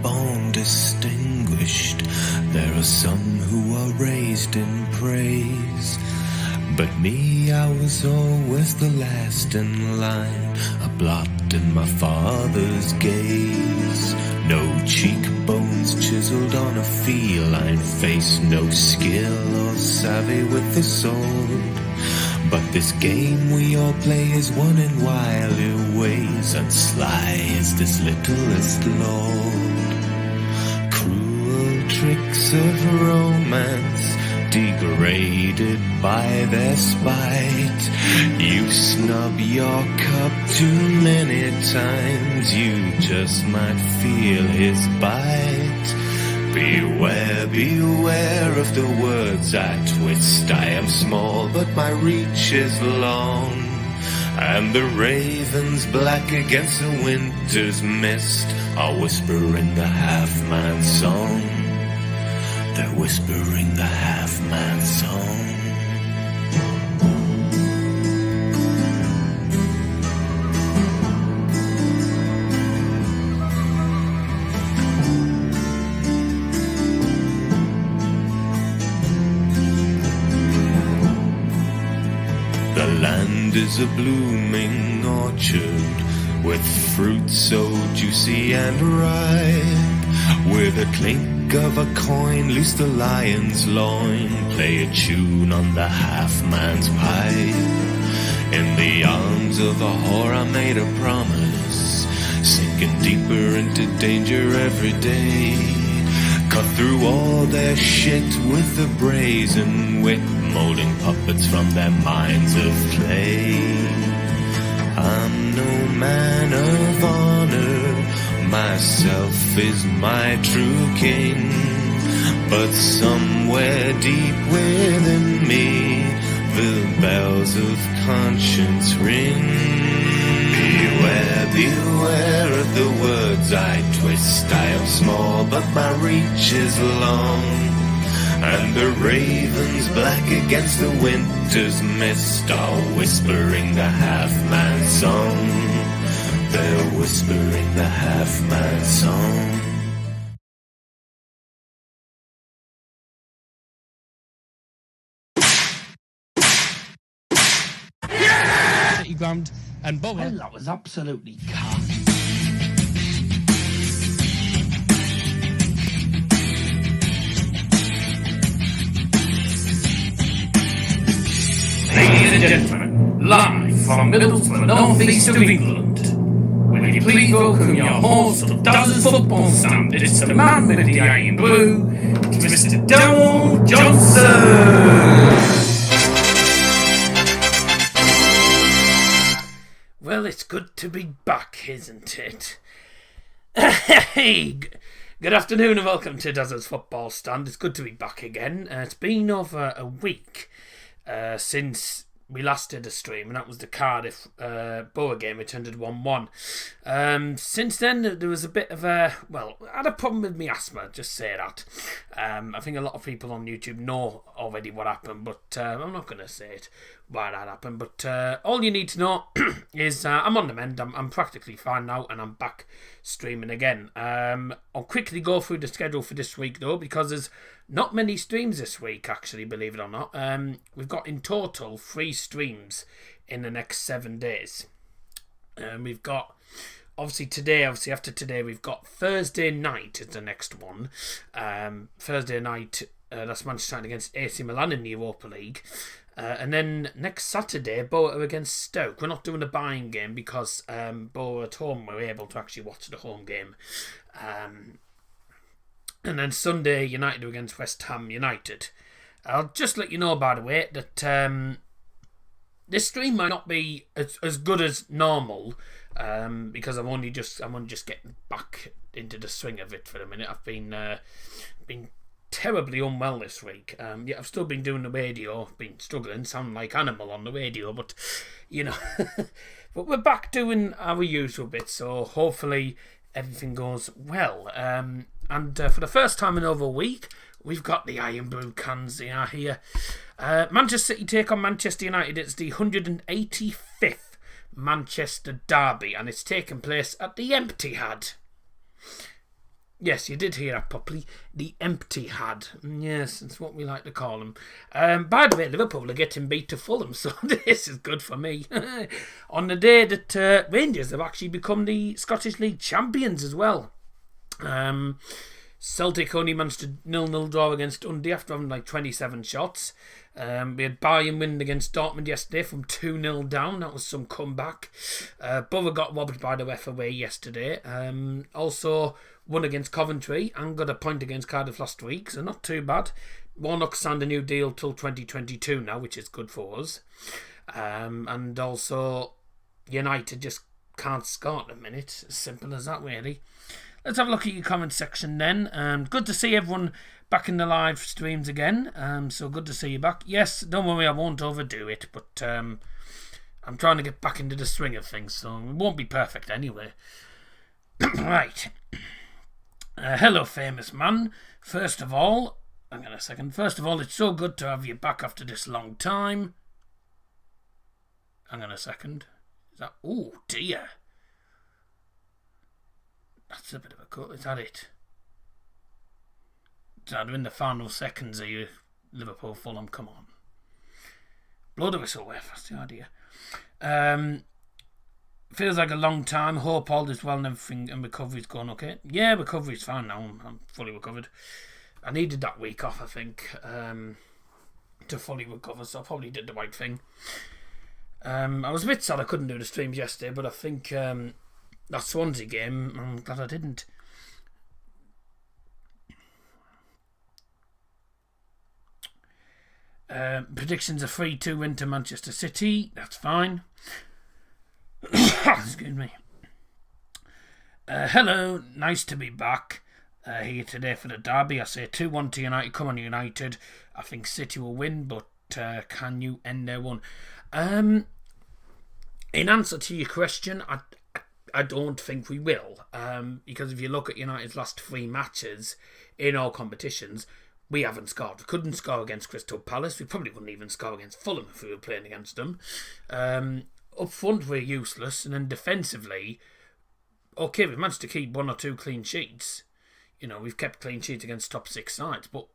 born distinguished. There are some who are raised in praise. But me, I was always the last in line, a blot in my father's gaze. No cheekbones chiseled on a feline face, no skill or savvy with the sword. But this game we all play is won in wily ways, and sly is this littlest lord. Cruel tricks of romance, degraded by their spite. You snub your cup too many times, you just might feel his bite. Beware, beware of the words I twist. I am small, but my reach is long, and the ravens black against the winter's mist are whispering the half-man song. They're whispering the half-man song. The land is a blooming orchard with fruit so juicy and ripe. With a clink of a coin, loose the lion's loin, play a tune on the half-man's pipe. In the arms of a whore I made a promise, sinking deeper into danger every day. Cut through all their shit with a brazen wit, molding puppets from their minds of clay. I'm no man of honor, myself is my true king, but somewhere deep within me the bells of conscience ring. Beware, beware of the words I twist. I am small, but my reach is long, and the ravens black against the winter's mist are whispering the half-man song. They're whispering the half-man song. Ground and Bob. Well, that was absolutely cock. Ladies and gentlemen, live from Middlesbrough, north east of England, will you please welcome your host of Dozen's Football Stand? It's the man with the eye in blue, it's Mr. Darryl Johnson. Well, it's good to be back, isn't it? Hey, good afternoon and welcome to Dozen's Football Stand. It's good to be back again. It's been over a week since we last did a stream, and that was the Cardiff Borough game, which ended 1-1. Since then, there was a bit of I had a problem with my asthma, just say that. I think a lot of people on YouTube know already what happened, but I'm not going to say it, why that happened. But all you need to know is I'm on the mend, I'm practically fine now, and I'm back streaming again. I'll quickly go through the schedule for this week, though, because there's not many streams this week, actually, believe it or not. We've got in total 3 streams in the next 7 days. We've got, after today, we've got Thursday night is the next one. Thursday night, that's Manchester United against AC Milan in the Europa League. And then next Saturday, Borough against Stoke. We're not doing a buying game because Borough at home, we're able to actually watch the home game. And then Sunday, United against West Ham United. I'll just let you know, by the way, that this stream might not be as good as normal, because I'm only just getting back into the swing of it for a minute. I've been terribly unwell this week. Yeah, I've still been doing the radio, been struggling, sound like Animal on the radio, but you know, but we're back doing our usual bit, so hopefully everything goes well. And for the first time in over a week, we've got the Iron Blue cans here. Manchester City take on Manchester United. It's the 185th Manchester derby, and it's taking place at the Emptyhad. Yes, you did hear that properly. The Emptyhad. Yes, that's what we like to call them. By the way, Liverpool are getting beat to Fulham, so this is good for me. On the day that Rangers have actually become the Scottish League champions as well. Celtic only managed to 0-0 draw against Dundee after having like 27 shots. We had Bayern winning against Dortmund yesterday from 2-0 down. That was some comeback. Borough got robbed by the ref away yesterday. Also won against Coventry and got a point against Cardiff last week, so not too bad. Warnock signed a new deal till 2022 now, which is good for us. And also United just can't score at the minute. As simple as that, really. Let's have a look at your comment section then. Good to see everyone back in the live streams again. So good to see you back. Yes, don't worry, I won't overdo it, but I'm trying to get back into the swing of things, so it won't be perfect anyway. Right. Hello, famous man. First of all, hang on a second. First of all, it's so good to have you back after this long time. Hang on a second. Is that... Oh, dear. That's a bit of a cut. Is that it? So they're in the final seconds of you, Liverpool Fulham. Come on. Blow the whistle, Wef. That's the idea. Feels like a long time. Hope all is well and everything and recovery's going okay. Yeah, recovery's fine now. I'm fully recovered. I needed that week off, I think, to fully recover, so I probably did the right thing. I was a bit sad I couldn't do the streams yesterday, but I think that Swansea game, I'm glad I didn't. Predictions are 3-2 win to Manchester City. That's fine. Excuse me. Hello, nice to be back here today for the derby. I say 2-1 to United. Come on, United. I think City will win, but can you end their one? In answer to your question, I don't think we will. Because if you look at United's last 3 matches in all competitions, we haven't scored. We couldn't score against Crystal Palace. We probably wouldn't even score against Fulham if we were playing against them. Up front, we're useless. And then defensively, okay, we've managed to keep 1 or 2 clean sheets. You know, we've kept clean sheets against top 6 sides, but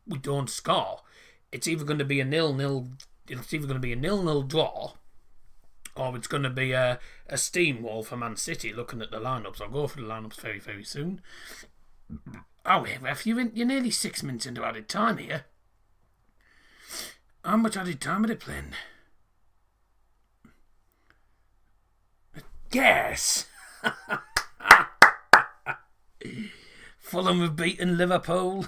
we don't score. It's either going to be a 0-0. It's either going to be a 0-0 draw, or it's going to be a steamroll for Man City. Looking at the lineups, I'll go for the lineups very, very soon. Oh, ref, you're nearly 6 minutes into added time here. How much added time are they playing? Yes! Fulham have beaten Liverpool.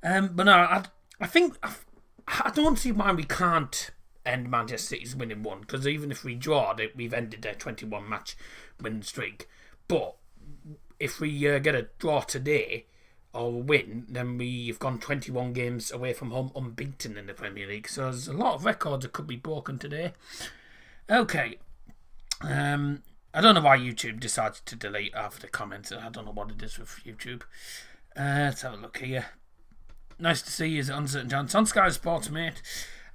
But no, I think I don't see why we can't end Manchester City's winning one, because even if we draw, we've ended their 21 match winning streak. But if we get a draw today or win, then we've gone 21 games away from home unbeaten in the Premier League. So there's a lot of records that could be broken today. Okay. I don't know why YouTube decided to delete half the comments. I don't know what it is with YouTube. Let's have a look here. Nice to see you, Uncertain John. On Sky Sports, mate.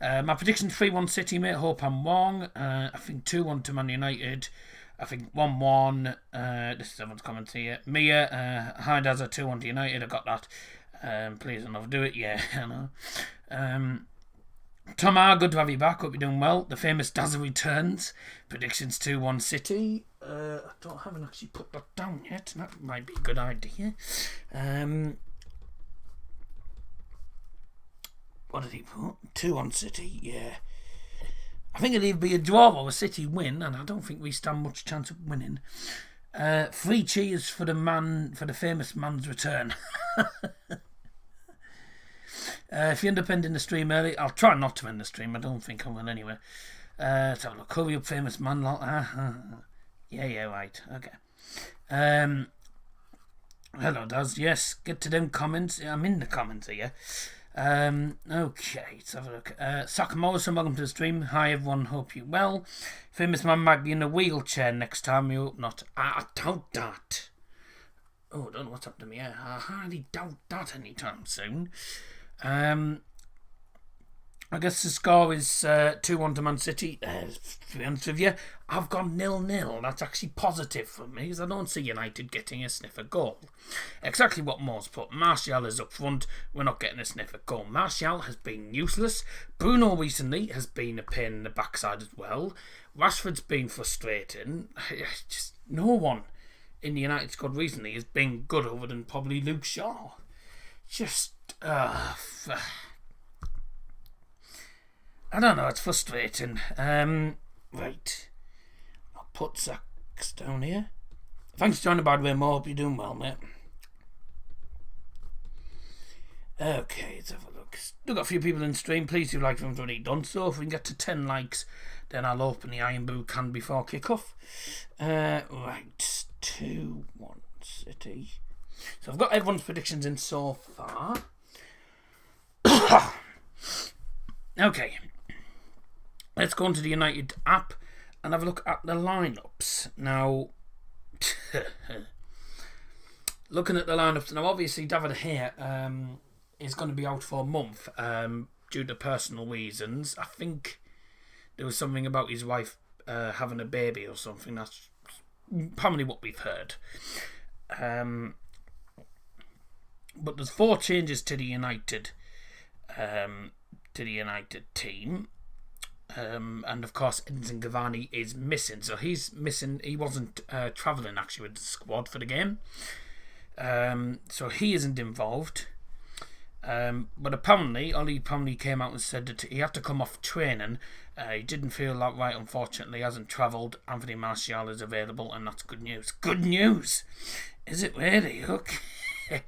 My prediction 3-1 City, mate. Hope I'm wrong. I think 2-1 to Man United. I think 1-1. This is everyone's comments here. Mia, hi Dazza, 2-1 to United. I got that. Please don't overdo it. Yeah, I know. Tom R, good to have you back. Hope you're doing well. The famous Dazza returns. Predictions 2-1 City. I haven't actually put that down yet. That might be a good idea. What did he put? 2-1 City. Yeah. I think it'll either be a draw or a City win, and I don't think we stand much chance of winning. 3 cheers for the famous man's return. If you end up ending the stream early, I'll try not to end the stream. I don't think I will anyway. Let's have a look. Hurry up, famous man. Yeah, right. Okay. Hello, Daz. Yes, get to them comments. I'm in the comments here. Okay, let's have a look. Saka Morrison, welcome to the stream. Hi everyone, hope you're well. Famous man might be in a wheelchair next time. You hope not. I doubt that. Oh, I don't know what's up to me. I hardly doubt that anytime soon. I guess the score is 2-1 to Man City. To be honest with you, I've gone 0-0. That's actually positive for me because I don't see United getting a sniff at goal. Exactly what Moore's put. Martial is up front. We're not getting a sniff at goal. Martial has been useless. Bruno recently has been a pain in the backside as well. Rashford's been frustrating. Just no one in the United squad recently has been good other than probably Luke Shaw. Just... I don't know, it's frustrating. Right. I'll put Zach's down here. Thanks for joining, by the way, Mo. Hope you're doing well, mate. Okay, let's have a look. Still got a few people in stream. Please do like if you've already done so. If we can get to 10 likes, then I'll open the Iron Brew can before kick-off. Right. 2-1 City. So I've got everyone's predictions in so far. Okay. Let's go into the United app and have a look at the lineups. Now, looking at the lineups, now obviously David here is going to be out for a month due to personal reasons. I think there was something about his wife having a baby or something. That's probably what we've heard. But there's 4 changes to the United team. And of course Edinson Cavani is missing, so he's missing. He wasn't travelling actually with the squad for the game, so he isn't involved. But apparently Ollie came out and said that he had to come off training. He didn't feel that right, unfortunately. Hasn't travelled. Anthony Martial is available, and that's good news. Good news, is it really? Okay.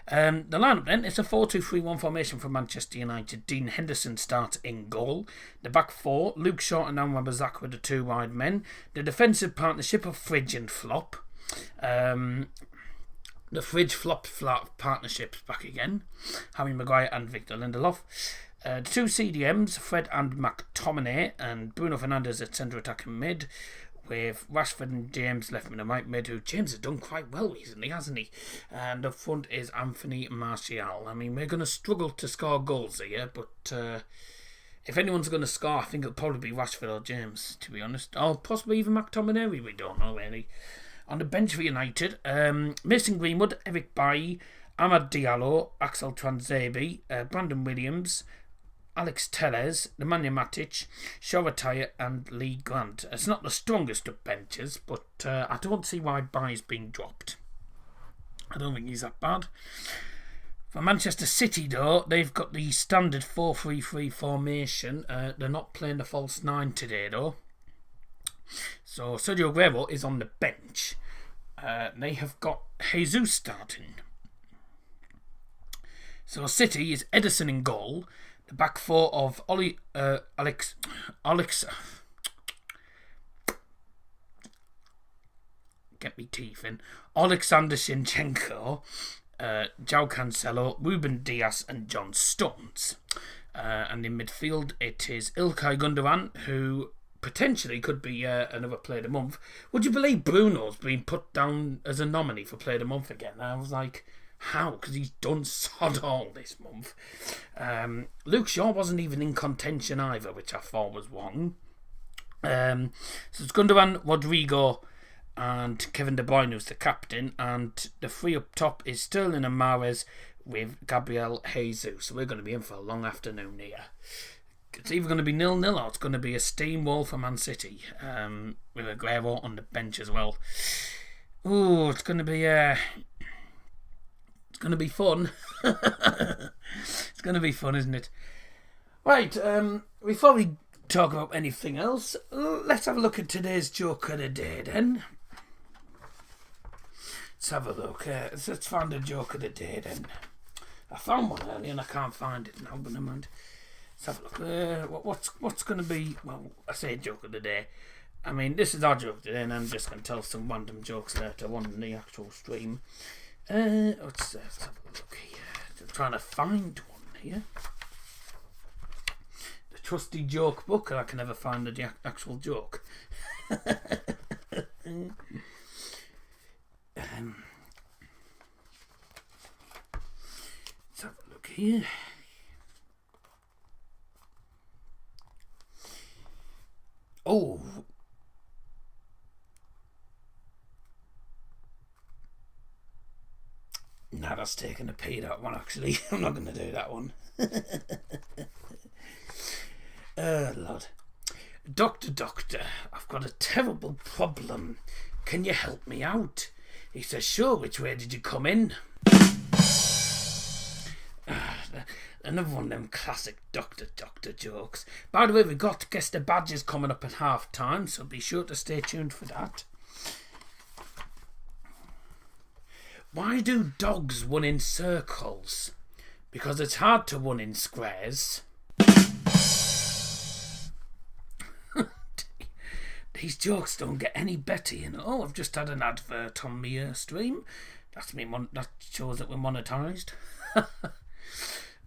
The lineup then, it's a 4-2-3-1 formation for Manchester United. Dean Henderson starts in goal. The back 4, Luke Shaw and Wan-Bissaka with the 2 wide men. The defensive partnership of Fridge and Flop. The Fridge Flop partnership's back again. Harry Maguire and Victor Lindelof. The 2 CDMs, Fred and McTominay, and Bruno Fernandes at centre attacking mid, with Rashford and James left in the right mid, who James has done quite well recently, hasn't he? And up front is Anthony Martial. I mean, we're going to struggle to score goals here, but if anyone's going to score, I think it'll probably be Rashford or James, to be honest. Or possibly even McTominay, we don't know really. On the bench for United, Mason Greenwood, Eric Bailly, Amad Diallo, Axel Tuanzebe, Brandon Williams, Alex Telles, Nemanja Matic, Shoretaya and Lee Grant. It's not the strongest of benches, but I don't see why Bailly's being dropped. I don't think he's that bad. For Manchester City, though, they've got the standard 4-3-3 formation. They're not playing the false 9 today, though. So Sergio Aguero is on the bench. They have got Jesus starting. So City is Ederson in goal. The back 4 of Alex. Get me teeth in. Alexander Zinchenko, João Cancelo, Ruben Dias, and John Stones. And in midfield, it is Ilkay Gundogan, who potentially could be another Player of the Month. Would you believe Bruno's been put down as a nominee for Player of the Month again? I was like, how? Because he's done sod all this month. Luke Shaw wasn't even in contention either, which I thought was wrong. So it's Gundogan, Rodrigo, and Kevin De Bruyne, who's the captain. And the 3 up top is Sterling and Mahrez with Gabriel Jesus. So we're going to be in for a long afternoon here. It's either going to be 0-0 or it's going to be a steamroll for Man City, with Aguero on the bench as well. Ooh, it's going to be fun. It's going to be fun, isn't it? Right, before we talk about anything else, let's have a look at today's joke of the day then. Let's have a look. Let's find a joke of the day then. I found one earlier and I can't find it now, but never mind. Let's have a look. What's going to be... Well, I say joke of the day. I mean, this is our joke today, and I'm just going to tell some random jokes later on in the actual stream. Let's have a look here. I'm trying to find one here. The trusty joke book, and I can never find the actual joke. Let's have a look here. Oh. Nah, that's taking a pee, that one, actually. I'm not going to do that one. Lord. Doctor, I've got a terrible problem. Can you help me out? He says, sure, which way did you come in? Another one of them classic doctor jokes. By the way, we've got Guess the Badges coming up at half time, so be sure to stay tuned for that. Why do dogs run in circles? Because it's hard to run in squares. These jokes don't get any better, you know. I've just had an advert on my stream. That shows that we're monetised.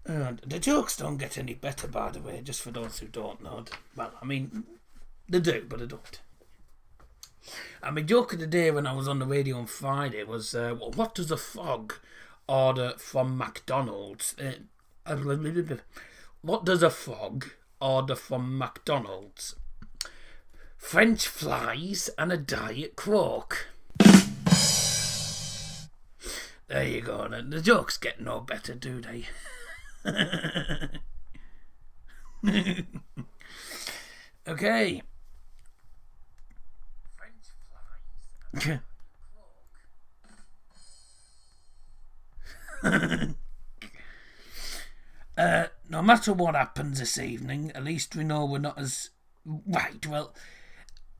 The jokes don't get any better, by the way, just for those who don't know. Well, I mean, they do, but they don't. And my joke of the day when I was on the radio on Friday was, what does a frog order from McDonald's? What does a frog order from McDonald's? French fries and a Diet Coke. There you go. The jokes get no better, do they? Okay. No matter what happens this evening, at least we know we're not as... Right, well,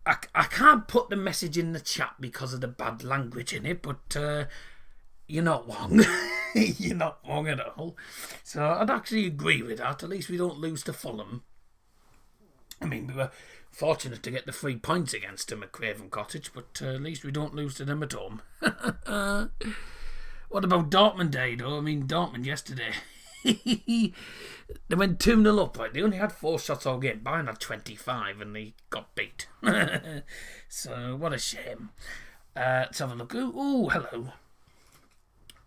I can't put the message in the chat because of the bad language in it, but you're not wrong. You're not wrong at all. So I'd actually agree with that. At least we don't lose to Fulham. I mean, we were fortunate to get the 3 points against them at Craven Cottage, but at least we don't lose to them at home. What about Dortmund Day, though? I mean, Dortmund yesterday. They went 2-0 up. Right? They only had 4 shots all game. Bayern had 25 and they got beat. So, what a shame. Let's have a look. Oh, hello.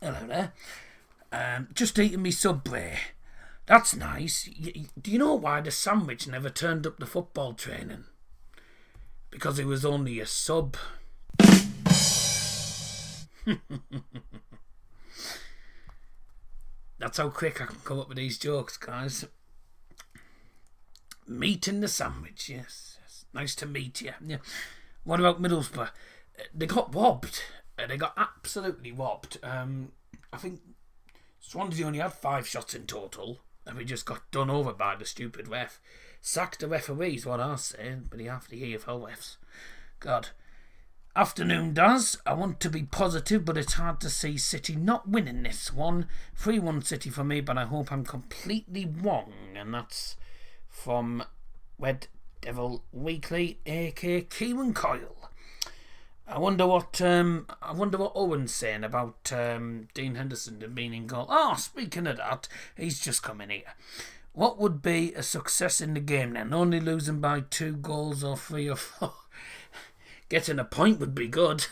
Hello there. Just eating me Subway. That's nice. Do you know why the sandwich never turned up the football training? Because it was only a sub. That's how quick I can come up with these jokes, guys. Meat in the sandwich, yes. Nice to meet you. Yeah. What about Middlesbrough? They got robbed. They got absolutely robbed. I think Swansea only had 5 shots in total, and we just got done over by the stupid ref. Sacked the referees, what I was saying, but he after the EFL refs. God. Afternoon does. I want to be positive, but it's hard to see City not winning this one. 3-1 City for me, but I hope I'm completely wrong. And that's from Red Devil Weekly, aka Kieran Coyle. I wonder what Owen's saying about Dean Henderson being in goal. Oh, speaking of that, he's just come in here. What would be a success in the game then? Only losing by 2 goals or 3 or 4? Getting a point would be good.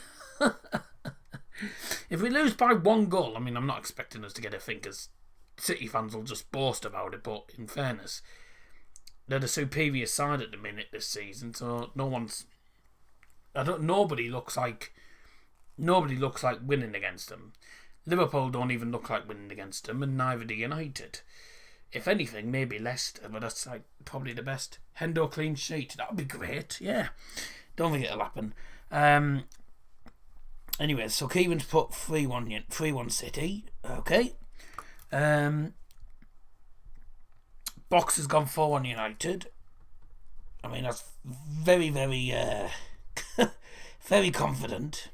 If we lose by 1 goal, I mean, I'm not expecting us to get a thing because City fans will just boast about it, but in fairness, they're the superior side at the minute this season, so nobody looks like winning against them. Liverpool don't even look like winning against them, and neither do United. If anything, maybe Leicester, but that's like probably the best. Hendo clean sheet, that would be great, yeah. Don't think it'll happen. Anyway, so Kieran's put 3-1 City. Okay. Box has gone 4-1 United. I mean, that's very, very, very confident.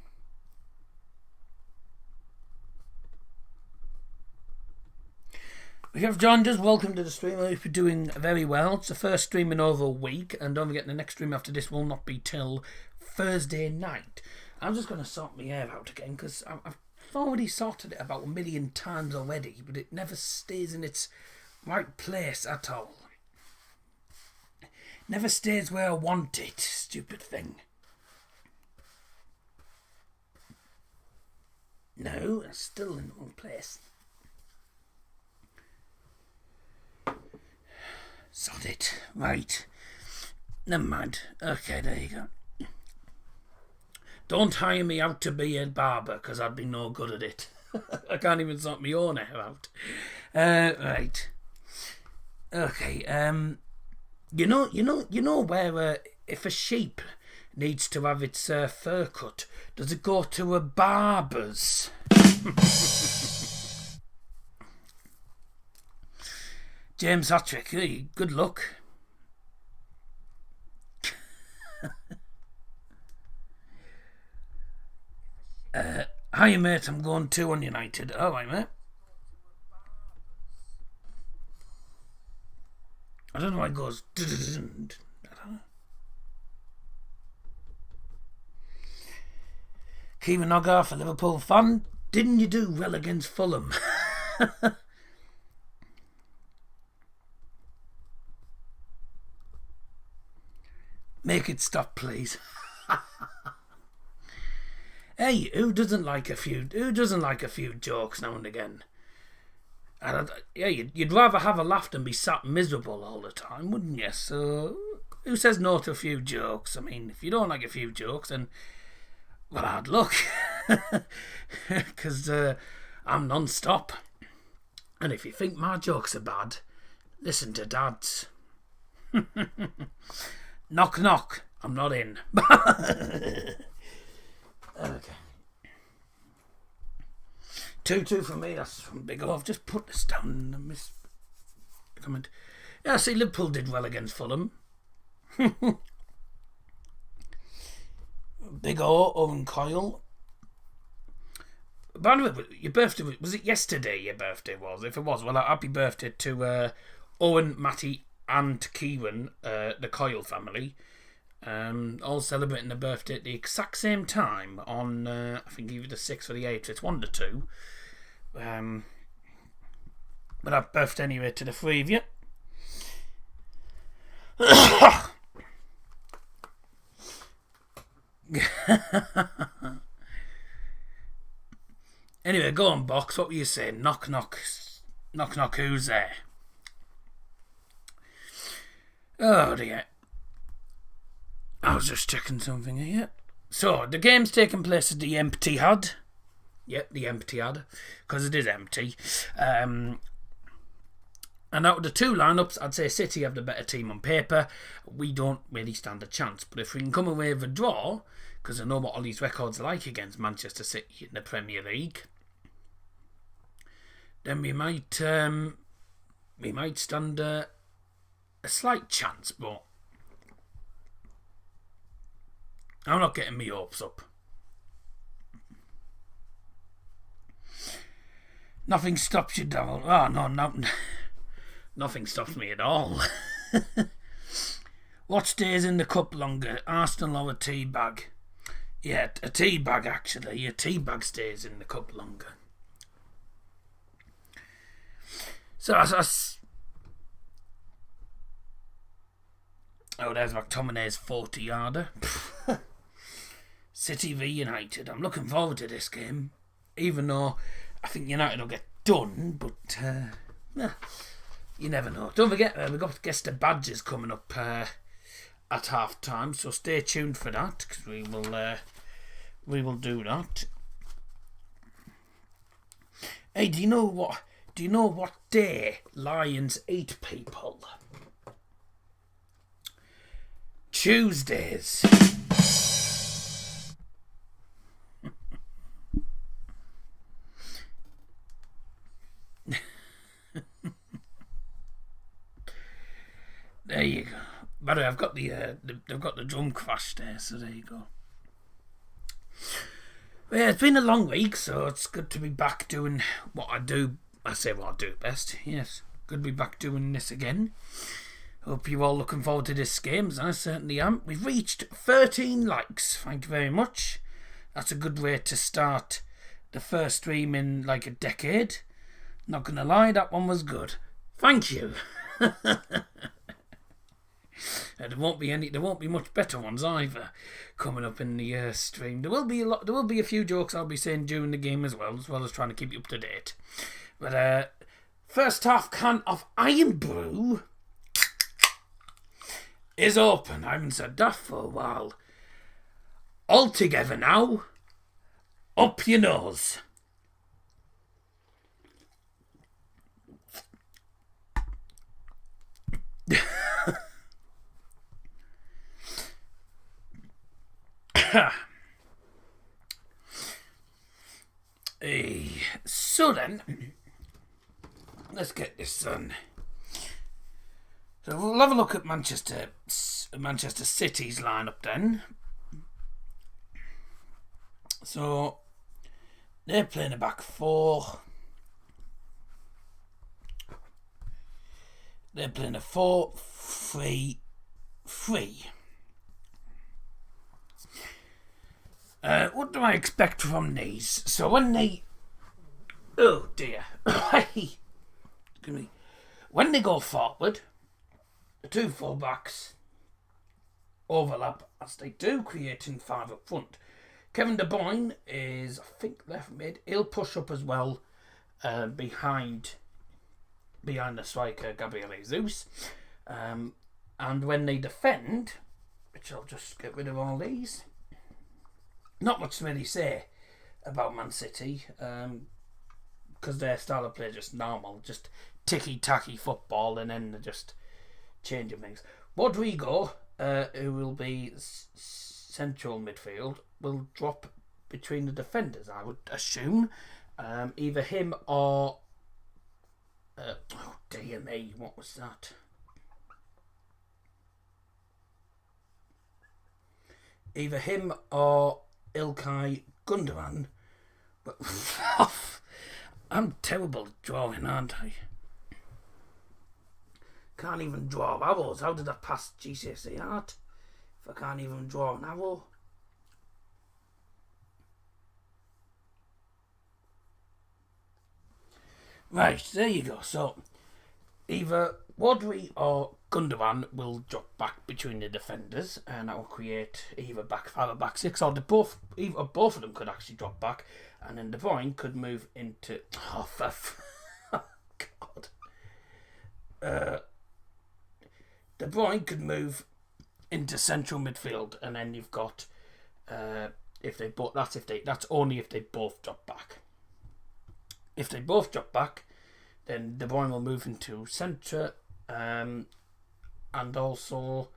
If you have joined us, welcome to the stream. I hope you're doing very well. It's the first stream in over a week, and don't forget the next stream after this will not be till Thursday night. I'm just going to sort my hair out again because I've already sorted it about 1 million times already, but it never stays in its right place at all. Never stays where I want it, stupid thing. No, it's still in the wrong place. Sod it. Right. Never mind. Okay, there you go. Don't hire me out to be a barber, because I'd be no good at it. I can't even sort my own hair out. Right. Okay. You know where if a sheep needs to have its fur cut, does it go to a barber's? James Hattrick, hey, good luck. Hi mate, I'm going 2 on United. Oh, right, mate. I don't know why it goes. I don't know. Kevin Hogarth, a Liverpool fan. Didn't you do well against Fulham? Make it stop, please. Hey, who doesn't like a few jokes now and again? And yeah, you'd rather have a laugh than be sat miserable all the time, wouldn't you? So, who says no to a few jokes? I mean, if you don't like a few jokes, then, well, hard luck. Because I'm non-stop. And if you think my jokes are bad, listen to Dad's. Knock, knock. I'm not in. Okay. 2-2 for me. That's from Big O. I've just put this down and missed the comment. Yeah, see, Liverpool did well against Fulham. Big O, Owen Coyle. By the way, your birthday, was it yesterday your birthday was? If it was, well, happy birthday to Owen, Matty and Kieran, the Coyle family. All celebrating their birthday at the exact same time on, I think either the 6th or the 8th. It's 1 to 2. But happy birthday anyway to the 3 of you. Anyway, go on, Box. What were you saying? Knock, knock. Knock, knock. Who's there? Oh, dear. I was just checking something here. So, the game's taking place at the Emptyhad. Yep, the Emptyhad. Because it is empty. And out of the 2 lineups, I'd say City have the better team on paper. We don't really stand a chance. But if we can come away with a draw, because I know what Ollie's records are like against Manchester City in the Premier League, then we might stand a slight chance, but I'm not getting my hopes up. Nothing stops you, Devil. Oh, no. Nothing stops me at all. What stays in the cup longer, Arsenal or a tea bag? Yeah, a tea bag, actually. A tea bag stays in the cup longer. So, there's McTominay's 40-yarder. City v United. I'm looking forward to this game. Even though I think United will get done, but you never know. Don't forget, we've got Guess the Badges coming up at half time, so stay tuned for that, because we will do that. Hey, do you know what day lions eat people? Tuesdays. There you go. By the way, I've got they've got the drum crash there, so there you go. But yeah, it's been a long week, so it's good to be back doing what I do. I say what I do best. Yes, good to be back doing this again. Hope you're all looking forward to this game, as I certainly am. We've reached 13 likes. Thank you very much. That's a good way to start the first stream in like a decade. Not gonna lie, that one was good. Thank you. There won't be much better ones either coming up in the stream. There will be a few jokes I'll be saying during the game as well as trying to keep you up to date. But first half can of Iron Brew. is open. I haven't said that for a while. All together now. Up your nose. So then, let's get this done. So we'll have a look at Manchester City's lineup then. So they're playing a back four. They're playing a 4-3-3. What do I expect from these? So when they... Oh dear. Excuse me. When they go forward, the two full-backs overlap as they do, creating five up front. Kevin De Bruyne is, I think, left mid. He'll push up as well behind the striker, Gabriel Jesus. And when they defend, which I'll just get rid of all these, not much to really say about Man City, because their style of play is just normal, just ticky-tacky football, and then they're just changing things. Rodrigo, who will be central midfield, will drop between the defenders, I would assume. Either him or... oh dear me, what was that? Either him or Ilkay Gundogan. But I'm terrible at drawing, aren't I? Can't even draw arrows. How did I pass GCSE art if I can't even draw an arrow? Right, there you go. So either Rodri or Gundogan will drop back between the defenders, and that will create either back five or back six, or both of them could actually drop back, and then De Bruyne could move into God. De Bruyne could move into central midfield, and then you've got that's only if they both drop back. If they both drop back, then De Bruyne will move into centre, and also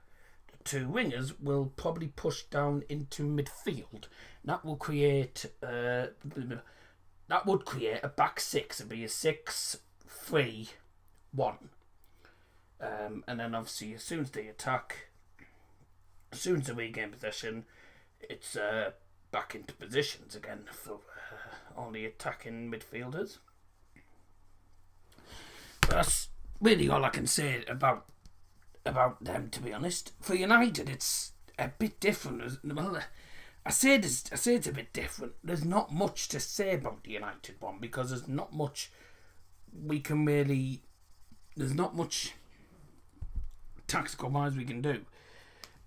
the two wingers will probably push down into midfield. That will create a back six. It'll be a 6-3-1, and then obviously as soon as they attack, as soon as they regain possession, it's back into positions again for all the attacking midfielders. But that's really all I can say about them, to be honest. For United, it's a bit different. Well, I say it's a bit different. There's not much to say about the United one, because there's not much we can really... There's not much tactical wise we can do.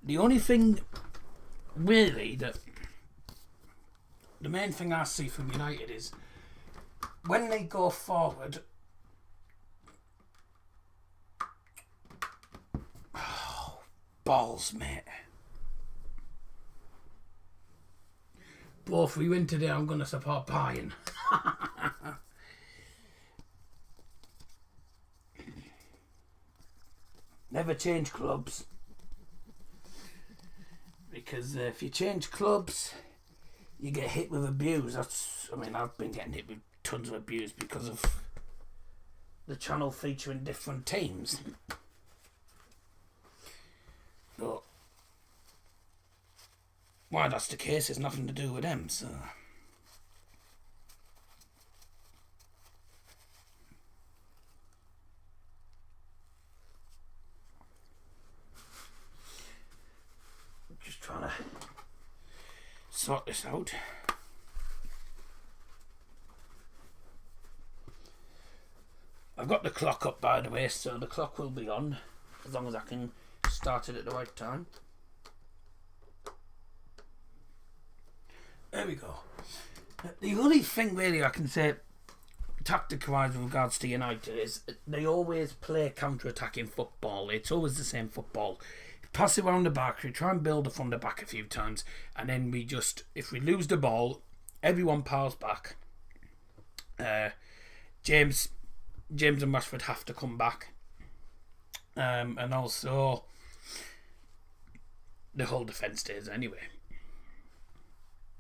The only thing really that... The main thing I see from United is when they go forward... Oh, balls, mate. But if we win today, I'm going to support Bayern. Never change clubs. Because if you change clubs... You get hit with abuse. I've been getting hit with tons of abuse because of the channel featuring different teams. But why that's the case is nothing to do with them, so... Just trying to sort this out. I've got the clock up, by the way, so the clock will be on as long as I can start it at the right time. There we go. The only thing really I can say tactical-wise with regards to United is they always play counter-attacking football. It's always the same football. pass it around the back, we try and build it from the back a few times, and then we just, if we lose the ball, everyone piles back. James and Rashford have to come back. And also the whole defence stays anyway.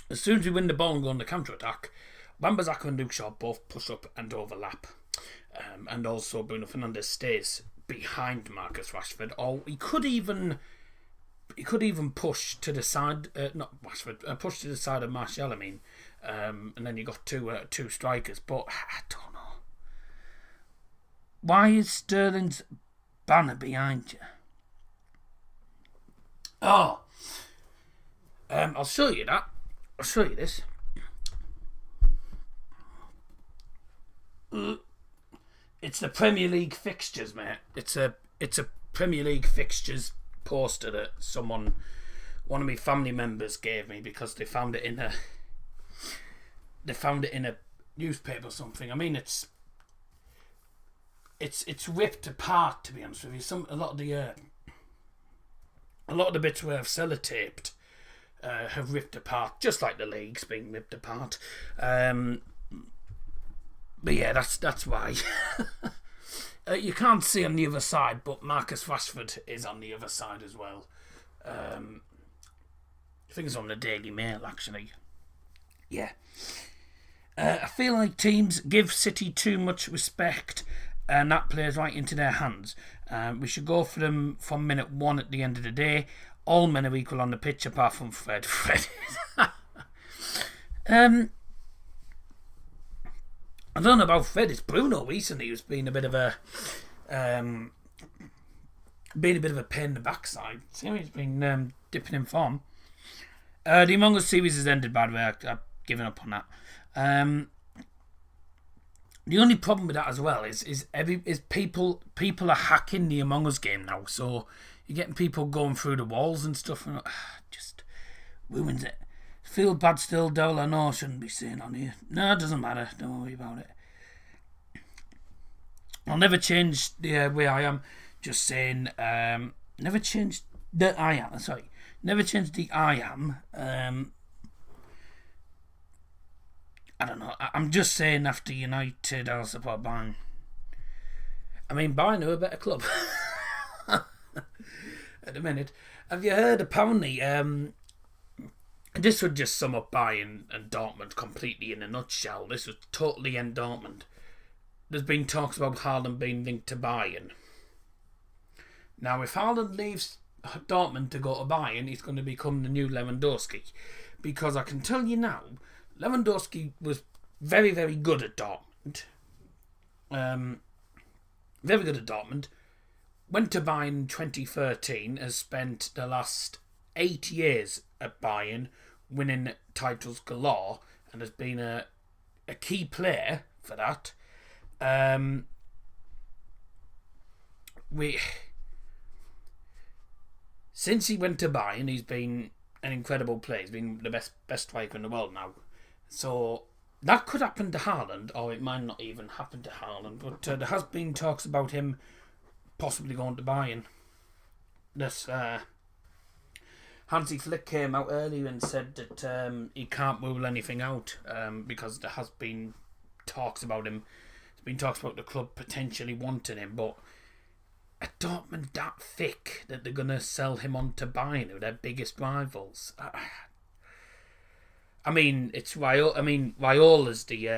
As soon as we win the ball and go on the counter-attack, Wan-Bissaka and Luke Shaw both push up and overlap. And also Bruno Fernandes stays behind Marcus Rashford, or he could even push to the side, not Rashford, push to the side of Martial, and then you got two strikers. But I don't know, why is Sterling's banner behind you? Oh, I'll show you that. I'll show you this. It's the Premier League fixtures, mate. It's a Premier League fixtures poster that one of my family members gave me because they found it in a newspaper or something. I mean, it's ripped apart, to be honest with you. A lot of the bits where I've sellotaped have ripped apart, just like the league's being ripped apart. But yeah, that's why. You can't see on the other side, but Marcus Rashford is on the other side as well. I think it's on the Daily Mail, actually. Yeah. I feel like teams give City too much respect, and that plays right into their hands. We should go for them from minute 1 at the end of the day. All men are equal on the pitch, apart from Fred. I don't know about Fred. It's Bruno recently who's been a bit of a pain in the backside. See, he's been dipping in form. The Among Us series has ended, by the way. I've given up on that. The only problem with that as well is people are hacking the Among Us game now. So you're getting people going through the walls and stuff, and just ruins it. Feel bad still, Dole. I know I shouldn't be saying on here. No, it doesn't matter. Don't worry about it. I'll never change the way I am. Just saying, never change the I am. Sorry, never change the I am. I don't know. I'm just saying after United, I'll support Bayern. I mean, Bayern are a better club at the minute. Have you heard? Apparently, this would just sum up Bayern and Dortmund completely in a nutshell. This would totally end Dortmund. There's been talks about Haaland being linked to Bayern. Now, if Haaland leaves Dortmund to go to Bayern, he's going to become the new Lewandowski. Because I can tell you now, Lewandowski was very, very good at Dortmund. Very good at Dortmund. Went to Bayern in 2013, has spent the last 8 years at Bayern, winning titles galore, and has been a key player for that. Since he went to Bayern, he's been an incredible player. He's been the best striker in the world now. So that could happen to Haaland, or it might not even happen to Haaland. But there has been talks about him possibly going to Bayern. This Hansi Flick came out earlier and said that he can't rule anything out because there has been talks about him. There's been talks about the club potentially wanting him, but are Dortmund that thick that they're going to sell him on to Bayern, who are their biggest rivals? I mean, it's Raiola. I mean, Raiola's the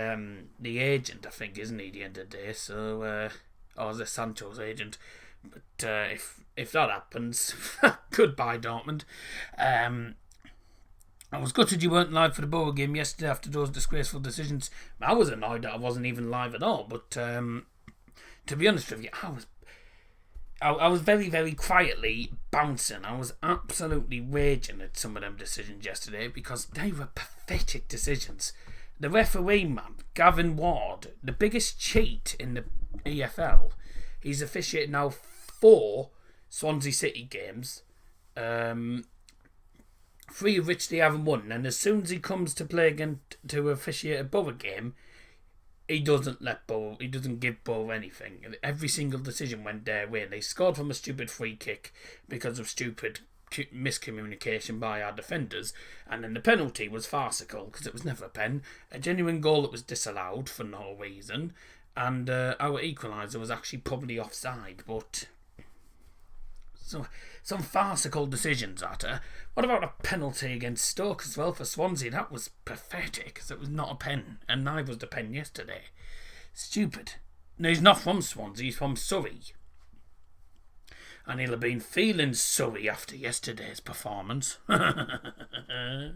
agent, I think, isn't he? At the end of the day, so or is it Sancho's agent? But if that happens, goodbye Dortmund. I was gutted you weren't live for the Borough game yesterday after those disgraceful decisions. I was annoyed that I wasn't even live at all. But to be honest with you, I was very, very quietly bouncing. I was absolutely raging at some of them decisions yesterday because they were pathetic decisions. The referee, man, Gavin Ward, the biggest cheat in the EFL. He's officiated now 4 Swansea City games, 3 of which they haven't won. And as soon as he comes to play again to officiate a Borough game, he doesn't let Bow. He doesn't give Bow anything. Every single decision went their way. They scored from a stupid free kick because of stupid miscommunication by our defenders, and then the penalty was farcical because it was never a pen. A genuine goal that was disallowed for no reason, and our equaliser was actually probably offside, but. So, some farcical decisions at her. What about a penalty against Stoke as well for Swansea? That was pathetic because it was not a pen, and neither was the pen yesterday. Stupid. No, he's not from Swansea, he's from Surrey. And he'll have been feeling Surrey after yesterday's performance. Yeah,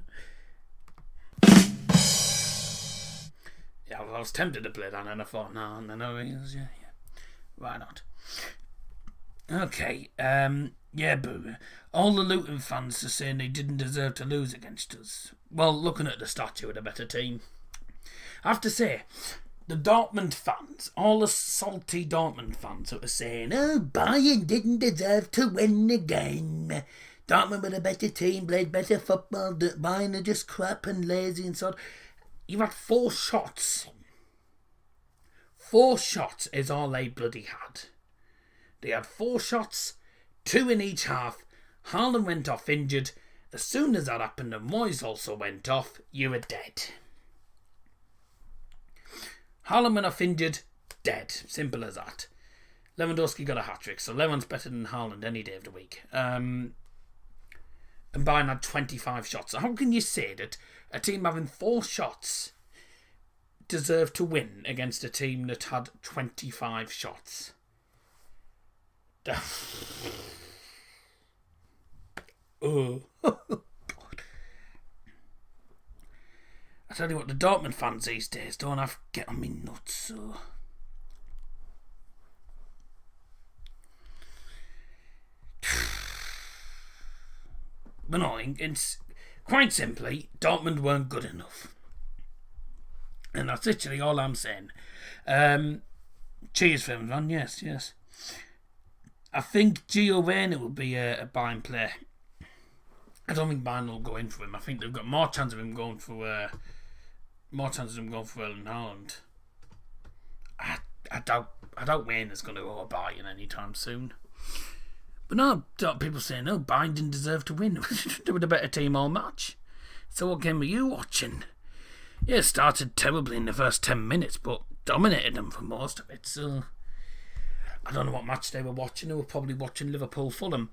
well, I was tempted to play that and I thought, no, yeah. Why not? Okay, yeah, boo. All the Luton fans are saying they didn't deserve to lose against us. Well, looking at the stats, you were a better team. I have to say, the Dortmund fans, all the salty Dortmund fans that were saying, oh, Bayern didn't deserve to win again. Dortmund were a better team, played better football, Bayern are just crap and lazy and so on. You had 4 shots. 4 shots is all they bloody had. They had 4 shots, 2 in each half. Haaland went off injured. As soon as that happened and Moyes also went off, you were dead. Haaland went off injured, dead. Simple as that. Lewandowski got a hat-trick, so Lewand's better than Haaland any day of the week. And Bayern had 25 shots. So how can you say that a team having 4 shots deserved to win against a team that had 25 shots? Oh. God. I tell you what, the Dortmund fans these days don't have to get on me nuts, so. But no, it's quite simply, Dortmund weren't good enough. And that's literally all I'm saying. Cheers, film man, yes. I think Gio Reyna will be a Bayern player. I don't think Bayern will go in for him. I think they've got more chance of him going for Erling Haaland. I doubt Reyna's going to go to Bayern anytime soon. But no, people saying, no, Bayern didn't deserve to win. They were the better team all match. So what game were you watching? Yeah, it started terribly in the first 10 minutes, but dominated them for most of it, so. I don't know what match they were watching. They were probably watching Liverpool-Fulham.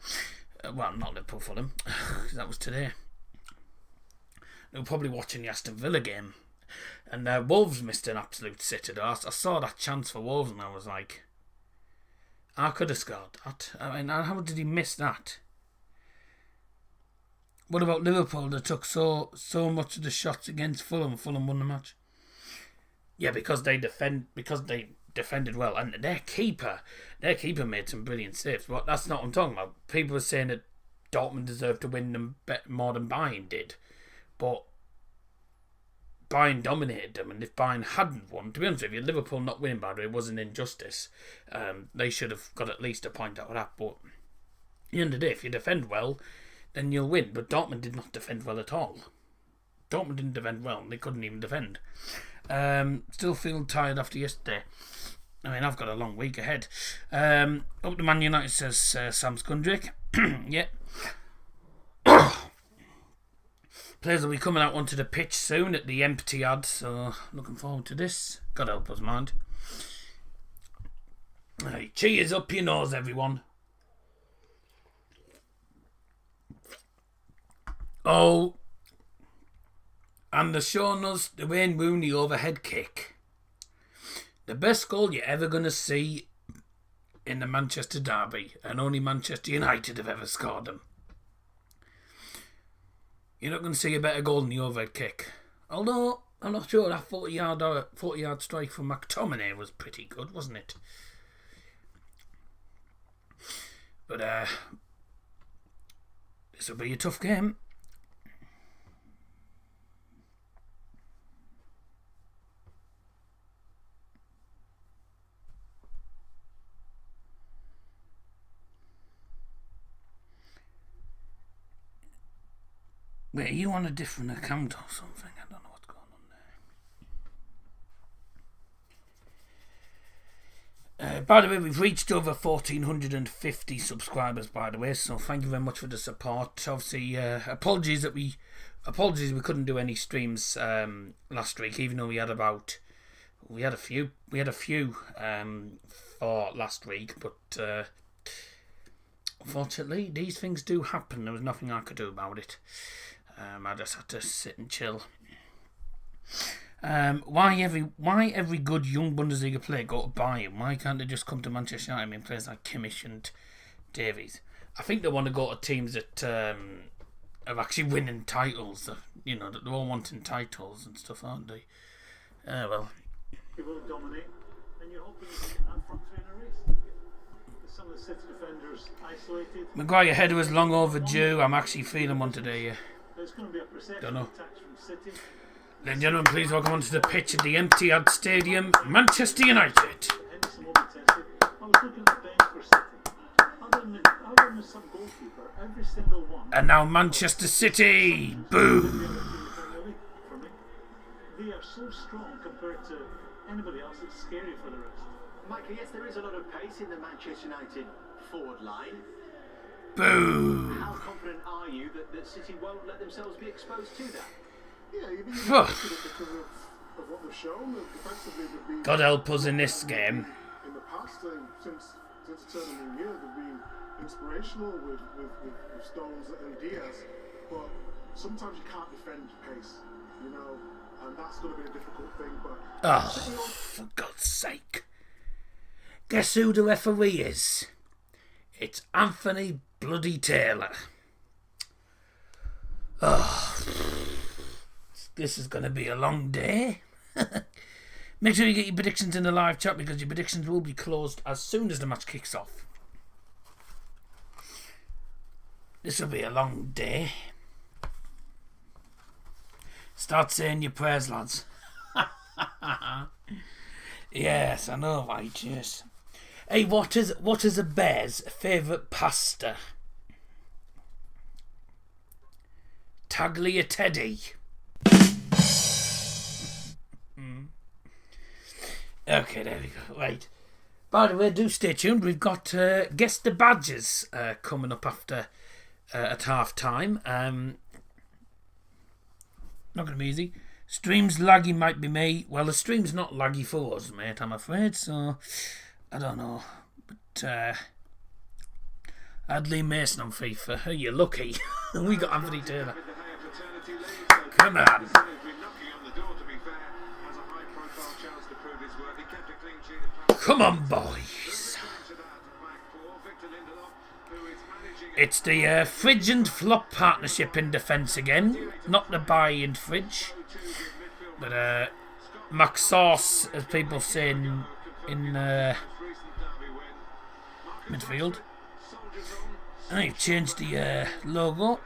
Well, not Liverpool-Fulham. That was today. They were probably watching the Aston Villa game. And Wolves missed an absolute sitter. I saw that chance for Wolves and I was like, I could have scored that. I mean, how did he miss that? What about Liverpool that took so much of the shots against Fulham? Fulham won the match. Yeah, because they defended well, and their keeper made some brilliant saves. But that's not what I'm talking about. People are saying that Dortmund deserved to win them more than Bayern did, but Bayern dominated them, and if Bayern hadn't won, to be honest with you, Liverpool not winning by the way was an injustice. They should have got at least a point out of that, but at the end of the day, if you defend well, then you'll win. But Dortmund did not defend well at all. Dortmund didn't defend well, and they couldn't even defend. Still feel tired after yesterday. I mean, I've got a long week ahead. Up to Man United, says Sam Skundrick. Yeah. Players will be coming out onto the pitch soon at the Emptyhad, so looking forward to this. God help us, mind. Hey, cheers up your nose, everyone. Oh, and they're showing us the Wayne Rooney overhead kick. The best goal you're ever going to see in the Manchester derby, and only Manchester United have ever scored them. You're not going to see a better goal than the overhead kick. Although, I'm not sure that 40-yard strike from McTominay was pretty good, wasn't it? But, this will be a tough game. Wait, are you on a different account or something? I don't know what's going on By the way, we've reached over 1,450 subscribers, by the way, so thank you very much for the support. Obviously, apologies we couldn't do any streams last week, even though we had a few for last week, but unfortunately these things do happen. There was nothing I could do about it. I just had to sit and chill. Why every good young Bundesliga player go to Bayern? Why can't they just come to Manchester United? I mean, players like Kimmich and Davies. I think they want to go to teams that are actually winning titles. That they're all wanting titles and stuff, aren't they? Well. You will dominate, and you're hoping you can have front three in a race. Some of the City defenders isolated. Maguire header was long overdue. I'm actually feeling one today. There's going to be a perception attacks from City. Ladies and gentlemen, please welcome onto the pitch at the Emptyhad Stadium, Manchester United. Henderson will be tested. I was looking at the bench for City. Other than the sub-goalkeeper, every single one. And now Manchester City. Boom. They are so strong compared to anybody else. It's scary for the rest. Michael, yes, there is a lot of pace in the Manchester United forward line. Boom. How confident are you that City won't let themselves be exposed to that? Yeah, you've been because of what we've shown. Defensively, they've been. God help us in this game. In the past, since the turn of the new year, they've been inspirational with Stones and Diaz. But sometimes you can't defend pace, and that's going to be a difficult thing. But for God's sake! Guess who the referee is? It's Anthony Bloody Taylor. This is going to be a long day. Make sure you get your predictions in the live chat, because your predictions will be closed as soon as the match kicks off. This will be a long day. Start saying your prayers, lads. Yes, I know, right, yes. Hey, what is a bear's favourite pasta? Tagliatelle. Okay, there we go. Right. By the way, do stay tuned. We've got Guess the Badges coming up after at half time. Not going to be easy. Stream's laggy might be me. Well, the stream's not laggy for us, mate, I'm afraid. So, I don't know. But, I had Lee Mason on FIFA. You're lucky. We got Anthony Taylor. Come on. Come on, boys. It's the Fridge and Flop partnership in defence again. Not the buy and Fridge. But Max Sauce, as people say in midfield. And they've changed the logo.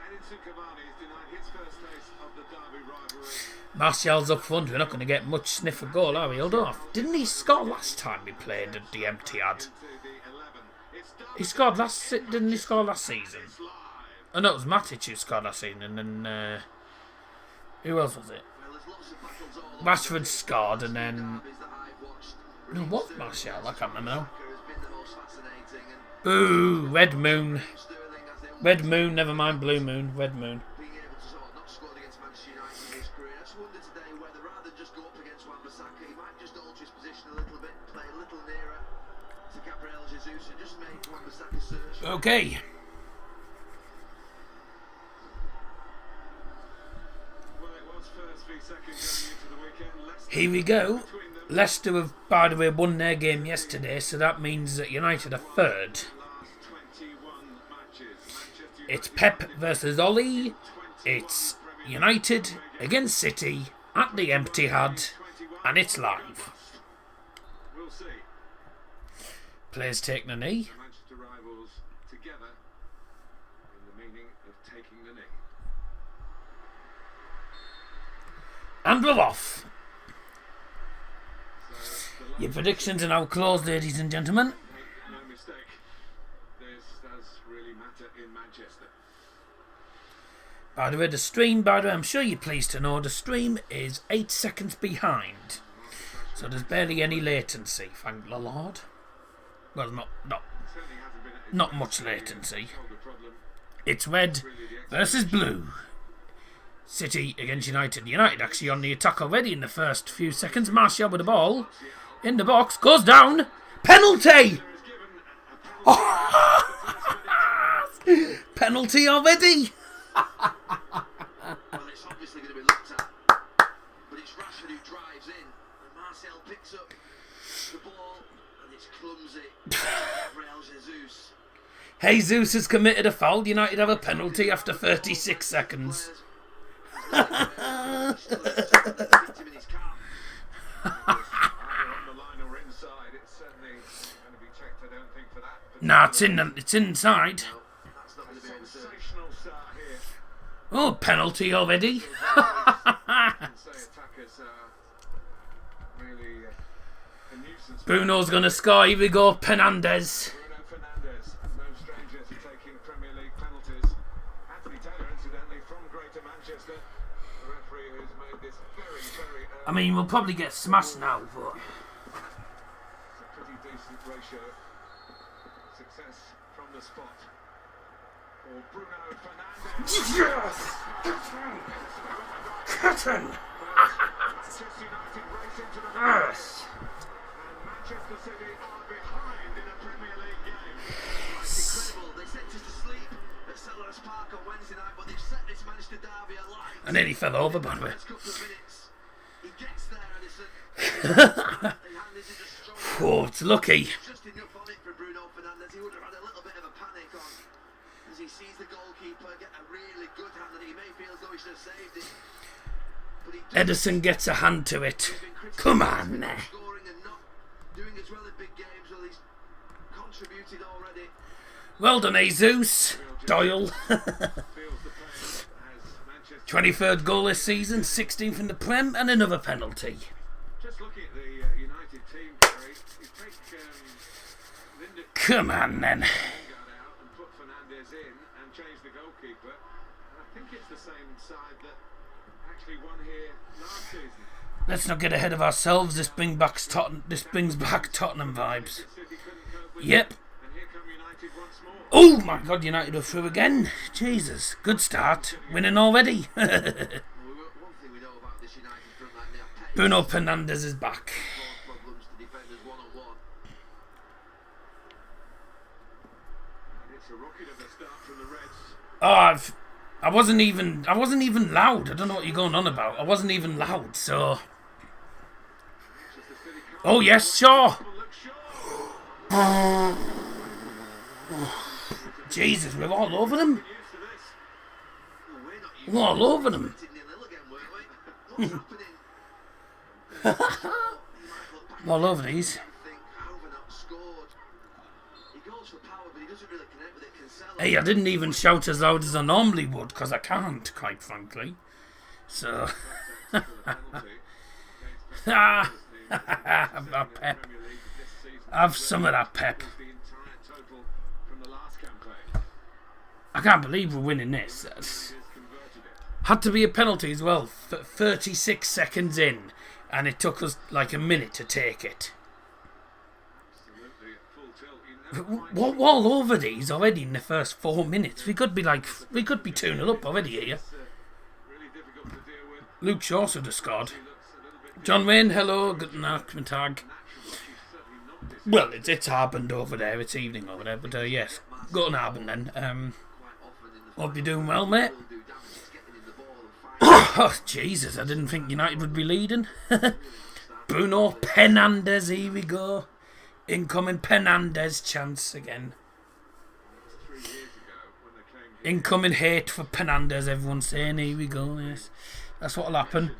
Martial's up front. We're not going to get much sniff of goal, are we? Hold off. Didn't he score last time we played at the Emptyhad? He scored didn't he score last season? Oh no, it was Matic who scored last season, and then who else was it? Rashford scored, and then no, what Martial? I can't remember now. Boo! Red Moon. Red Moon. Never mind Blue Moon. Red Moon. Okay. Here we go. Leicester have, by the way, won their game yesterday, so that means that United are third. It's Pep versus Ollie. It's United against City at the Emptyhad, and it's live. Players taking a knee. And we're off. Your predictions are now closed, ladies and gentlemen. No mistake. This does really matter in Manchester. By the way, I'm sure you're pleased to know the stream is 8 seconds behind. So there's barely any latency, thank the Lord. Well, not much latency. It's red versus blue. City against United. United actually on the attack already in the first few seconds. Martial with the ball in the box, goes down. Penalty! Penalty already! Well, it's obviously going to be looked at, but it's Rashford who drives in, and Martial picks up the ball, and it's clumsy. Gabriel Jesus. Jesus has committed a foul. United have a penalty after 36 seconds. Nah, it's inside. Oh, penalty already. Bruno's going to score. Here we go, Fernandes. I mean, we'll probably get smashed now, but... It's a pretty decent ratio. Success from the spot for Bruno Fernandes. Yes! Curtain! Manchester United race into the Yes! and Manchester City are behind in a Premier League game. It's incredible. They sent us to sleep at Selhurst Park on Wednesday night, but they've set this Manchester derby alight. I nearly fell over, by the way. He gets there, Edison. Oh, it's lucky. Just enough on it for Bruno Fernandes. He would have had a little bit of a panic on as he sees the goalkeeper get a really good hand, and he may feel as though he should have saved it. But he Edison gets a hand to it. Come on. scoring and not doing as well in big games. Well, he's contributed already. Well done, Jesus. Doyle. 23rd goal this season, 16th in the Prem, and another penalty. Just looking at the United team, Gary, you take Linda Come on, then. out and put Fernandes in and change the goalkeeper. And I think it's the same side that actually won here last season. Let's not get ahead of ourselves. This brings back Tottenham vibes. City couldn't cope with Yep. it, and here come United once more. Oh my God, United are through again. Jesus, good start. Winning already. One thing we know about this United front line, they are Bruno Fernandes is back. problems to defenders one-on-one. And it's a rocket of a start from the Reds. Oh, I wasn't even loud. I don't know what you're going on about. I wasn't even loud, so... Oh yes, sure. Jesus, we're all over them. We're all over them. All over these. Hey, I didn't even shout as loud as I normally would, because I can't, quite frankly. So... Have that pep. Have some of that pep. I can't believe we're winning this. Had to be a penalty as well. 36 seconds in, and it took us like a minute to take it. We're all over these already in the first 4 minutes. We could be 2-0 up already here. Luke Shaw should have scored. John Wayne, hello, guten Tag. Well, it's happened over there. It's evening over there, but yes, guten Abend then. Hope you're doing well, mate. Oh, Jesus, I didn't think United would be leading. Bruno Fernandes, here we go. Incoming Fernandes chance again. Incoming hate for Fernandes, everyone's saying, here we go, yes. That's what'll happen.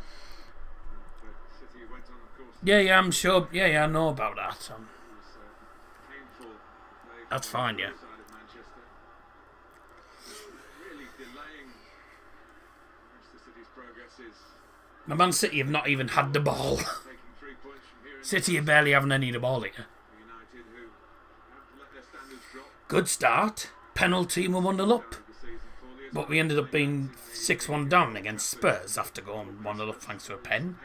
Yeah, I'm sure. Yeah, I know about that. That's fine, yeah. My Man City have not even had the ball. City are barely having any of the ball here. Good start. Penalty and we're 1-0 up. But we ended up being 6-1 down against Spurs after going 1-0 up thanks to a pen.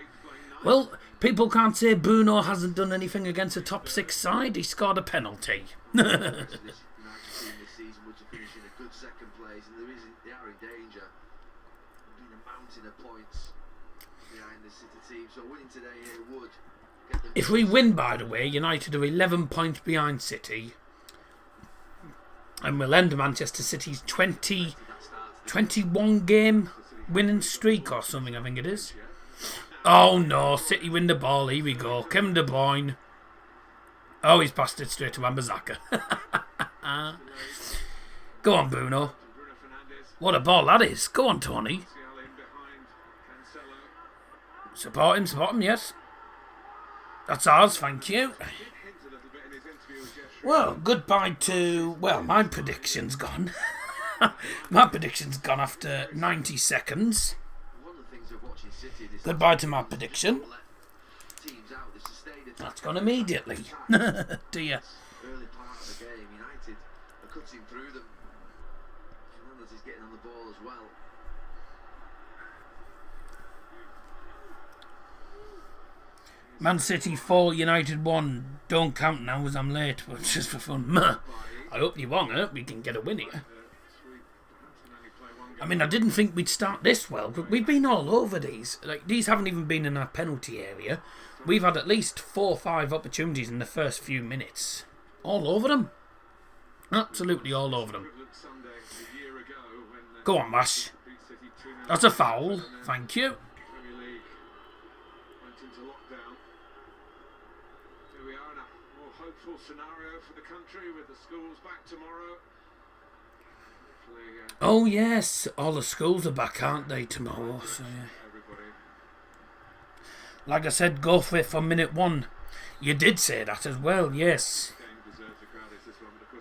Well, People can't say Bruno hasn't done anything against a top 6 side. He scored a penalty. This United team this season were to finish in a good second place, and they are in danger of being a mountain of points behind the City team. So winning today here would get them. If we win, by the way, United are 11 points behind City. And we'll end Manchester City's 21 game winning streak or something, I think it is. Oh no, City win the ball. Here we go. Kevin De Bruyne. Oh, he's passed it straight to Wan-Bissaka. Go on, Bruno. What a ball that is. Go on, Tony. Support him, yes. That's ours, thank you. Well, goodbye to... Well, my prediction's gone. My prediction's gone after 90 seconds. Goodbye to my prediction. That's gone immediately. Dear. Early part of the game, United are cutting through them. Fernandes is getting on the ball as well. Man City 4, United 1. Don't count now as I'm late, but just for fun. I hope you won, huh? We can get a win here. I mean, I didn't think we'd start this well, but we've been all over these. Like, these haven't even been in our penalty area. We've had at least 4 or 5 opportunities in the first few minutes. All over them. Absolutely all over them. Go on, Mash. That's a foul. Thank you. Scenario for the country with the schools back tomorrow. Oh yes, all the schools are back, aren't they, tomorrow? So yeah. Like I said, go for it for minute 1. You did say that as well, yes.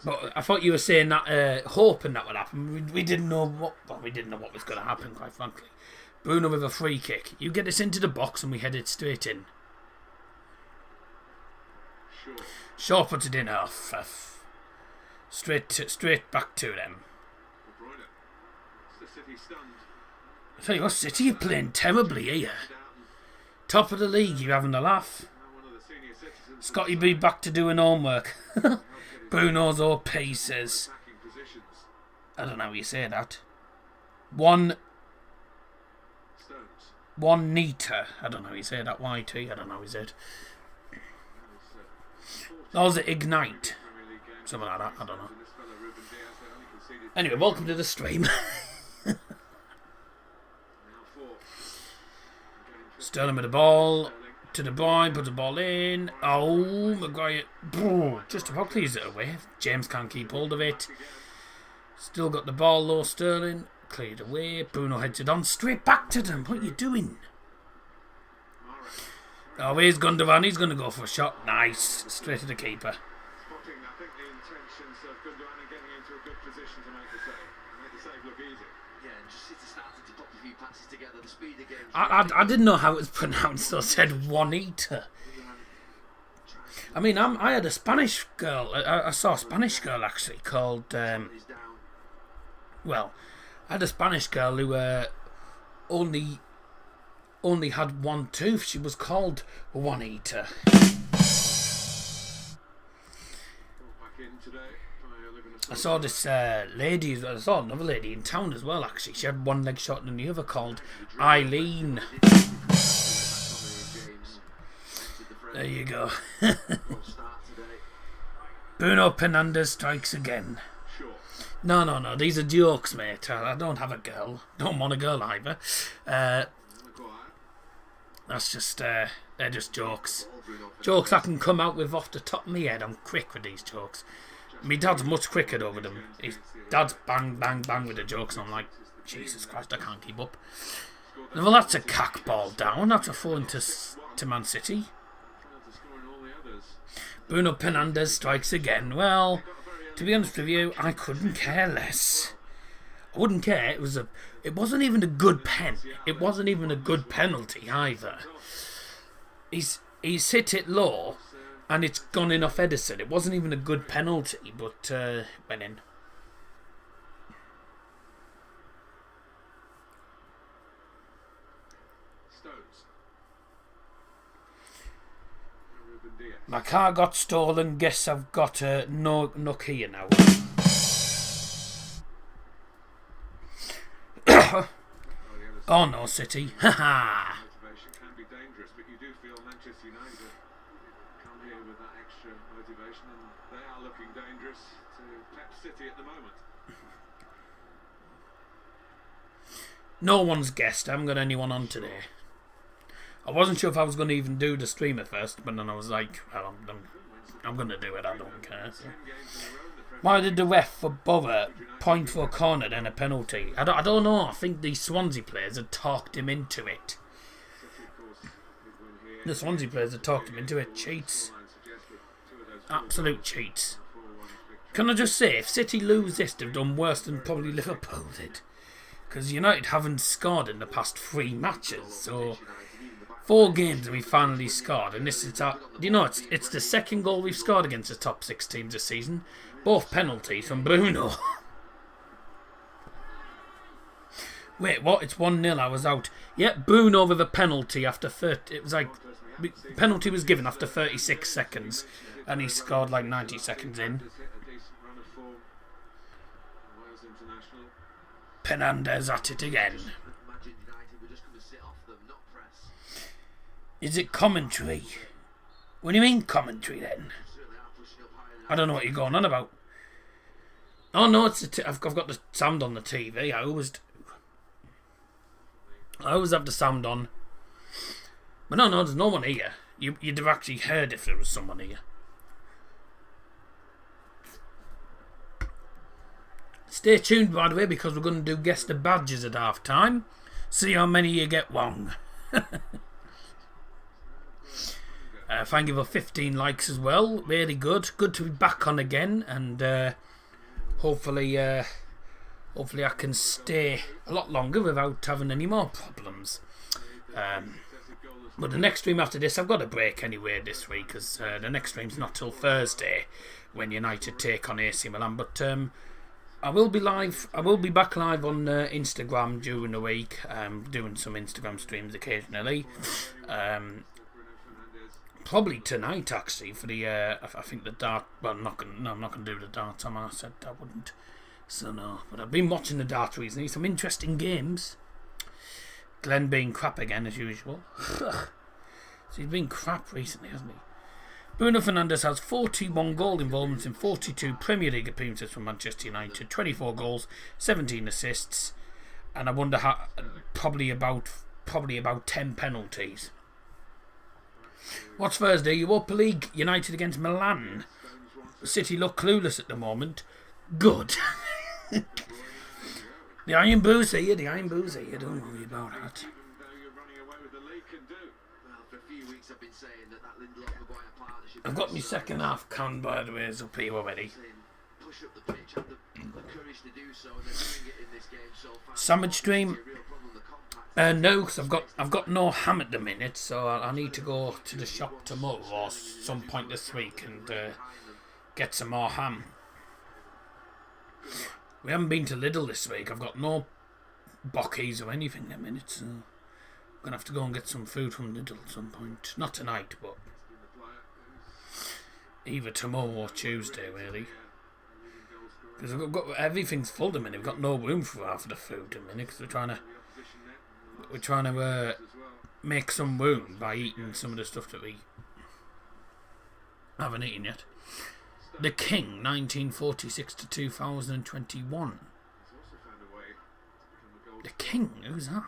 But I thought you were saying that, hoping that would happen. We didn't know what. Well, we didn't know what was going to happen, quite frankly. Bruno with a free kick. You get this into the box and we head it straight in. Shaw puts it in half. Straight back to them. I tell you what, City are playing terribly here. Top of the league, you're having a laugh. Scotty B back to doing homework. Bruno's OP says. I don't know how you say that. One neater. I don't know how you say that. YT. I don't know how you say it. Or was it Ignite? Something like that, I don't know. Anyway, welcome to the stream. Sterling with the ball. To the boy, put the ball in. Oh, Maguire. Just about clears it away. James can't keep hold of it. Still got the ball though, Sterling. Cleared away. Bruno heads it on. Straight back to them. What are you doing? Oh, here's Gundogan. He's going to go for a shot. Nice. Straight to the keeper. I didn't know how it was pronounced, so I said Juanita. I mean, I had a Spanish girl. I saw a Spanish girl actually called. Well, I had a Spanish girl who only had one tooth. She was called Juanita. I saw this lady, I saw another lady in town as well actually. She had one leg shorter than the other, called Eileen. There you go. Bruno Fernandes strikes again. No, these are jokes, mate. I don't have a girl. Don't want a girl either. That's just, they're just jokes. Jokes I can come out with off the top of my head. I'm quick with these jokes. My dad's much quicker over them. His dad's bang, bang, bang with the jokes, and I'm like, Jesus Christ, I can't keep up. Well, that's a cack ball down. That's a throw to Man City. Bruno Fernandes strikes again. Well, to be honest with you, I couldn't care less. I wouldn't care. It wasn't even a good pen. It wasn't even a good penalty either. He's hit it low, and it's gone in off Edison. It wasn't even a good penalty, but went in. Ruben Diaz. My car got stolen. Guess I've got a nook here now. Oh no, City. Haha. Motivation can be dangerous, but you do feel Manchester United come here with that extra motivation, and they are looking dangerous to Pep City at the moment. No one's guessed. I haven't got anyone on today. I wasn't sure if I was going to even do the stream at first, but then I was like, well, I'm going to do it. I don't care. So. Why did the ref for bother point for a corner and a penalty? I don't know. I think the Swansea players had talked him into it. The Swansea players had talked him into it. Cheats. Absolute cheats. Can I just say, if City lose this, they've done worse than probably Liverpool did. Because United haven't scored in the past 3 matches. So 4 games and we finally scored. And this is it's the second goal we've scored against the top 6 teams this season. Both penalties from Bruno. Wait, what? It's 1-0. I was out. Yep, Bruno with a penalty after 30. It was like penalty was given after 36 seconds, and he scored like 90 seconds in. Fernandez at it again. Is it commentary? What do you mean commentary then? I don't know what you're going on about. Oh no, I've got the sound on the TV. I always do. I always have the sound on. But no, there's no one here. You'd have actually heard if there was someone here. Stay tuned, by the way, because we're going to do guess the badges at half time. See how many you get wrong. Thank you for 15 likes as well. Really good. Good to be back on again, and hopefully I can stay a lot longer without having any more problems. But the next stream after this, I've got a break anyway this week, because the next stream's not till Thursday when United take on AC Milan. But I will be live. I will be back live on Instagram during the week, doing some Instagram streams occasionally. Probably tonight, actually, for the I think the dart. Well, I'm not gonna do the dart. I said I wouldn't. So no, but I've been watching the dart recently. Some interesting games. Glenn being crap again as usual. So he's been crap recently, hasn't he? Bruno Fernandes has 41 goal involvements in 42 Premier League appearances for Manchester United, 24 goals, 17 assists, and I wonder how probably about 10 penalties. What's Thursday? Europa League, United against Milan. City look clueless at the moment. Good. The Iron Booze here, don't worry about that. I've got my second half can, by the way, is up here already. Sandwich stream? No, because I've got no ham at the minute, so I need to go to the shop tomorrow or some point this week and get some more ham. We haven't been to Lidl this week. I've got no bockies or anything at the minute, so I'm gonna have to go and get some food from Lidl at some point. Not tonight, but either tomorrow or Tuesday, really. Because everything's full at the minute. We've got no room for half of the food at the minute because we're trying to make some room by eating some of the stuff that we haven't eaten yet. The King, 1946 to 2021. The King? Who's that?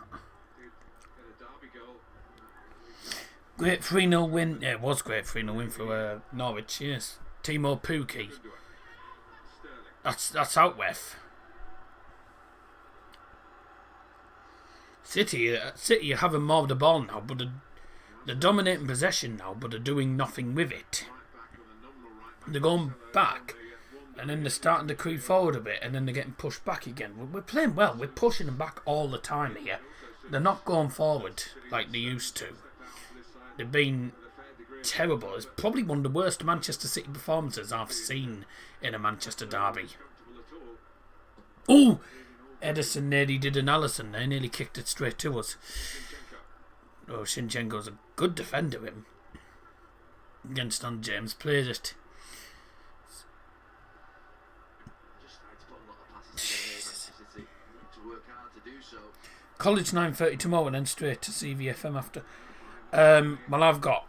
Great 3-0 win. Yeah, it was great 3-0 win for Norwich, yes. Timo Pukki. That's out with. City are having more of the ball now, but they're dominating possession now, but they're doing nothing with it. They're going back, and then they're starting to creep forward a bit, and then they're getting pushed back again. We're playing well. We're pushing them back all the time here. They're not going forward like they used to. They've been terrible. It's probably one of the worst Manchester City performances I've seen in a Manchester derby. Oh! Edison nearly did an Allison there, nearly kicked it straight to us. Oh, Shinchenko's a good defender, him. against Don James. Played it. Just trying to put a lot of passes together here, Manchester City. To work hard to do so. College 9:30 tomorrow, and then straight to CVFM after. Well, I've got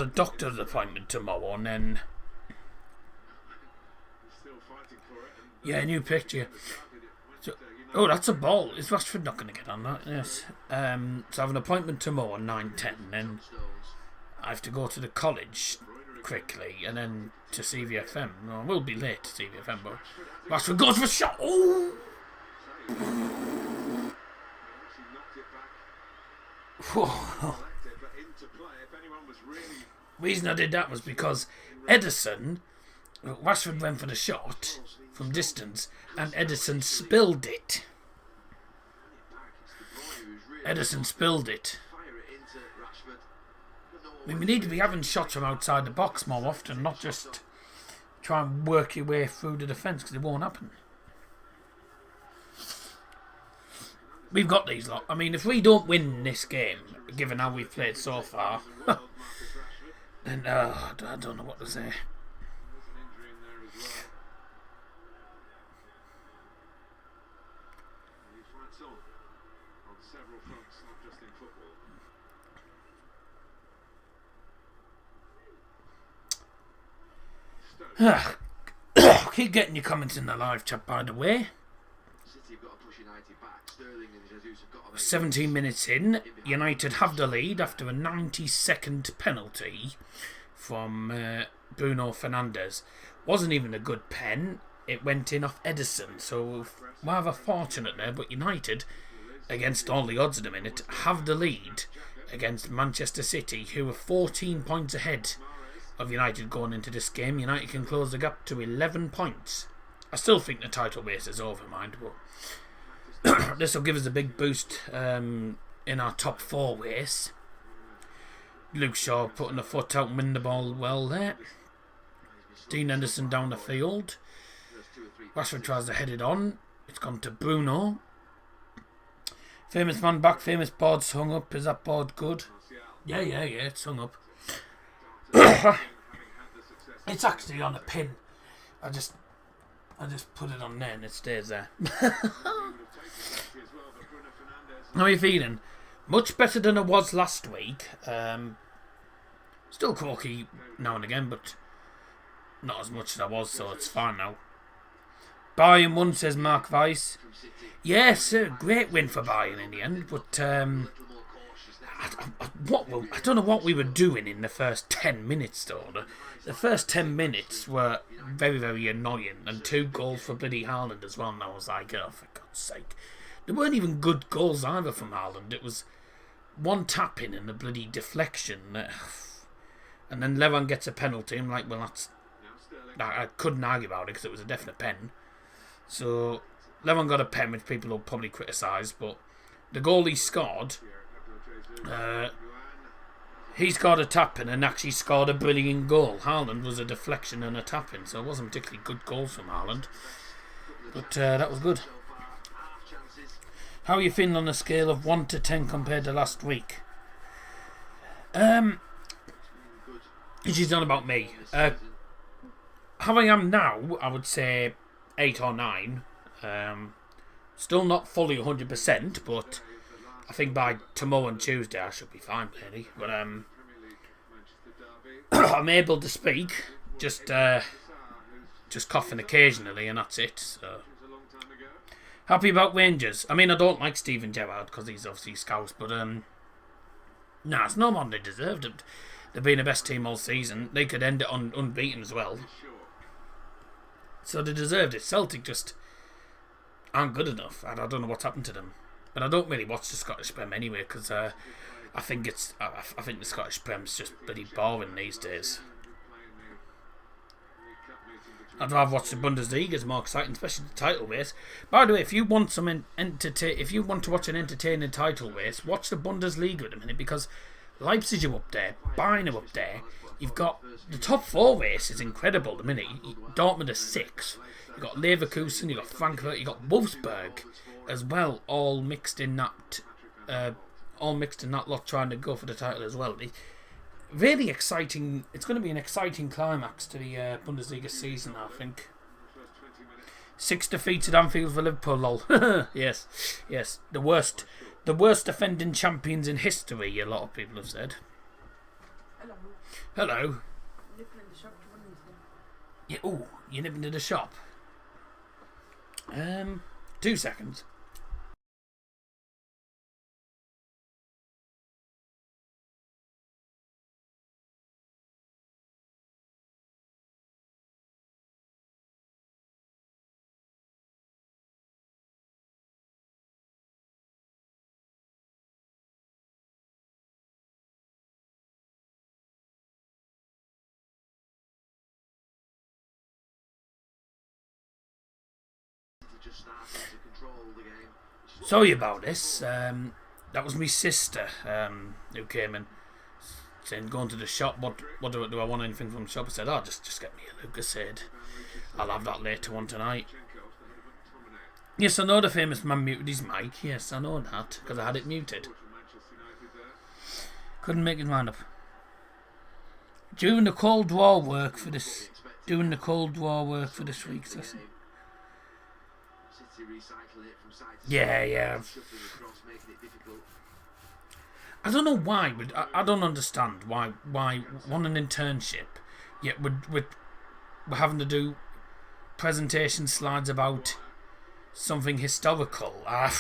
a doctor's appointment tomorrow, and then yeah, new picture. So, oh, that's a ball. Is Rashford not going to get on that? Yes. So I have an appointment tomorrow, 9:10, then I have to go to the college quickly, and then to CVFM. No, I will be late to CVFM, but Rashford goes for a shot. Oh. Whoa. Reason I did that was because Rashford went for the shot from distance, and Edison spilled it. I mean, we need to be having shots from outside the box more often, not just try and work your way through the defence, because it won't happen. We've got these lot. I mean, if we don't win this game, given how we've played so far, then I don't know what to say. Keep getting your comments in the live chat, by the way. 17 minutes in, United have the lead after a 90-second penalty from Bruno Fernandes. Wasn't even a good pen. It went in off Edison, so rather fortunate there. But United, against all the odds at the minute, have the lead against Manchester City, who are 14 points ahead of United going into this game. United can close the gap to 11 points. I still think the title race is over, mind, but this will give us a big boost in our top 4 race. Luke Shaw putting the foot out and win the ball well there. Dean Henderson down the field. Rashford tries to head it on. It's gone to Bruno. Famous man back, famous board's hung up. Is that board good? Yeah, it's hung up. It's actually on a pin. I just put it on there and it stays there. How are you feeling? Much better than I was last week. Still croaky now and again, but not as much as I was, so it's fine now. Bayern won, says Mark Weiss. Yes, great win for Bayern in the end, but I don't know what we were doing in the first 10 minutes though. The first 10 minutes were very, very annoying, and 2 goals for bloody Haaland as well, and I was like, oh, for God's sake. There weren't even good goals either from Haaland. It was one tap-in and a bloody deflection. And then Levan gets a penalty. I'm like, well, that's... I couldn't argue about it because it was a definite pen. So, Levan got a pen, which people will probably criticise, but the goal he scored... he scored a tap-in and actually scored a brilliant goal. Haaland was a deflection and a tap-in, so it wasn't particularly good goals from Haaland. But that was good. How are you feeling on a scale of 1 to 10 compared to last week? She's done about me. How I am now, I would say 8 or 9. Still not fully 100%, but I think by tomorrow and Tuesday I should be fine, really. But I'm able to speak, just coughing occasionally, and that's it. So happy about Rangers. I mean, I don't like Steven Gerrard because he's obviously Scouse, but nah, it's no more than they deserved it. They've been the best team all season. They could end it on unbeaten as well. So they deserved it. Celtic just aren't good enough. I don't know what's happened to them. But I don't really watch the Scottish Prem anyway, because I think the Scottish Prem's just bloody boring these days. I'd rather watch the Bundesliga. It's more exciting, especially the title race. By the way, if you want to watch an entertaining title race, watch the Bundesliga at the minute, because Leipzig are up there, Bayern are up there. You've got the top 4 race is incredible at the minute. Dortmund are 6. You've got Leverkusen, you've got Frankfurt, you've got Wolfsburg as well, all mixed in that lot, trying to go for the title as well. really exciting. It's going to be an exciting climax to the Bundesliga season, I think. 6 defeats at Anfield for Liverpool, lol. Yes. The worst defending champions in history, a lot of people have said. Hello. Yeah, oh, you're nipping to the shop. 2 seconds. Sorry about this. That was my sister who came in saying, going to the shop, what do I want anything from the shop? I said, oh, just get me a Lucasade. I'll have that later on tonight. Yes, I know the famous man muted his mic. Yes, I know that, because I had it muted. Couldn't make his mind up. Doing the Cold War work for this week, listen. Yeah. I don't know why, but I don't understand why on an internship, yet we're having to do presentation slides about something historical. I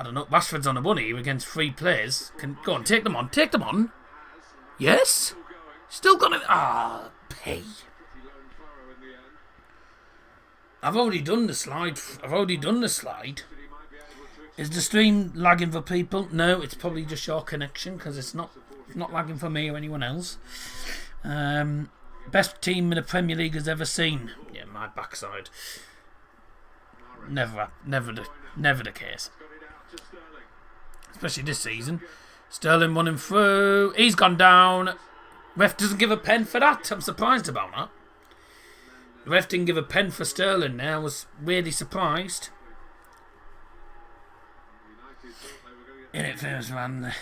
don't know. Rashford's on a bunny against 3 players. Go on, take them on. Yes, still got it. Pay. I've already done the slide. Is the stream lagging for people? No, it's probably just your connection, because it's not lagging for me or anyone else. Best team in the Premier League has ever seen. Yeah, my backside. Never the case. Especially this season. Sterling won him through. He's gone down. Ref doesn't give a pen for that. I'm surprised about that. The ref didn't give a pen for Sterling there. I was really surprised. In it first, man.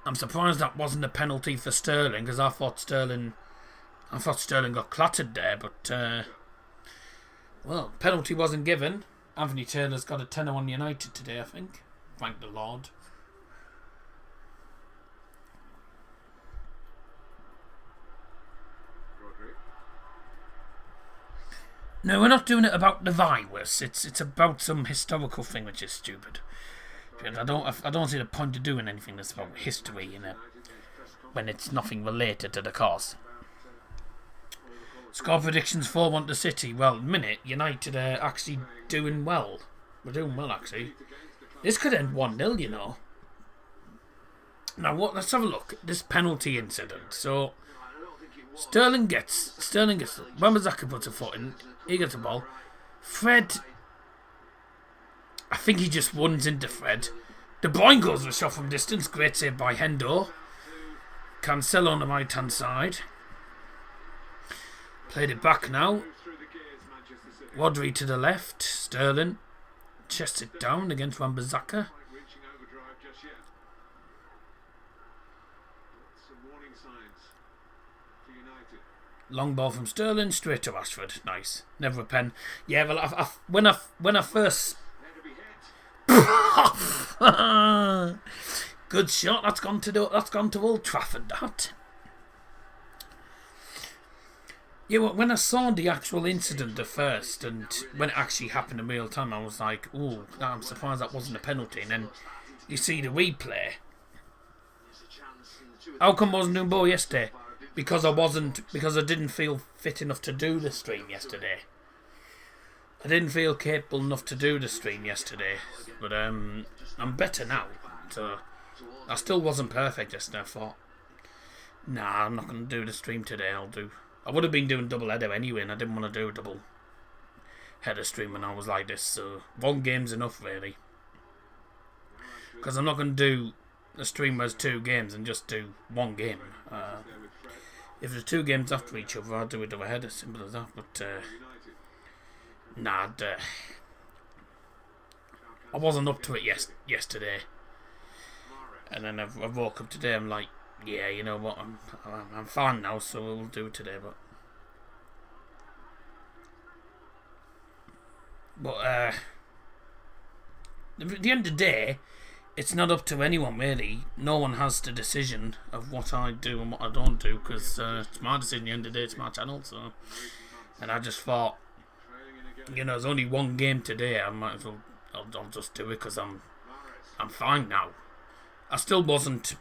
I'm surprised that wasn't a penalty for Sterling, because I thought Sterling got clattered there, but well, penalty wasn't given. Anthony Taylor's got a tenner on United today, I think. Thank the Lord. No, we're not doing it about the virus. It's about some historical thing, which is stupid. I don't see the point of doing anything that's about history, when it's nothing related to the cause. Score predictions 4-1 to City. Well, minute United are actually doing well. We're doing well, actually. This could end 1-0, you know. Now, let's have a look at this penalty incident. So, Sterling gets Wan-Bissaka puts a foot in. He gets the ball. Fred, I think he just runs into Fred. De Bruyne goes with a shot from distance. Great save by Hendo. Cancelo on the right hand side. Played it back now. Rodri to the left. Sterling chests it down against Wan-Bissaka. Long ball from Sterling, straight to Rashford. Nice. Never a pen. Yeah, well, when I first... Good shot. That's gone to Old Trafford, that. Yeah, well, when I saw the actual incident at first, and when it actually happened in real time, I was like, ooh, I'm surprised that wasn't a penalty. And then you see the replay. How come I wasn't doing ball yesterday? Because I didn't feel fit enough to do the stream yesterday. I didn't feel capable enough to do the stream yesterday. But I'm better now. So I still wasn't perfect yesterday. I thought, nah, I'm not going to do the stream today. I would have been doing double header anyway, and I didn't want to do a double header stream when I was like this. So one game's enough, really. Because I'm not going to do a stream where there's 2 games and just do one game. If there's 2 games after each other, I'll do a double header, simple as that. But nah, I wasn't up to it yesterday. And then I woke up today, I'm like, yeah, you know what, I'm fine now, so we'll do it today. But at the end of the day, it's not up to anyone really. No one has the decision of what I do and what I don't do, because it's my decision. At the end of the day, it's my channel. So, and I just thought, you know, there's only one game today. I might as well. I'll just do it because I'm fine now. I still wasn't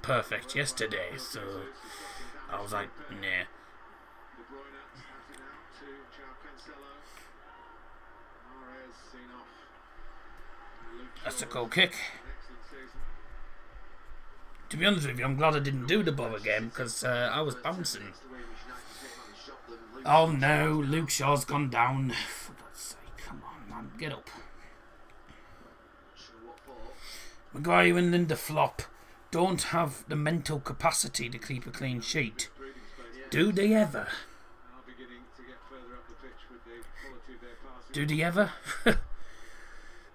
perfect yesterday, so I was like, nah. That's a goal kick. To be honest with you, I'm glad I didn't do the ball again, because I was bouncing. Oh no, Luke Shaw's gone down. For God's sake, come on, man, get up. Maguire and Lindelof don't have the mental capacity to keep a clean sheet. Do they ever? Do they ever?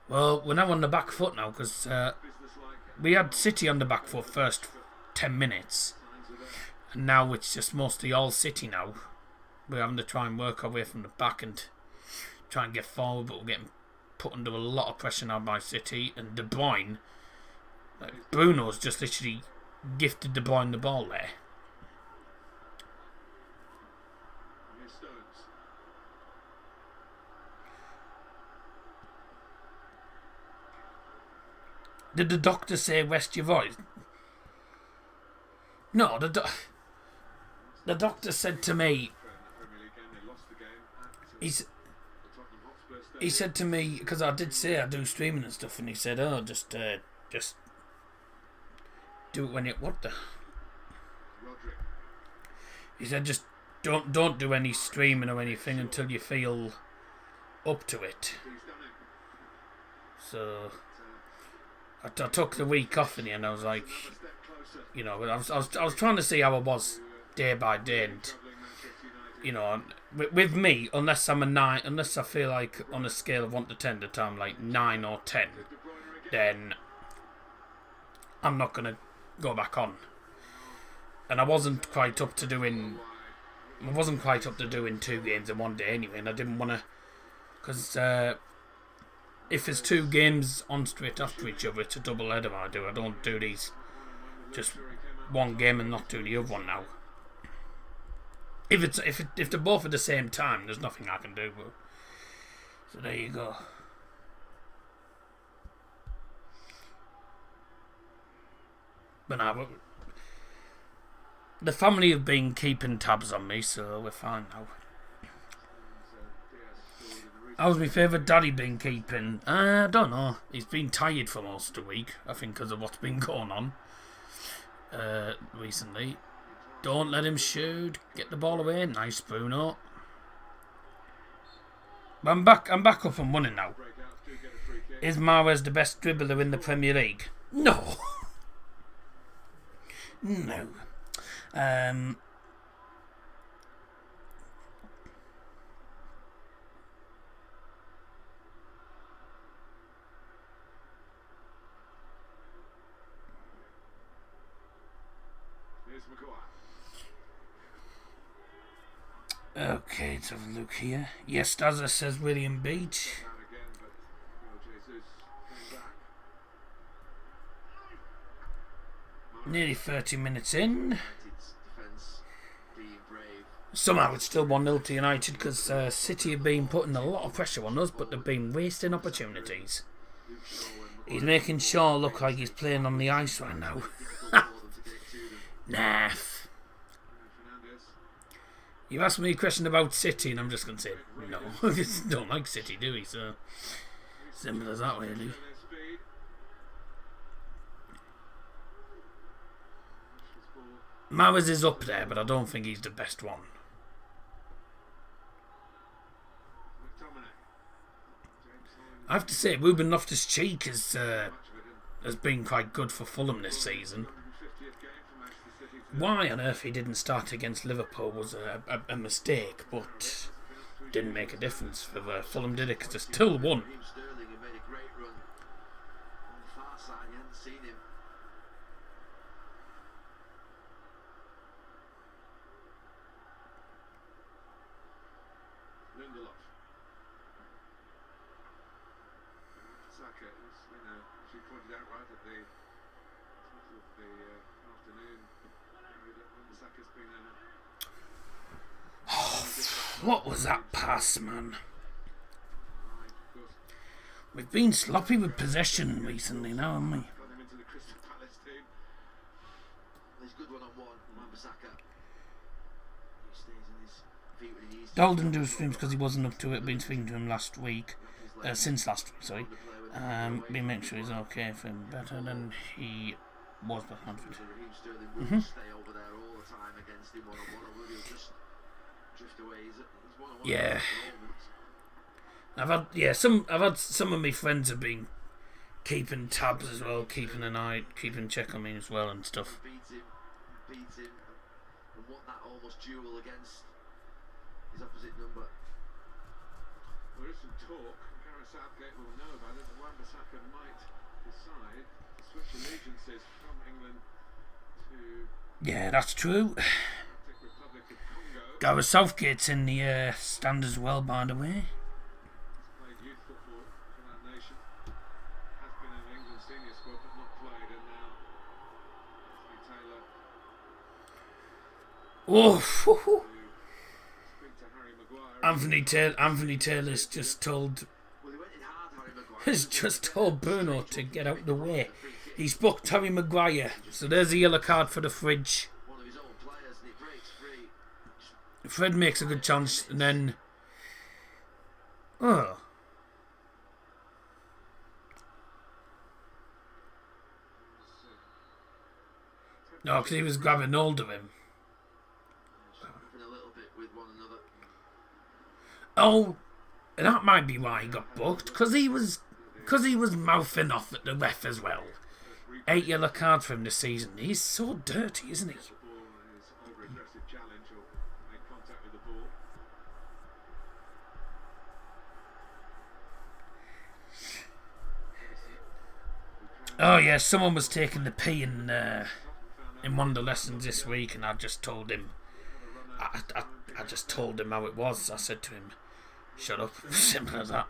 Well, we're now on the back foot now, because we had City on the back foot first 10 minutes. And now it's just mostly all City now. We're having to try and work our way from the back and try and get forward, but we're getting put under a lot of pressure now by City. And De Bruyne, Bruno's just literally gifted De Bruyne the ball there. Did the doctor say rest your voice? No, the doctor said to me, he said to me, because I did say I do streaming and stuff, and he said, oh, just do it when it, what the? He said, just don't do any streaming or anything until you feel up to it. So I took the week off in the end. I was like, you know, I was trying to see how I was day by day, and you know, with me, unless I'm a 9, unless I feel like on a scale of 1 to 10 that I'm like 9 or 10, then I'm not gonna go back on. And I wasn't quite up to doing 2 games in one day anyway, and I didn't want to, because if it's 2 games on straight after each other, it's a double header. I don't do these just one game and not do the other one now. If they're both at the same time, there's nothing I can do. But, so there you go. But now, the family have been keeping tabs on me, so we're fine now. How's my favourite daddy been keeping? I don't know. He's been tired for most of the week, I think, because of what's been going on recently. Don't let him shoot. Get the ball away. Nice, Bruno. But I'm back up and running now. Is Mahrez the best dribbler in the Premier League? No. No. Okay, let's have a look here. Yes, Dazza says William Beach. Nearly 30 minutes in. Somehow it's still 1-0 to United, because City have been putting a lot of pressure on us, but they've been wasting opportunities. He's making Shaw look like he's playing on the ice right now. Nah. You asked me a question about City, and I'm just going to say no. I just don't like City, do we? So simple as that, really. Mahrez is up there, but I don't think he's the best one. I have to say, Ruben Loftus-Cheek has been quite good for Fulham this season. Why on earth he didn't start against Liverpool was a mistake, but didn't make a difference for Fulham, did it? Because they still won. Lindelof. Saka, you know, as you pointed out right at the top of the afternoon, Saka's been What was that pass, man? We've been sloppy with possession recently now, haven't we? got him into the Crystal Palace team. There's good one-on-one, Wan-Bissaka. He stays in his feet when he needs to. Dalton do streams because he wasn't up to it. Been speaking to him last week, since last week, sorry. Been making sure he's okay for him better than he was behind it. Raheem Sterling will stay over there all the time against him one-on-one, or will he just drift away? He's one-on-one Yeah. at the moment. I've had some of my friends have been keeping tabs as well, keeping check on me as well and stuff. Beat him, and won that almost duel against his opposite number. There is some talk, Gareth Southgate will know about it, that Wan-Bissaka might decide to switch allegiances from England to Yeah, that's true. Democratic Republic of Congo. Gareth Southgate's in the stand as well, by the way. Played youth football for that nation. Has been in the England senior squad but not played, and now Anthony Taylor Oh, speak to Harry Maguire. Anthony Taylor's just told Well, he went in hard, Harry Maguire. has just told Bruno to get out the way. He's booked Harry Maguire, so there's a yellow card for the Fridge. One of his own players, and he breaks free. Fred makes a good chance, and then no, because he was grabbing hold of him. Scrapping a little bit with one another. Oh, that might be why he got booked, because he was mouthing off at the ref as well. 8 yellow cards for him this season. He's so dirty, isn't he? The ball is over-aggressive challenge or make contact with the ball. Oh yeah, someone was taking the pee in one of the lessons this week, and I just told him. I just told him how it was. I said to him, "Shut up." Simple as that.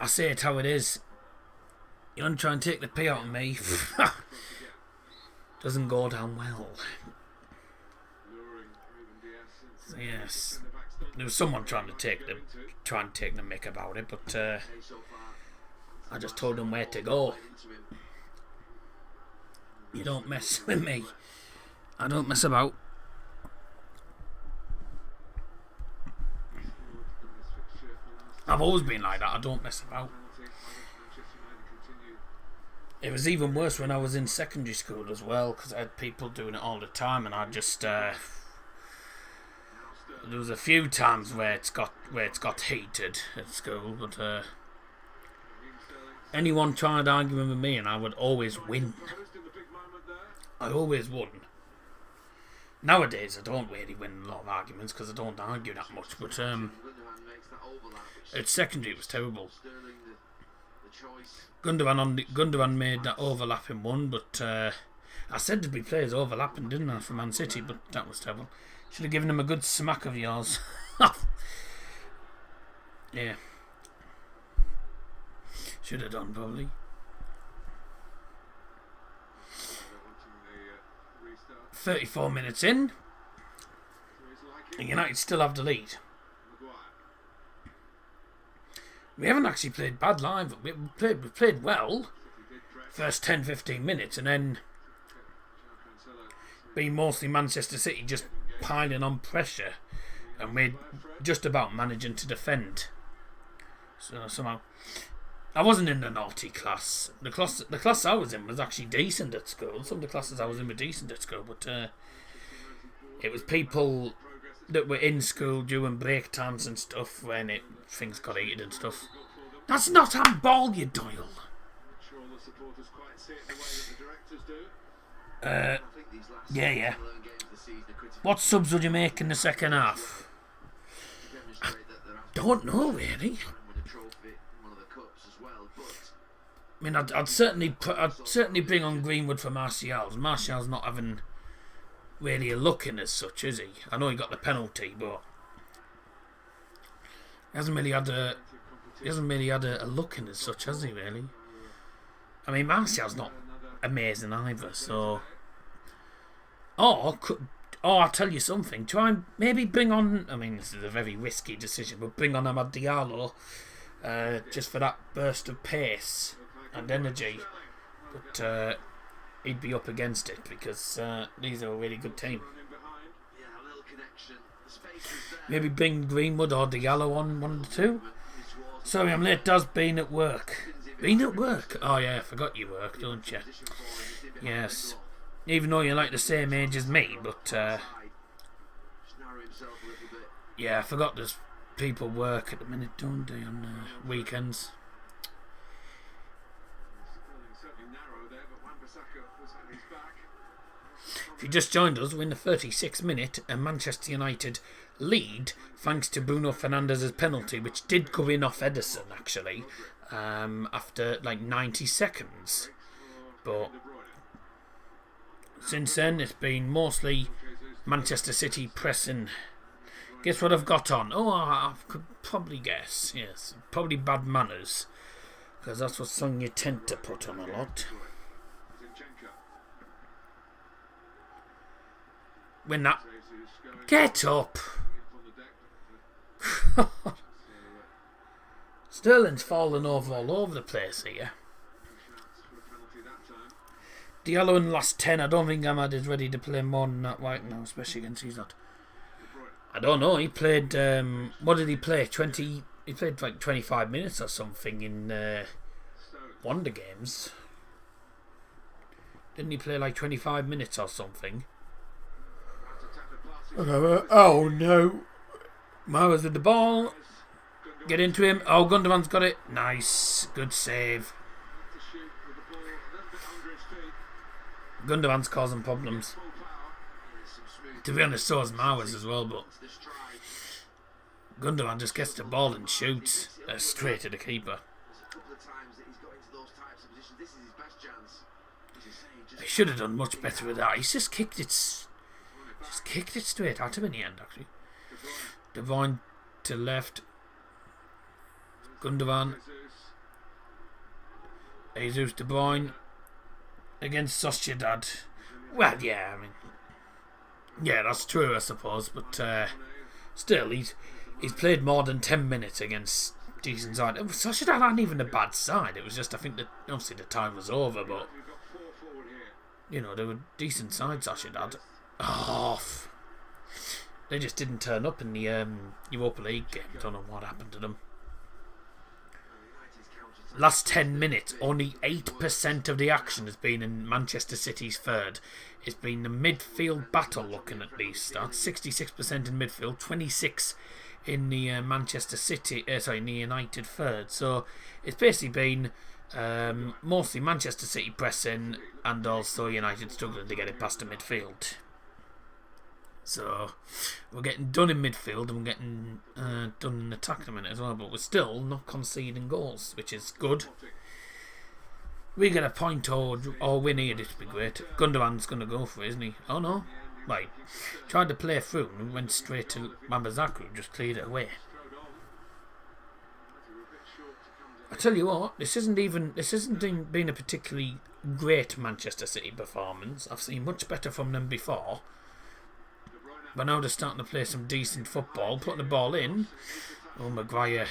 I say it how it is. You want to try and take the pee out of me? Doesn't go down well. So, yes, there was someone trying to take the mick about it, but I just told him where to go. You don't mess with me. I don't mess about. I've always been like that. I don't mess about. It was even worse when I was in secondary school as well, because I had people doing it all the time, and I just there was a few times where it's got heated at school, but anyone tried arguing with me, and I would always win. I always won. Nowadays, I don't really win a lot of arguments because I don't argue that much, but at secondary it was terrible. Gundogan made that overlapping one, but I said there'd be players overlapping, didn't I, for Man City, but that was terrible. Should have given him a good smack of yours. Yeah. Should have done, probably. 34 minutes in, and United still have the lead. We haven't actually played bad live. We played well first 10-15 minutes, and then being mostly Manchester City just piling on pressure, and we're just about managing to defend. So somehow I wasn't in the naughty class. The class I was in was actually decent at school. Some of the classes I was in were decent at school, but it was people that were in school during break times and stuff when things got heated and stuff. That's not handball, you Doyle. Yeah. What subs would you make in the second half? I don't know really. I mean, I'd certainly bring on Greenwood for Martial's. Martial's not having really a look in as such, is he? I know he got the penalty, but He hasn't really had a look in as such, has he? Really? I mean, Martial's not amazing either. So, or I'll tell you something. Try and maybe bring on. I mean, this is a very risky decision, but bring on Amad Diallo just for that burst of pace and energy. But he'd be up against it because these are a really good team. Maybe bring Greenwood or Diallo on 1 or 2. Sorry, I'm late. Does been at work? Been at work? Oh yeah, I forgot you work, don't you? Yes. Even though you're like the same age as me, but yeah, I forgot there's people work at the minute, don't they, on weekends? If you just joined us, we're in the 36th minute, and Manchester United lead thanks to Bruno Fernandes's penalty, which did go in off Ederson actually, after like 90 seconds. But since then, it's been mostly Manchester City pressing. Guess what I've got on? Oh, I could probably guess. Yes, probably bad manners, because that's what song you tend to put on a lot. When that... Get up! Sterling's fallen over all over the place here. Diallo in the last 10. I don't think Amad is ready to play more than that right now, especially against he's not. I don't know. He played... what did he play? 20... He played like 25 minutes or something in Wonder Games. Didn't he play like 25 minutes or something? Oh no. Mowers with the ball. Get into him. Oh, Gundogan's got it. Nice. Good save. Gundogan's causing problems. To be honest, so is Mowers as well, but Gundogan just gets the ball and shoots straight to the keeper. He should have done much better with that. He's just kicked it straight at him in the end, actually. De Bruyne to left. Gundogan. Jesus, De Bruyne against Sociedad. Well, yeah, I mean, yeah, that's true, I suppose, but still, he's played more than 10 minutes against decent side. Sociedad aren't even a bad side. It was just, I think that obviously the time was over, but you know, they were decent side, Sociedad. Oh, they just didn't turn up in the Europa League game. Don't know what happened to them. Last 10 minutes, only 8% of the action has been in Manchester City's third. It's been the midfield battle, looking at these stats. 66% in midfield, 26% in the Manchester City, in the United third. So it's basically been mostly Manchester City pressing and also United struggling to get it past the midfield. So we're getting done in midfield and we're getting done in attack in a minute as well, but we're still not conceding goals, which is good. We get a point or win here, this would be great. Gundogan's going to go for it, isn't he? Oh no, right. Tried to play through and went straight to Mambazaka, just cleared it away. I tell you what, this isn't been a particularly great Manchester City performance. I've seen much better from them before. But now they're starting to play some decent football, putting the ball in. Oh, Maguire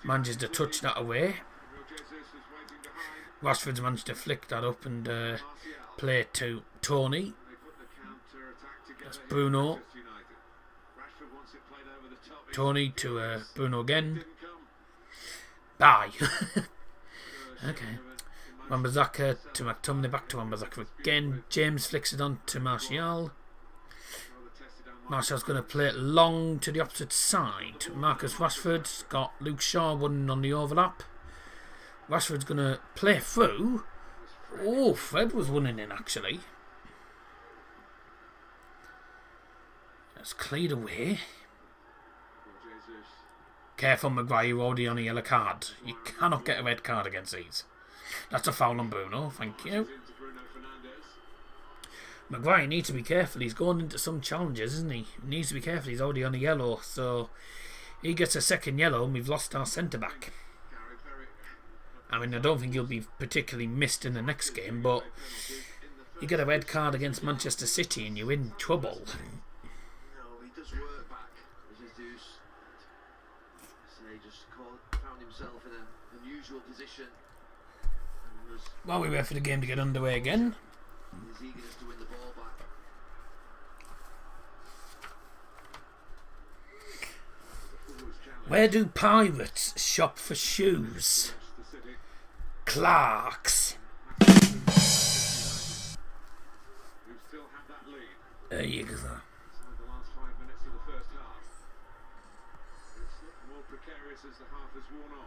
manages to touch that away. Rashford's managed to flick that up and play it to Tony. That's Bruno. Tony to Bruno again. Bye. Okay. Wan-Bissaka to McTominay, back to Wan-Bissaka again. James flicks it on to Martial. Martial's going to play it long to the opposite side. Marcus Rashford's got Luke Shaw running on the overlap. Rashford's going to play through. Oh, Fred was running in actually. That's cleared away. Careful, Maguire, you're already on a yellow card. You cannot get a red card against these. That's a foul on Bruno, thank you. Maguire needs to be careful. He's going into some challenges, isn't he? He needs to be careful. He's already on a yellow, so He gets a second yellow and we've lost our centre-back. I mean, I don't think he'll be particularly missed in the next game, but you get a red card against Manchester City and you're in trouble. No, he does work back. Jesus just found himself in an unusual position. While we wait for the game to get underway again. His eagerness to win the ball back. Where do pirates shop for shoes? Clark's. Who still have that lead There you go. inside the last 5 minutes of the first half. It's looking more precarious as the half has worn on.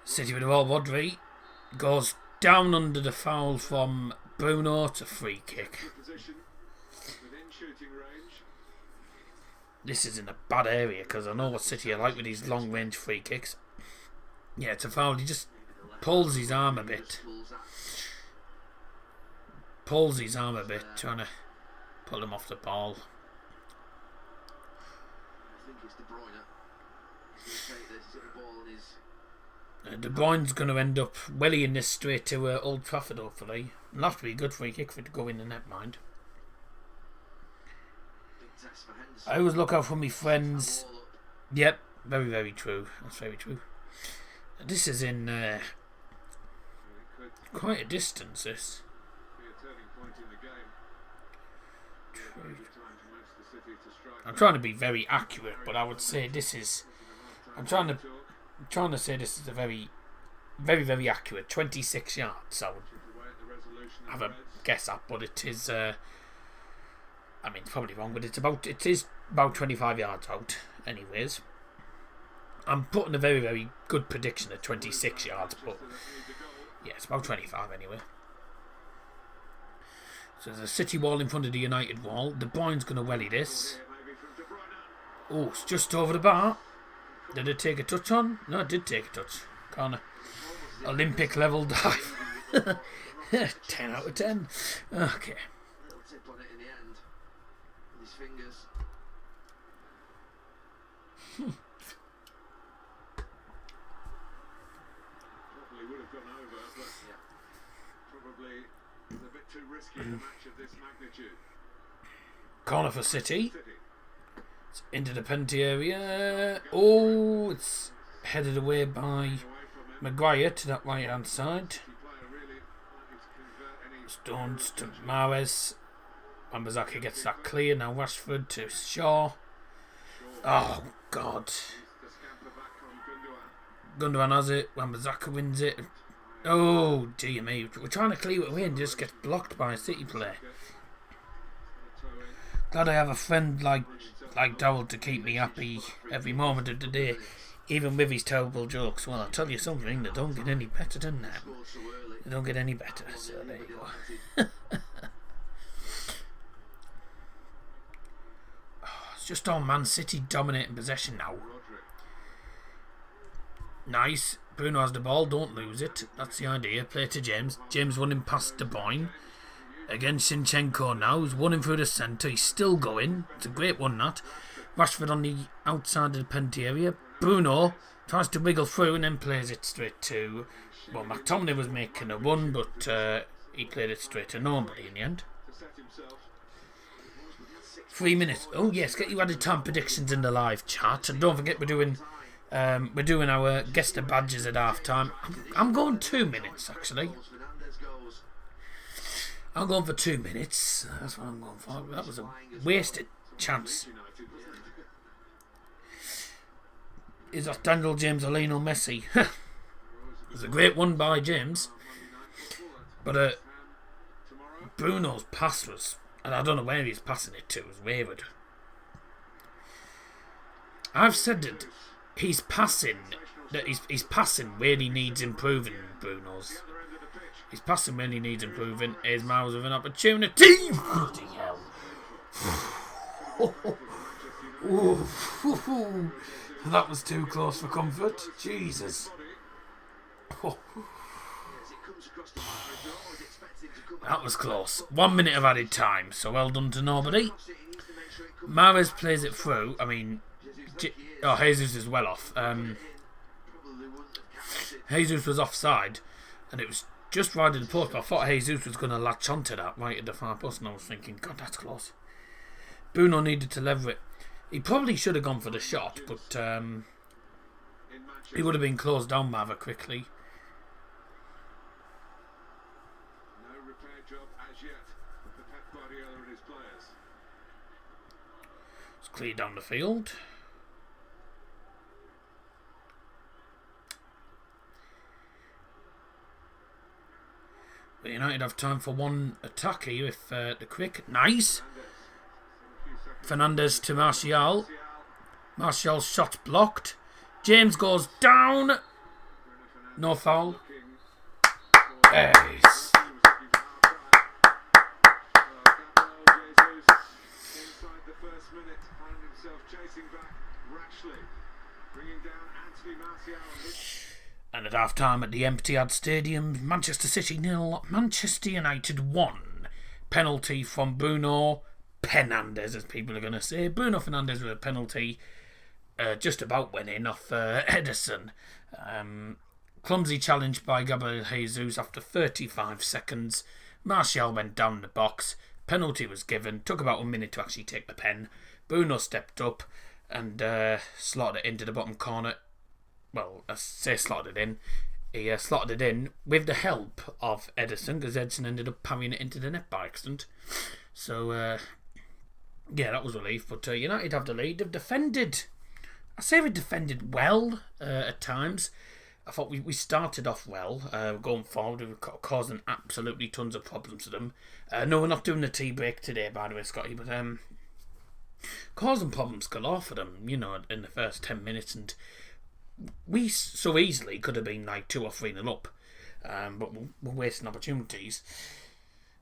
City with the ball. Rodri goes down under the foul from Bruno to free kick. Position within shooting range. This is in a bad area because I know what City are like with these long range free kicks. Yeah, it's a foul. He just pulls his arm a bit. Trying to pull him off the ball. I think it's De Bruyne. He's going to take this. He's got the ball in his... De Bruyne's going to end up wellying this straight to Old Trafford, hopefully. It'll have to be a good free kick for it to go in the net, mind. Big test for Henderson. I always look out for my friends. Yep, very, very true. That's very true. This is in quite a distance, this. Be a turning point in the game. Time to match the City to strike. I'm trying to be very accurate, but I would say this is... I'm trying to say this is a very, very, very accurate 26 yards. I would have a guess at, but it is. I mean, it's probably wrong, but it is about 25 yards out. Anyways, I'm putting a very, very good prediction at 26 yards, but yeah, it's about 25 anyway. So there's a City wall in front of the United wall. De Bruyne's going to welly this. Oh, it's just over the bar. Did it take a touch on? No, it did take a touch. Corner. Olympic level dive. 10 out of 10. Okay. Little tip on it in the end. With his fingers. Probably would have gone over, but probably is a bit too risky in a match of this magnitude. Corner for City. It's into the penalty area. Oh, it's headed away by Maguire to that right hand side. Stones to Mahrez. Wan-Bissaka gets that clear. Now Rashford to Shaw. Oh, God. Gundogan has it. Wan-Bissaka wins it. Oh, dear me. We're trying to clear it away and just gets blocked by a City player. Glad I have a friend like Dowell to keep me happy every moment of the day, even with his terrible jokes. Well, I'll tell you something, they don't get any better than that. They don't get any better, so there you go. It's just all Man City dominating possession now. Nice. Bruno has the ball, don't lose it. That's the idea. Play to James. James running past De Bruyne. Again, Zinchenko now. He's running through the centre. He's still going. It's a great one, that. Rashford on the outside of the penalty area. Bruno tries to wiggle through and then plays it straight to... Well, McTominay was making a run, but he played it straight to nobody in the end. 3 minutes. Oh, yes, get your added time predictions in the live chat. And don't forget we're doing our guest badges at half time. I'm going 2 minutes, actually. I'm going for 2 minutes. That's what I'm going for. That was a wasted chance. Is that Daniel James or Lionel Messi? It was a great one by James. But Bruno's pass was... And I don't know where he's passing it to. It was wayward. I've said that he's passing... That his passing really needs improving, Bruno's. His passing really needs improving. Here's Miles with an opportunity. Bloody hell. That was too close for comfort. Jesus. That was close. 1 minute of added time, so well done to nobody. Mahrez plays it through. I mean, Jesus is well off. Probably wouldn't have carried it. Jesus was offside, and it was just right at the post. But I thought Jesus was going to latch onto that right at the far post, and I was thinking, God, that's close. Bruno needed to lever it. He probably should have gone for the shot, but he would have been closed down rather quickly. No repair job as yet for Pep Guardiola and his players. It's clear down the field. But United have time for one attack here if the quick. Nice! Fernandes to Martial. Martial's shot blocked. James goes down. No foul. Yes. Inside the first minute, found himself chasing back rashly, bringing down Anthony Martial. And at half time at the Emptyhad Stadium, Manchester City 0, Manchester United 1. Penalty from Bruno Fernandes, as people are going to say. Bruno Fernandes with a penalty just about went in off Ederson. Clumsy challenge by Gabriel Jesus after 35 seconds. Martial went down the box. Penalty was given. Took about a minute to actually take the pen. Bruno stepped up and slotted it into the bottom corner. Well, I say slotted it in. He slotted it in with the help of Ederson, because Ederson ended up parrying it into the net by accident. So, yeah, that was a relief. But United have the lead. They've defended. I say we defended well at times. I thought we started off well. Going forward, we were causing absolutely tons of problems to them. No, we're not doing the tea break today, by the way, Scotty, but causing problems galore for them, you know, in the first 10 minutes. And we so easily could have been like 2 or 3-0 up, but we're wasting opportunities.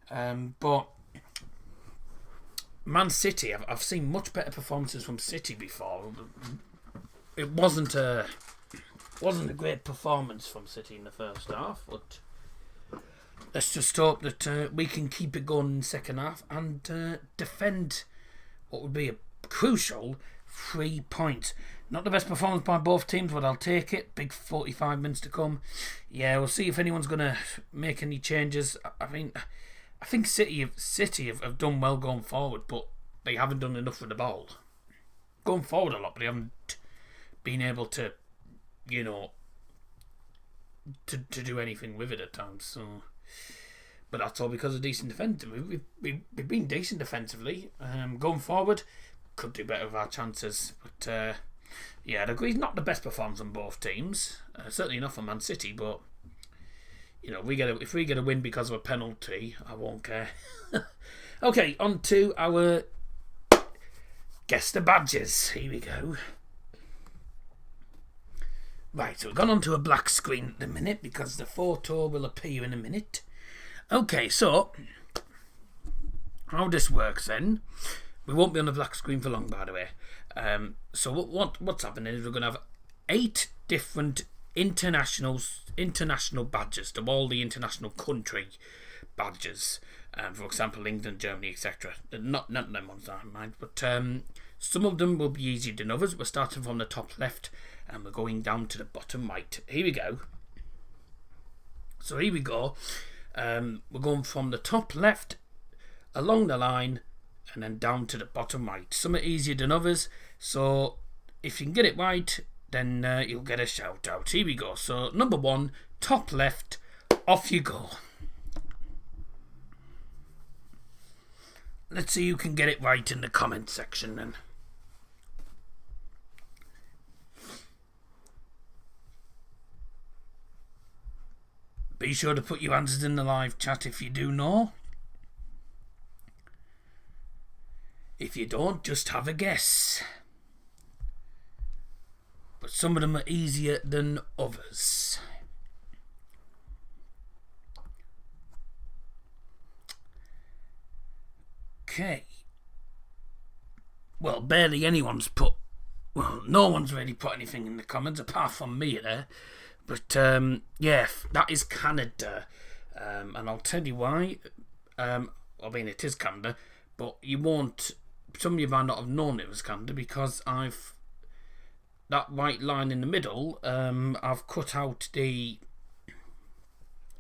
But Man City, I've seen much better performances from City before. It wasn't a great performance from City in the first half, but let's just hope that we can keep it going in the second half and defend what would be a crucial 3 points. Not the best performance by both teams, but I'll take it. Big 45 minutes to come. Yeah, we'll see if anyone's going to make any changes. I think City have done well going forward, but they haven't done enough with the ball. Going forward a lot, but they haven't been able to, you know, to do anything with it at times. So, but that's all because of decent defence. We've been decent defensively. Going forward, could do better with our chances. But yeah, I'd agree. Not the best performance on both teams. Certainly not for Man City, but you know, if we get a win because of a penalty, I won't care. Okay, on to our guess the badges. Here we go. Right, so we've gone on to a black screen at the minute because the photo will appear in a minute. Okay, so how this works then? We won't be on the black screen for long, by the way. So what's happening is we're going to have 8 different international badges. They're all the international country badges. For example, England, Germany, etc. Not them ones I mind, but some of them will be easier than others. We're starting from the top left and we're going down to the bottom right. Here we go. So here we go. We're going from the top left along the line and then down to the bottom right. Some are easier than others, so if you can get it right, then you'll get a shout out. Here we go. So number 1, top left, off you go. Let's see who can get it right in the comment section then. Be sure to put your answers in the live chat if you do know. If you don't, just have a guess. But some of them are easier than others. Okay. Well, barely anyone's put... Well, no one's really put anything in the comments apart from me there. But, yeah, that is Canada. And I'll tell you why. I mean, it is Canada. But you won't... Some of you might not have known it was Canada because I've that white line in the middle, I've cut out the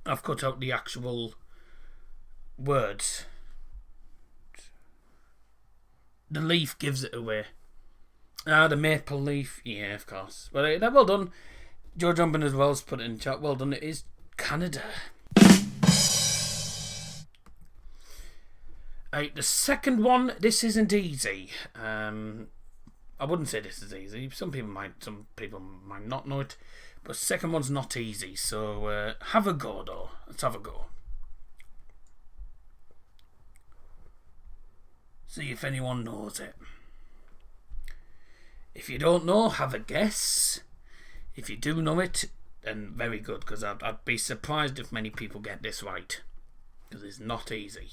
actual words. The leaf gives it away. The maple leaf. Yeah, of course. But well done. Joe Jumping as well has put it in chat. Well done. It is Canada. Right, the second one. This isn't easy. I wouldn't say this is easy. Some people might not know it. But the second one's not easy. So have a go, though. Let's have a go. See if anyone knows it. If you don't know, have a guess. If you do know it, then very good, because I'd be surprised if many people get this right, because it's not easy.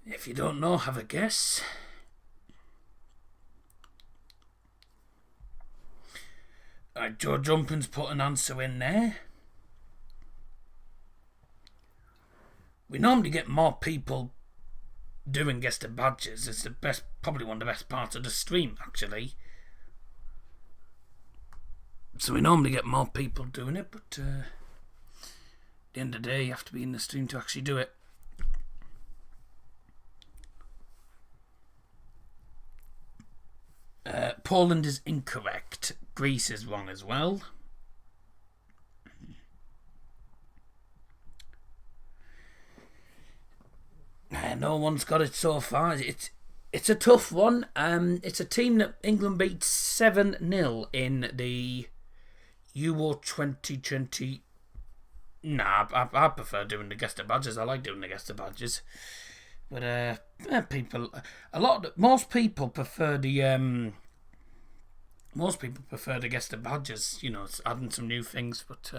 If you don't know, have a guess. Joe Jumping's put an answer in there. We normally get more people doing Guess the Badges. It's probably one of the best parts of the stream, actually. So we normally get more people doing it, but at the end of the day, you have to be in the stream to actually do it. Poland is incorrect. Greece is wrong as well. No one's got it so far. It's a tough one. It's a team that England beat 7-0 in the Euro 2020. Nah, I prefer doing the Guess the Badges. I like doing the Guess the Badges. But most people prefer the Guess the Badges. You know, it's adding some new things. But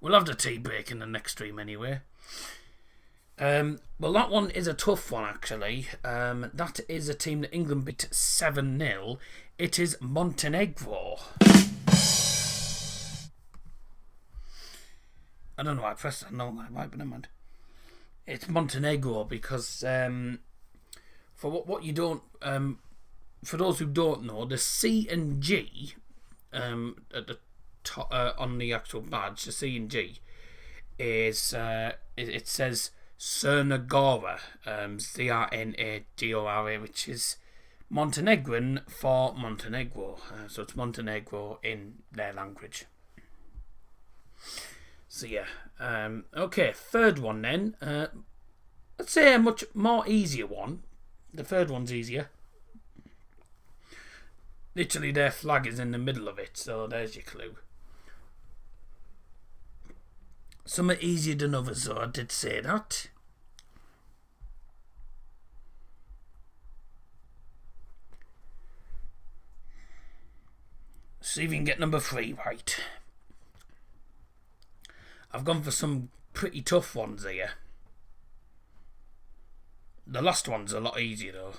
we'll have the tea break in the next stream anyway. Well, that one is a tough one, actually. That is a team that England beat 7-0. It is Montenegro. I don't know why I pressed that. No, I might be never mind. It's Montenegro because for what you don't for those who don't know, the C and G at the top on the actual badge, the C and G is it says Crnagora, Crnagora, which is Montenegrin for Montenegro. So it's Montenegro in their language. So yeah, okay, third one then. Let's say a much more easier one. The third one's easier. Literally their flag is in the middle of it, so there's your clue. Some are easier than others, so I did say that. See if you can get number 3 right. I've gone for some pretty tough ones here. The last one's a lot easier though.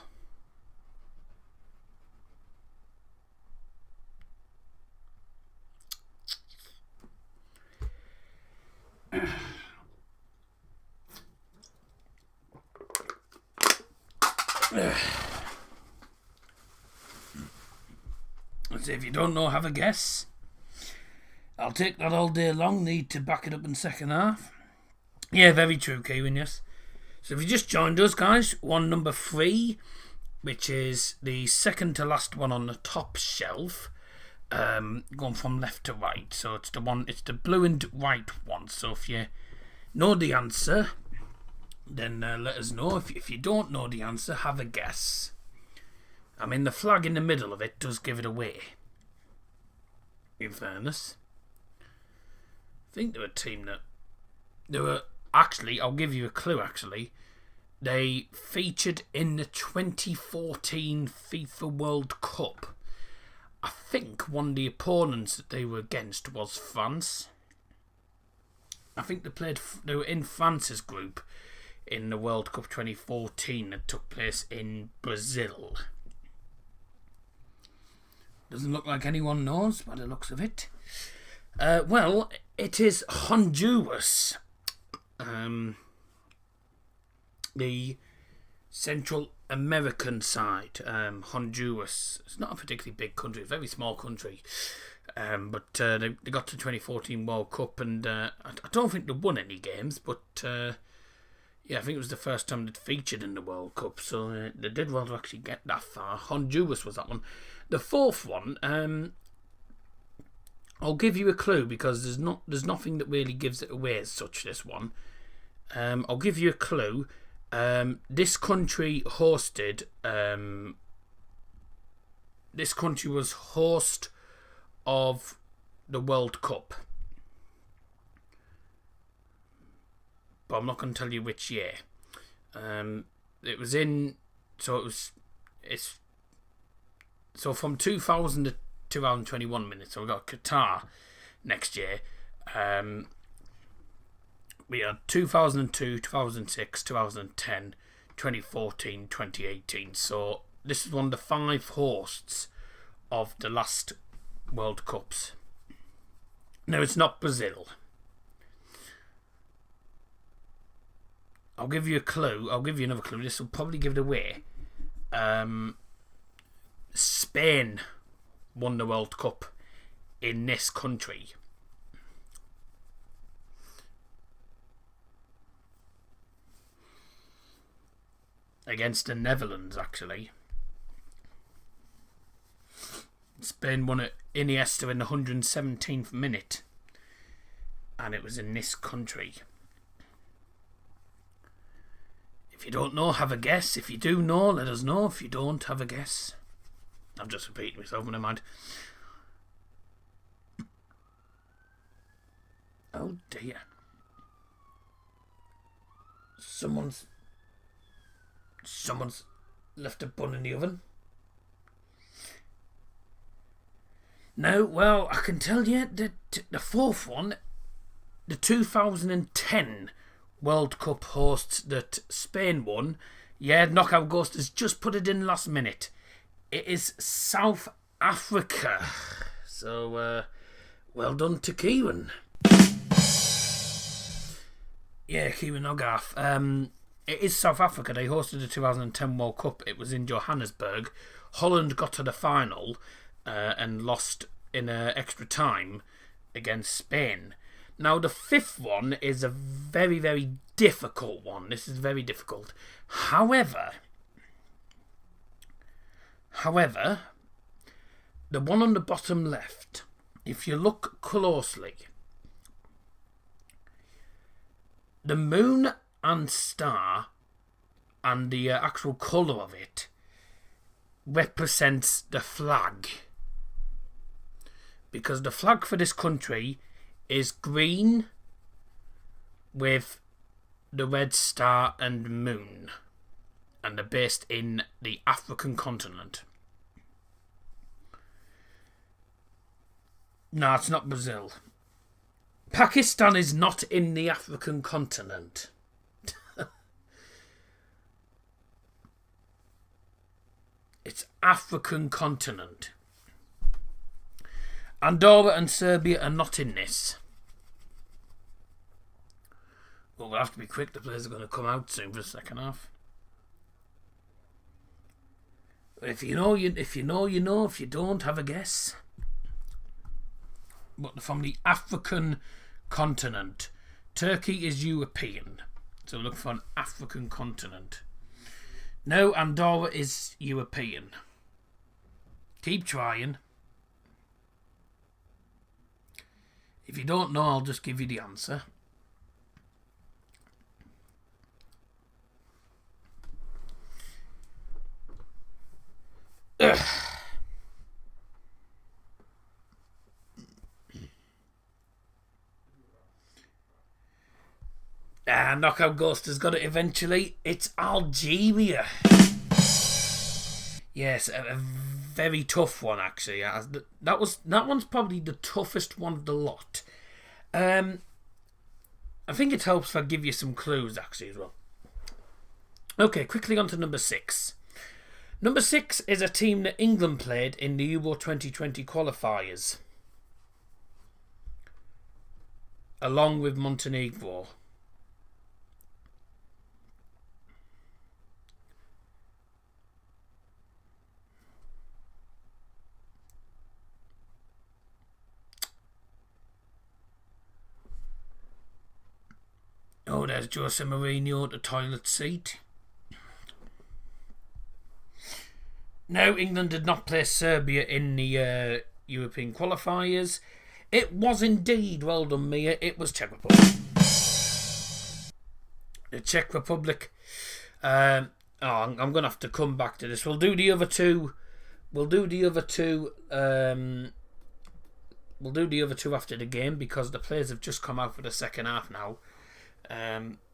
Let's see, if you don't know, have a guess. I'll take that all day long. Need to back it up in second half. Yeah, very true, Kewin, yes. So if you just joined us, guys, one number 3, which is the second to last one on the top shelf, going from left to right. So it's the blue and white one. So if you know the answer, then let us know. If you don't know the answer, have a guess. I mean, the flag in the middle of it does give it away, in fairness. I think they're a team that... They were... Actually, I'll give you a clue, actually. They featured in the 2014 FIFA World Cup. I think one of the opponents that they were against was France. I think they were in France's group in the World Cup 2014 that took place in Brazil. Doesn't look like anyone knows by the looks of it. Well, it is Honduras. The Central American side. Honduras. It's not a particularly big country. It's a very small country. But they got to 2014 World Cup, and I don't think they won any games, but yeah, I think it was the first time they'd featured in the World Cup, so they did well to actually get that far. Honduras was that one. The fourth one, I'll give you a clue because there's nothing that really gives it away as such. This one, I'll give you a clue. This country hosted. This country was host of the World Cup, but I'm not going to tell you which year. It was in. So from 2000 to 2021 minutes. So we've got Qatar next year. We had 2002, 2006, 2010, 2014, 2018. So this is one of the 5 hosts of the last World Cups. No, it's not Brazil. I'll give you a clue. I'll give you another clue. This will probably give it away. Spain won the World Cup in this country. Against the Netherlands, actually. Spain won it Iniesta in the 117th minute. And it was in this country. If you don't know, have a guess. If you do know, let us know. If you don't, have a guess. I'm just repeating myself, never mind. Oh dear. Someone's left a bun in the oven. No, well, I can tell you that the fourth one, the 2010 World Cup hosts that Spain won, yeah, Knockout Ghost has just put it in last minute. It is South Africa. So, well done to Kieran. Yeah, Kieran Hogarth. It is South Africa. They hosted the 2010 World Cup. It was in Johannesburg. Holland got to the final and lost in extra time against Spain. Now, the fifth one is a very, very difficult one. This is very difficult. However, the one on the bottom left, if you look closely, the moon and star and the actual colour of it represents the flag. Because the flag for this country is green with the red star and moon. And they're based in the African continent. No, it's not Brazil. Pakistan is not in the African continent. It's African continent. Andorra and Serbia are not in this. Well, we'll have to be quick. The players are going to come out soon for the second half. If you know, you know. If you don't, have a guess. But from the African continent. Turkey is European. So look for an African continent. No, Andorra is European. Keep trying. If you don't know, I'll just give you the answer. Ugh. Knockout Ghost has got it eventually. It's Algeria. Yes, a very tough one actually. That one's probably the toughest one of the lot. I think it helps if I give you some clues actually as well. Okay, quickly on to number 6. Number 6 is a team that England played in the Euro 2020 qualifiers, along with Montenegro. Oh, there's Jose Mourinho at the toilet seat. No, England did not play Serbia in the European qualifiers. It was indeed, well done Mia, it was Czech Republic. The Czech Republic. I'm going to have to come back to this. We'll do the other two. We'll do the other two after the game because the players have just come out for the second half now.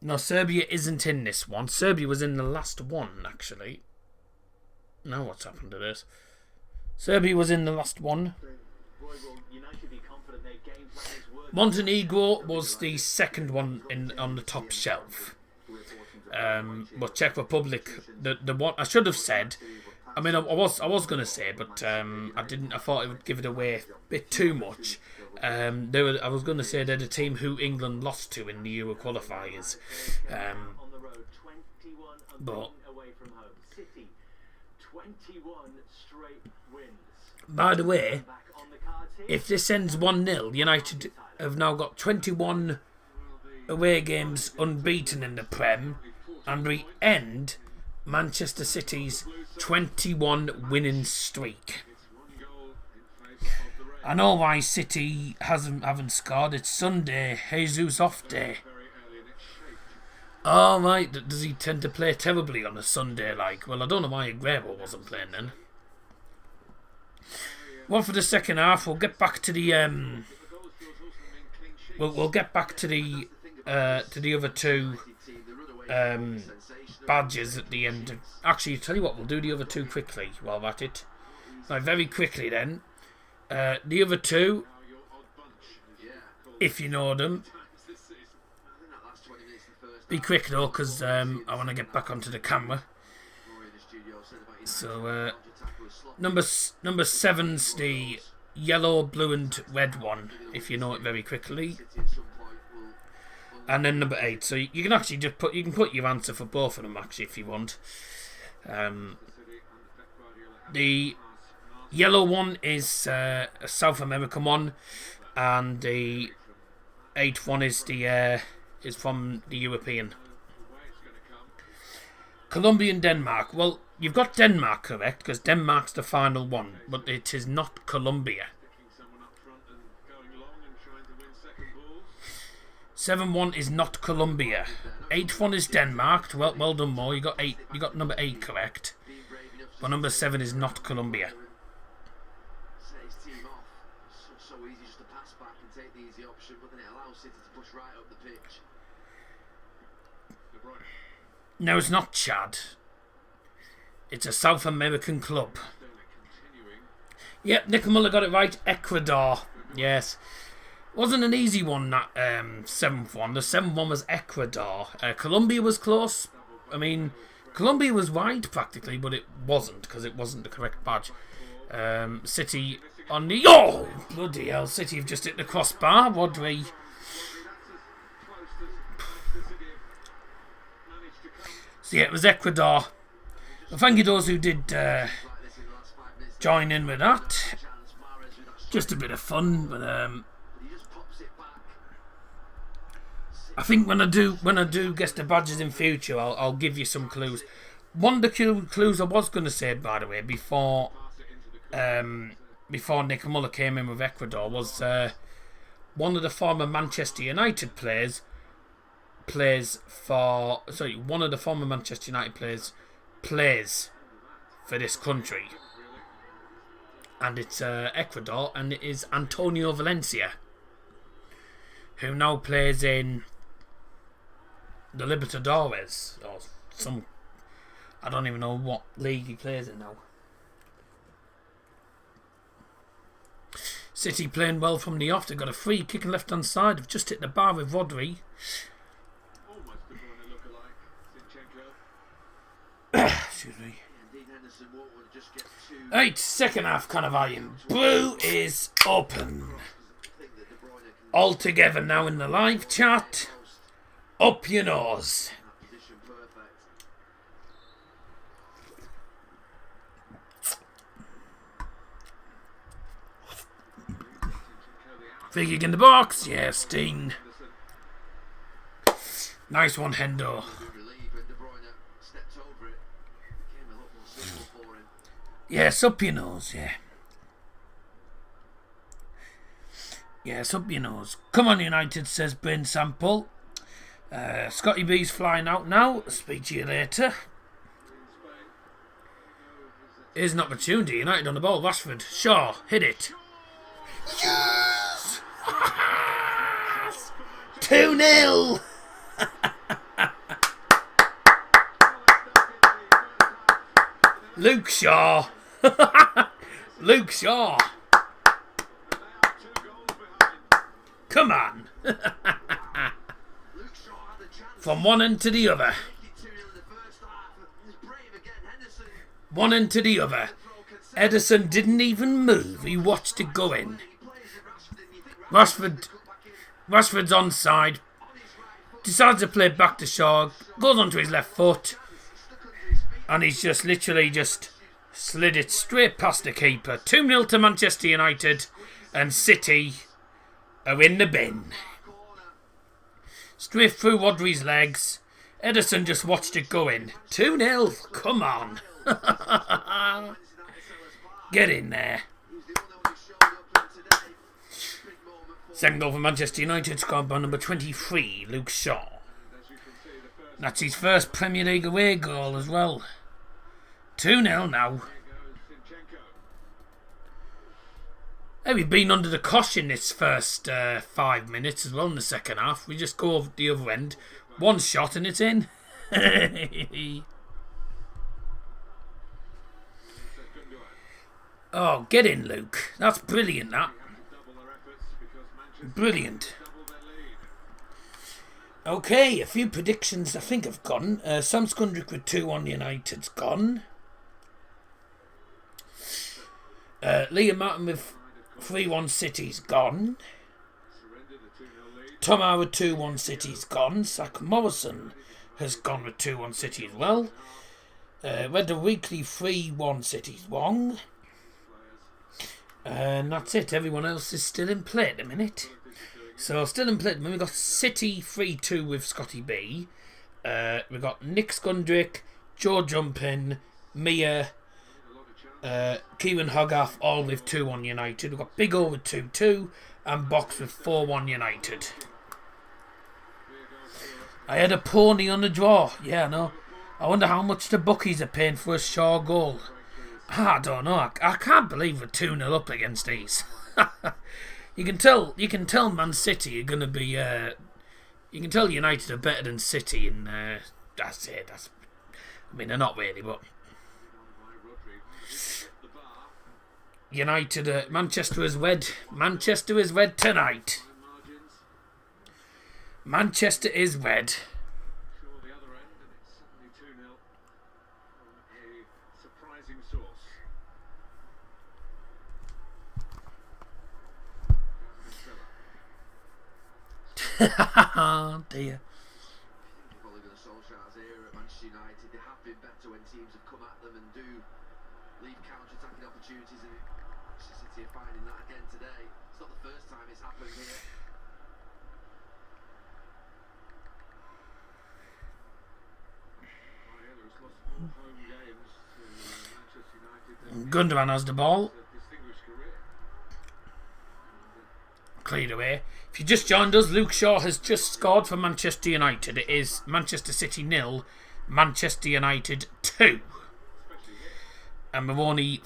No, Serbia isn't in this one. Serbia was in the last one, actually. Now what's happened to this? Serbia was in the last one. Montenegro was the second one on the top shelf. But Czech Republic, the one I should have said. I mean, I was going to say, but I didn't. I thought it would give it away a bit too much. I was going to say they're the team who England lost to in the Euro qualifiers. But by the way, if this ends 1-0, United have now got 21 away games unbeaten in the Prem, and we end Manchester City's 21 winning streak. I know why City haven't scored. It's Sunday, Jesus off day. Oh right, does he tend to play terribly on a Sunday like? Well, I don't know why Aguero wasn't playing then. One for the second half. We'll get back to the we'll get back to the other two badges at the end. Actually, tell you what, we'll do the other two quickly while we're at it. Right, very quickly then. The other two, if you know them. Be quick though, because I want to get back onto the camera. So, number 7's the yellow, blue and red one, if you know it very quickly. And then number 8. So you can actually just put your answer for both of them actually if you want. The yellow one is a South American one, and the 8th one is is from the European. Colombia and Denmark. Well, you've got Denmark correct because Denmark's the final one, but it is not Colombia. 7-1 is not Colombia. 8th one is Denmark. Well done, Mo. You got 8. You got number 8 correct, but number 7 is not Colombia. No, it's not Chad. It's a South American club. Yep, Nick Muller got it right. Ecuador. Yes. Wasn't an easy one, that 7th one. The 7th one was Ecuador. Colombia was close. I mean, Colombia was wide practically, but it wasn't because it wasn't the correct badge. City on the... Oh! Bloody hell. City have just hit the crossbar. Rodri. So yeah, it was Ecuador. Well, thank you those who did join in with that. Just a bit of fun, but I think when I do guess the badges in future, I'll give you some clues. One of the clues I was going to say, by the way, before Nick Muller came in with Ecuador, was one of the former Manchester United players one of the former Manchester United players plays for this country, and it's Ecuador, and it is Antonio Valencia, who now plays in the Libertadores or some, I don't even know what league he plays in now. City playing well from the off. They've got a free kick on left hand side. They've just hit the bar with Rodri. Henderson won't want to just get too... Right, second half Cannavarian Blue is open. think that De Bruyne can All together now in the live chat. Up your nose. that position perfect. Free kick in the box. Yeah, Steen. Nice one, Hendo. Good relief when De Bruyne stepped over it. Became a lot more simple for him. Yes, up your nose, yeah. Yes, up your nose. Come on, United, says Brain Sample. Scotty B's flying out now. Speak to you later. Here's an opportunity. United on the ball. Rashford. Shaw. Hit it. Yes! 2-0! Luke Shaw. Luke Shaw. Come on. Luke Shaw had a chance. From one end to the other. Make it 2-0 in the first half. He's brave again. Henderson. One end to the other. Edison didn't even move. He watched it go in. He plays it Rashford. And you think Rashford's onside. Decides to play back to Shaw. Goes onto his left foot. And he's just literally just slid it straight past the keeper. 2-0 to Manchester United. And City are in the bin. Straight through Rodri's legs. Edison just watched it go in. 2-0. Come on. Get in there. Second goal for Manchester United, scored by number 23, Luke Shaw. That's his first Premier League away goal as well. 2-0 now. Hey, we've been under the cosh in this first 5 minutes as well in the second half. We just go over the other end. One shot and it's in. Oh, get in, Luke. That's brilliant, that. Brilliant. Okay, a few predictions I think have gone. Sam Skundrick with 2-1 United's gone. Liam Martin with 3-1 City's gone. Tom Howard 2-1 City's gone. Zach Morrison has gone with 2-1 City as well. Red Weekly 3-1 City's wrong. And that's it. Everyone else is still in play at the minute. So still in play at the minute. We've got City 3-2 with Scotty B. We've got Nick Skundrick, Joe Jumpin, Mia, Kieran Hogarth all with 2-1 United. We've got Big O with 2-2 and Box with 4-1 United. I had a pony on the draw. Yeah, I know. I wonder how much the bookies are paying for a Shaw goal. I don't know. I can't believe we're 2-0 up against these. You can tell Man City are going to be... you can tell United are better than City, and that's it. I mean, they're not really, but... United... Manchester is wed. Manchester is wed tonight. Manchester is wed. Oh dear. Following the Solskjaer's era at Manchester United, they have been better when teams have come at them and do leave counter-attacking opportunities, and Manchester City are finding that again today. It's not the first time it's happened here. Gundogan has the ball. Cleared away. If you just joined us, Luke Shaw has just scored for Manchester United. It is Manchester City 0, Manchester United 2. And we're only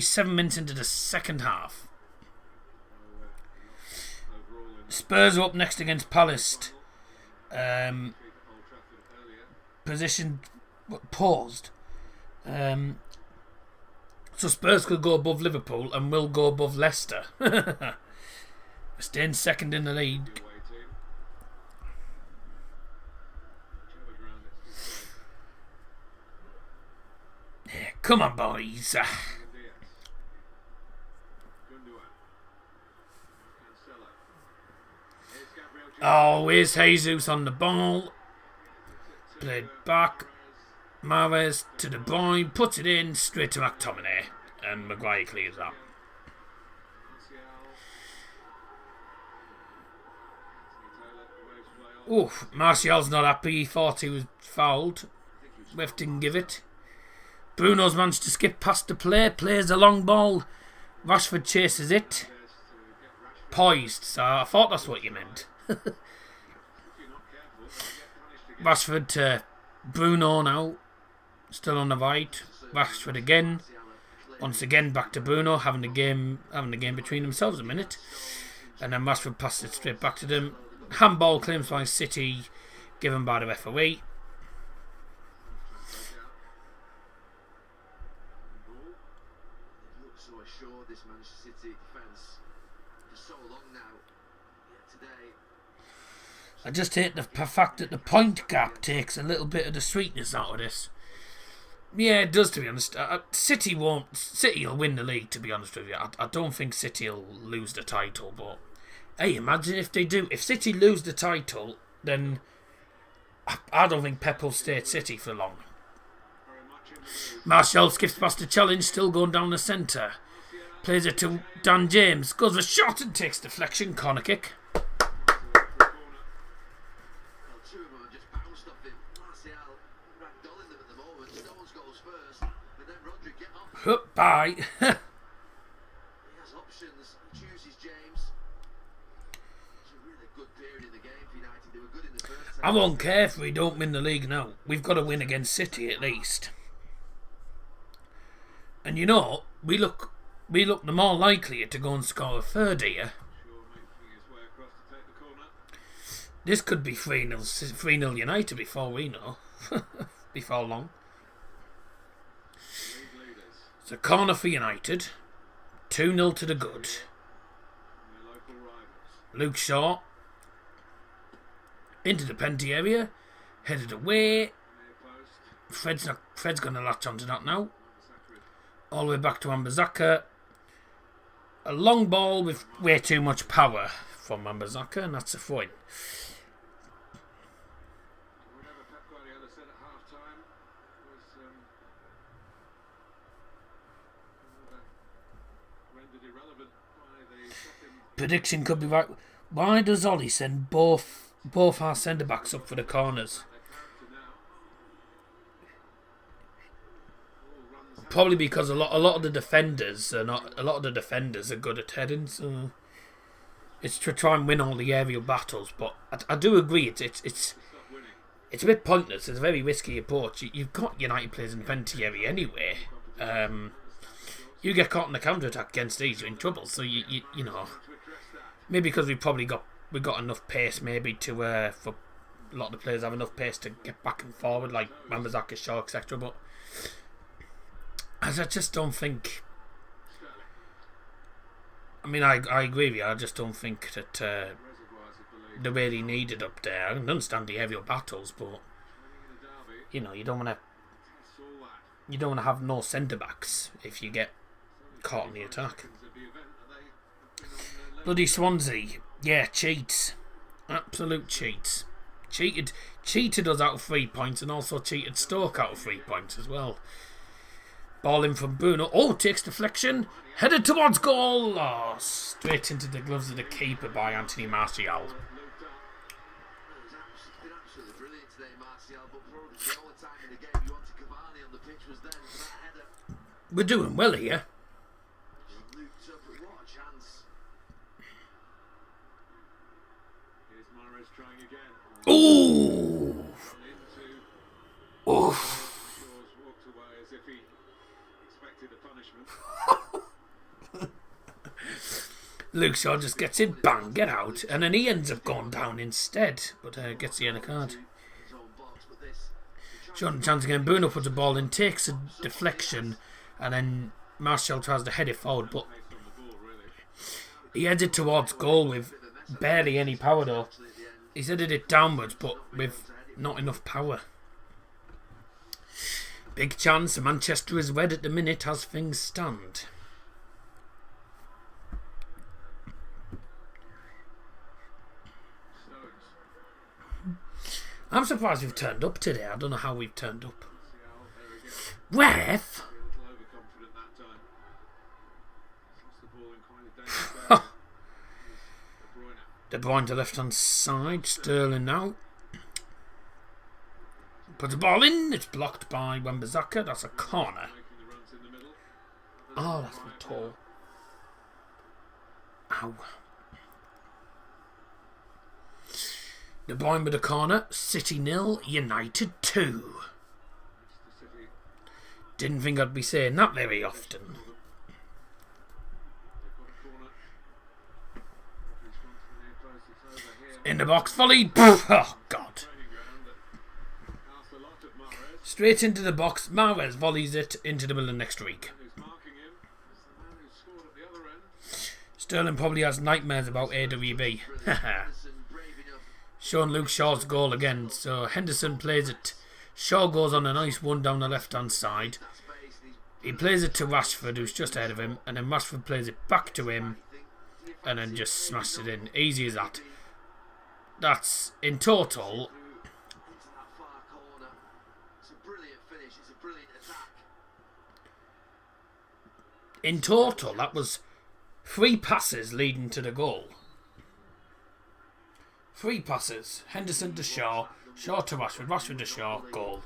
7 minutes into the second half. Spurs are up next against Palace. Position paused. So Spurs could go above Liverpool and will go above Leicester. We're staying second in the league. Come on, boys. Diaz. Gundogan. Cancelo. Here's Gabriel Jesus. Oh, here's Jesus on the ball. Played back. Mahrez to De Bruyne. Puts it in. Straight to McTominay. And Maguire clears up. Oof, Martial's not happy. He thought he was fouled. Ref didn't give it. Bruno's managed to skip past the play. Plays a long ball. Rashford chases it. Poised. So I thought that's what you meant. Rashford to Bruno now. Still on the right. Rashford again. Once again back to Bruno. Having a game between themselves a minute. And then Rashford passed it straight back to them. Handball claims by City, given by the referee. So assured, this Manchester City defence for so long now. Yeah, today. I just hate the fact that the point gap takes a little bit of the sweetness out of this. Yeah, it does, to be honest. City will win the league, to be honest with you. I don't think City will lose the title, but hey, imagine if they do. If City lose the title, then I don't think Pep will stay at City for long. Martial skips past the challenge, still going down the centre. Plays it to Dan James. Goes for a shot and takes deflection. Corner kick. Hup, bye. I won't care if we don't win the league now. We've got to win against City at least. And you know, we look the more likely to go and score a third here. This could be 3-0 United before we know. Before long. It's a corner for United. 2-0 to the good. Luke Shaw. Into the penalty area. Headed away. Fred's going to latch onto that now. All the way back to Wan-Bissaka. A long ball with way too much power from Wan-Bissaka, and that's a throw-in. Prediction could be right. Why does Ollie send both our centre backs up for the corners? Probably because a lot of the defenders are good at heading, so it's to try and win all the aerial battles. But I do agree, it's a bit pointless. It's a very risky approach. You've got United players in the penalty area anyway. You get caught in the counter attack against these, you're in trouble. So you know, maybe because we got enough pace, maybe to for a lot of the players have enough pace to get back and forward, like Wan-Bissaka, Shaw, etc. But as I just don't think. I mean, I agree with you. I just don't think that they're really needed up there. I can understand the aerial battles, but you know, you don't want to have no centre backs if you get caught in the attack. Bloody Swansea, yeah, cheats, absolute cheats. Cheated us out of 3 points, and also cheated Stoke out of 3 points as well. Ball in from Bruno. Oh, takes deflection. Headed towards goal. Oh, straight into the gloves of the keeper by Anthony Martial. We're doing well here. Ooh. Oof. Luke Shaw just gets in, bang, get out, and then he ends up going down instead, but gets the yellow card. Showing the chance again, Bruno puts the ball in, takes a deflection, and then Martial tries to head it forward, but he headed towards goal with barely any power though. He's headed it downwards, but with not enough power. Big chance Manchester is red at the minute as things stand. I'm surprised we've turned up today. I don't know how we've turned up. Ref? De Bruyne to left hand side. Sterling now. Puts the ball in. It's blocked by Wan-Bissaka. That's a corner. Oh, that's my toe. Ow. De Bruyne with a corner. City 0, United 2. Didn't think I'd be saying that very often. In the box, volley. Oh, God. Straight into the box. Mahrez volleys it into the middle of next week. Sterling probably has nightmares about AWB. Showing Luke Shaw's goal again. So Henderson plays it. Shaw goes on a nice one down the left-hand side. He plays it to Rashford, who's just ahead of him. And then Rashford plays it back to him. And then just smashed it in. Easy as that. That's, in total, that was 3 passes leading to the goal. 3 passes. Henderson to Shaw, Shaw to Rashford, Rashford to Shaw, goal.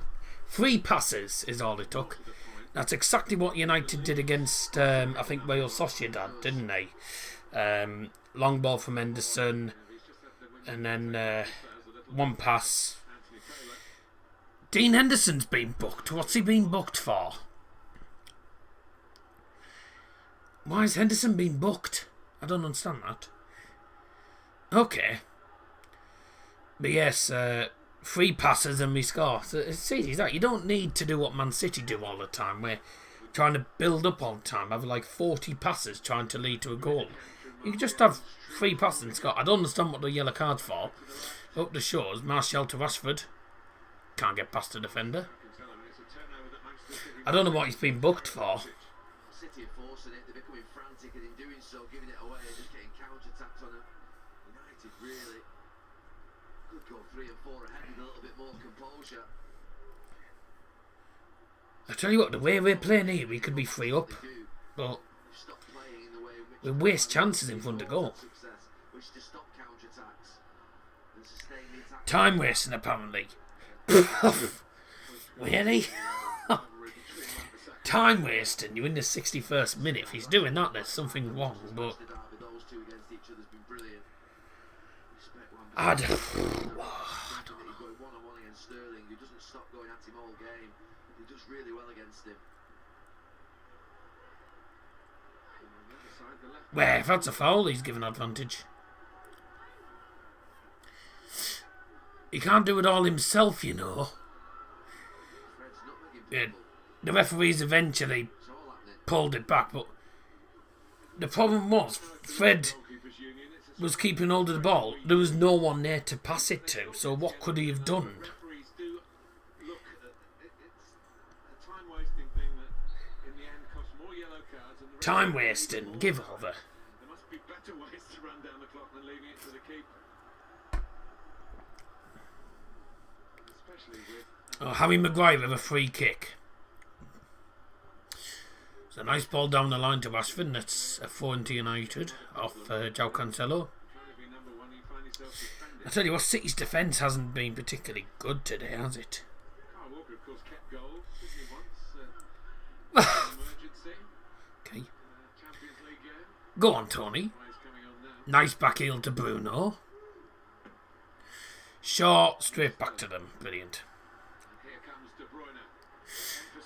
3 passes is all it took. That's exactly what United did against, I think, Real Sociedad, didn't they? Long ball from Henderson. And then 1 pass. Dean Henderson's been booked. What's he been booked for? Why has Henderson been booked? I don't understand that. Okay. But yes, 3 passes and we score. So it's easy as that. You don't need to do what Man City do all the time. We're trying to build up all the time. Have like 40 passes trying to lead to a goal. You can just have 3 passes and score. I don't understand what the yellow card's for. Up the shores, Martial to Rashford. Can't get past the defender. I don't know what he's been booked for. City are forcing it, they're becoming frantic, and in doing so, giving it away and just getting counter-attacks on them. United really could go 3 and 4 ahead with a little bit more composure. I tell you what, the way we're playing here, we could be 3 up. But we waste chances in front of goal. Time wasting, apparently. Really? Time wasting. You're in the 61st minute. If he's doing that, there's something wrong. But I don't know. Well, if that's a foul, he's given advantage. He can't do it all himself, you know. Yeah, the referees eventually pulled it back, but the problem was Fred was keeping hold of the ball. There was no one there to pass it to, so what could he have done? Time wasting, give over. There must be better ways to run down the clock than leaving it to the keeper. Oh, Harry Maguire with a free kick. It's a nice ball down the line to Rashford. That's a 4 into United off João Cancelo. I tell you what, City's defence hasn't been particularly good today, has it? Okay. Go on, Tony. Nice back heel to Bruno. Shaw, straight back to them. Brilliant.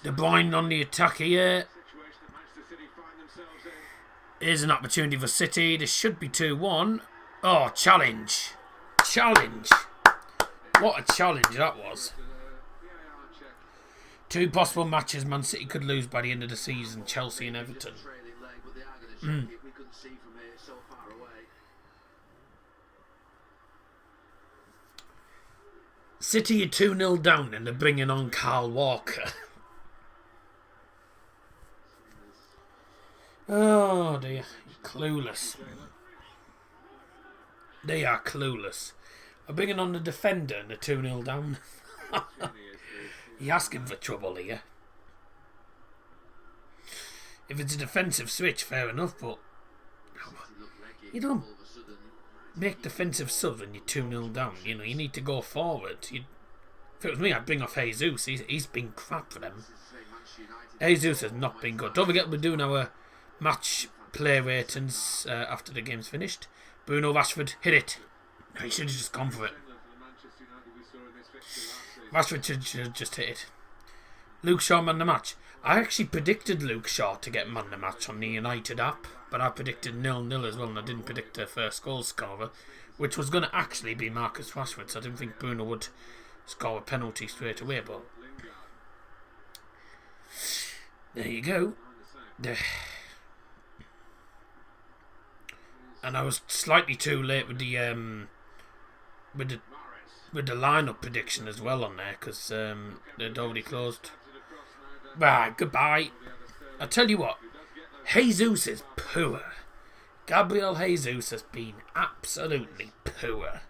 De Bruyne on the attack here. Here's an opportunity for City. This should be 2-1. Oh, challenge. Challenge. What a challenge that was. 2 possible matches Man City could lose by the end of the season. Chelsea and Everton. City are 2-0 down and they're bringing on Kyle Walker. Oh dear, clueless. They are clueless. I'm bringing on the defender and the 2-0 down. You're asking for trouble here. If it's a defensive switch, fair enough, but you don't make defensive subs when you're 2-0 down. You know, you need to go forward. If it was me, I'd bring off Jesus. He's been crap for them. Jesus has not been good. Don't forget we're doing our match play ratings after the game's finished. Bruno Rashford, hit it. He should have just gone for it. Rashford should have just hit it. Luke Shaw man the match. I actually predicted Luke Shaw to get man the match on the United app, but I predicted 0-0 as well, and I didn't predict the first goal scorer, which was going to actually be Marcus Rashford, so I didn't think Bruno would score a penalty straight away, but there you go. And I was slightly too late with the lineup prediction as well on there, because they'd already closed. Right, goodbye. I tell you what, Jesus is poor. Gabriel Jesus has been absolutely poor.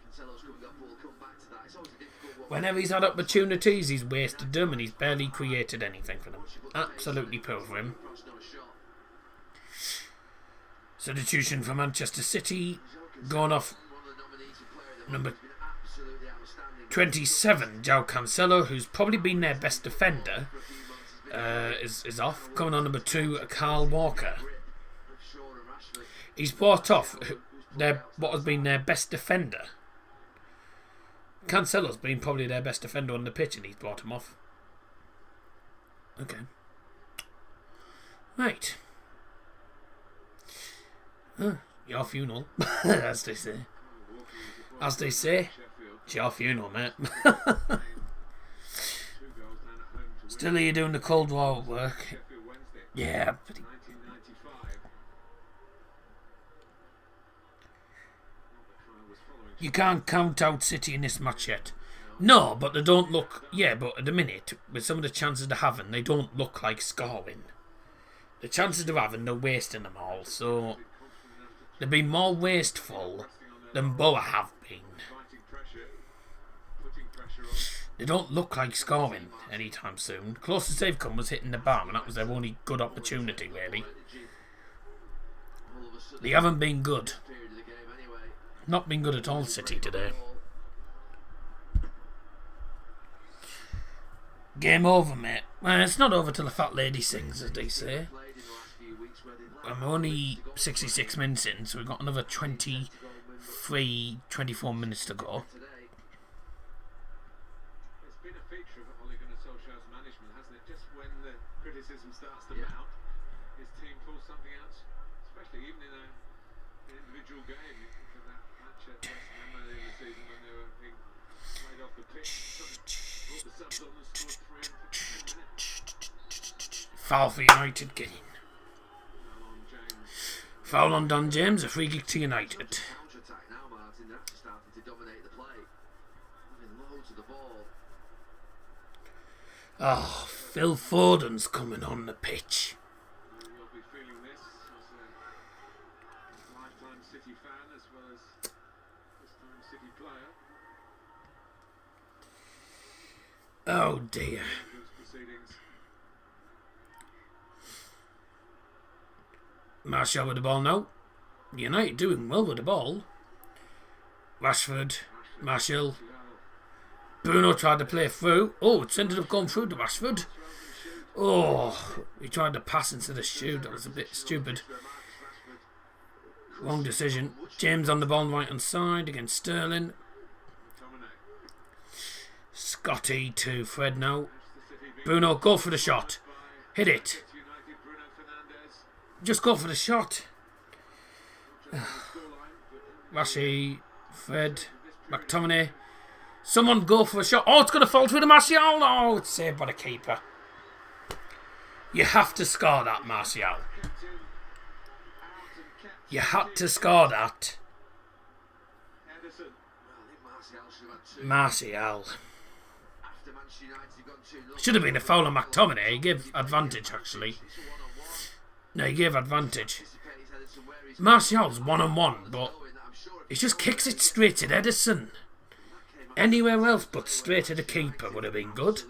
Whenever he's had opportunities, he's wasted them, and he's barely created anything for them. Absolutely poor for him. Substitution for Manchester City, going off number 27, João Cancelo, who's probably been their best defender, is off. Coming on number 2, Carl Walker. He's brought off what has been their best defender. Cancelo's been probably their best defender on the pitch, and he's brought him off. Okay. Right. Your funeral, as they say. As they say, it's your funeral, mate. Still here doing the Cold War work. Yeah, pretty. You can't count out City in this match yet. No, but they don't look... Yeah, but at the minute, with some of the chances they're having, they don't look like scoring. The chances they're having, they're wasting them all, so... They've been more wasteful than Boa have been. They don't look like scoring anytime soon. Closest they've come was hitting the bar, and that was their only good opportunity, really. They haven't been good. Not been good at all, City, today. Game over, mate. Well, it's not over till the fat lady sings, as they say. I'm only 66 minutes in, so we've got another 24 minutes to go. It's been a feature of Ole Gunnar Solskjaer's management, hasn't it? Just when the criticism starts to mount, his team pulls something out, especially even in an individual game. You think of that match at West Ham earlier in the season when they were being played off the pitch. Brought the subs on and scored 3 minutes. Foul for United gain. Foul on Don James, a free kick to United. Oh, Phil Foden's coming on the pitch. You'll be feeling this as a lifetime City fan as well as first-time City player. Oh dear. Martial with the ball now. United doing well with the ball. Rashford, Martial. Bruno tried to play through. Oh, it's ended up going through to Rashford. Oh, he tried to pass instead of shoot. That was a bit stupid. Wrong decision. James on the ball on the right hand side against Sterling. Scotty to Fred now. Bruno, go for the shot. Hit it. Just go for the shot. Rashi, Fred, McTominay. Someone go for a shot. Oh, it's going to fall through the Martial. Oh, it's saved by the keeper. You have to score that, Martial. You had to score that. Martial. Should have been a foul on McTominay. He gave advantage, actually. No, he gave advantage. Martial's one-on-one, but he just kicks it straight at Edison. Anywhere else but straight at the keeper would have been good.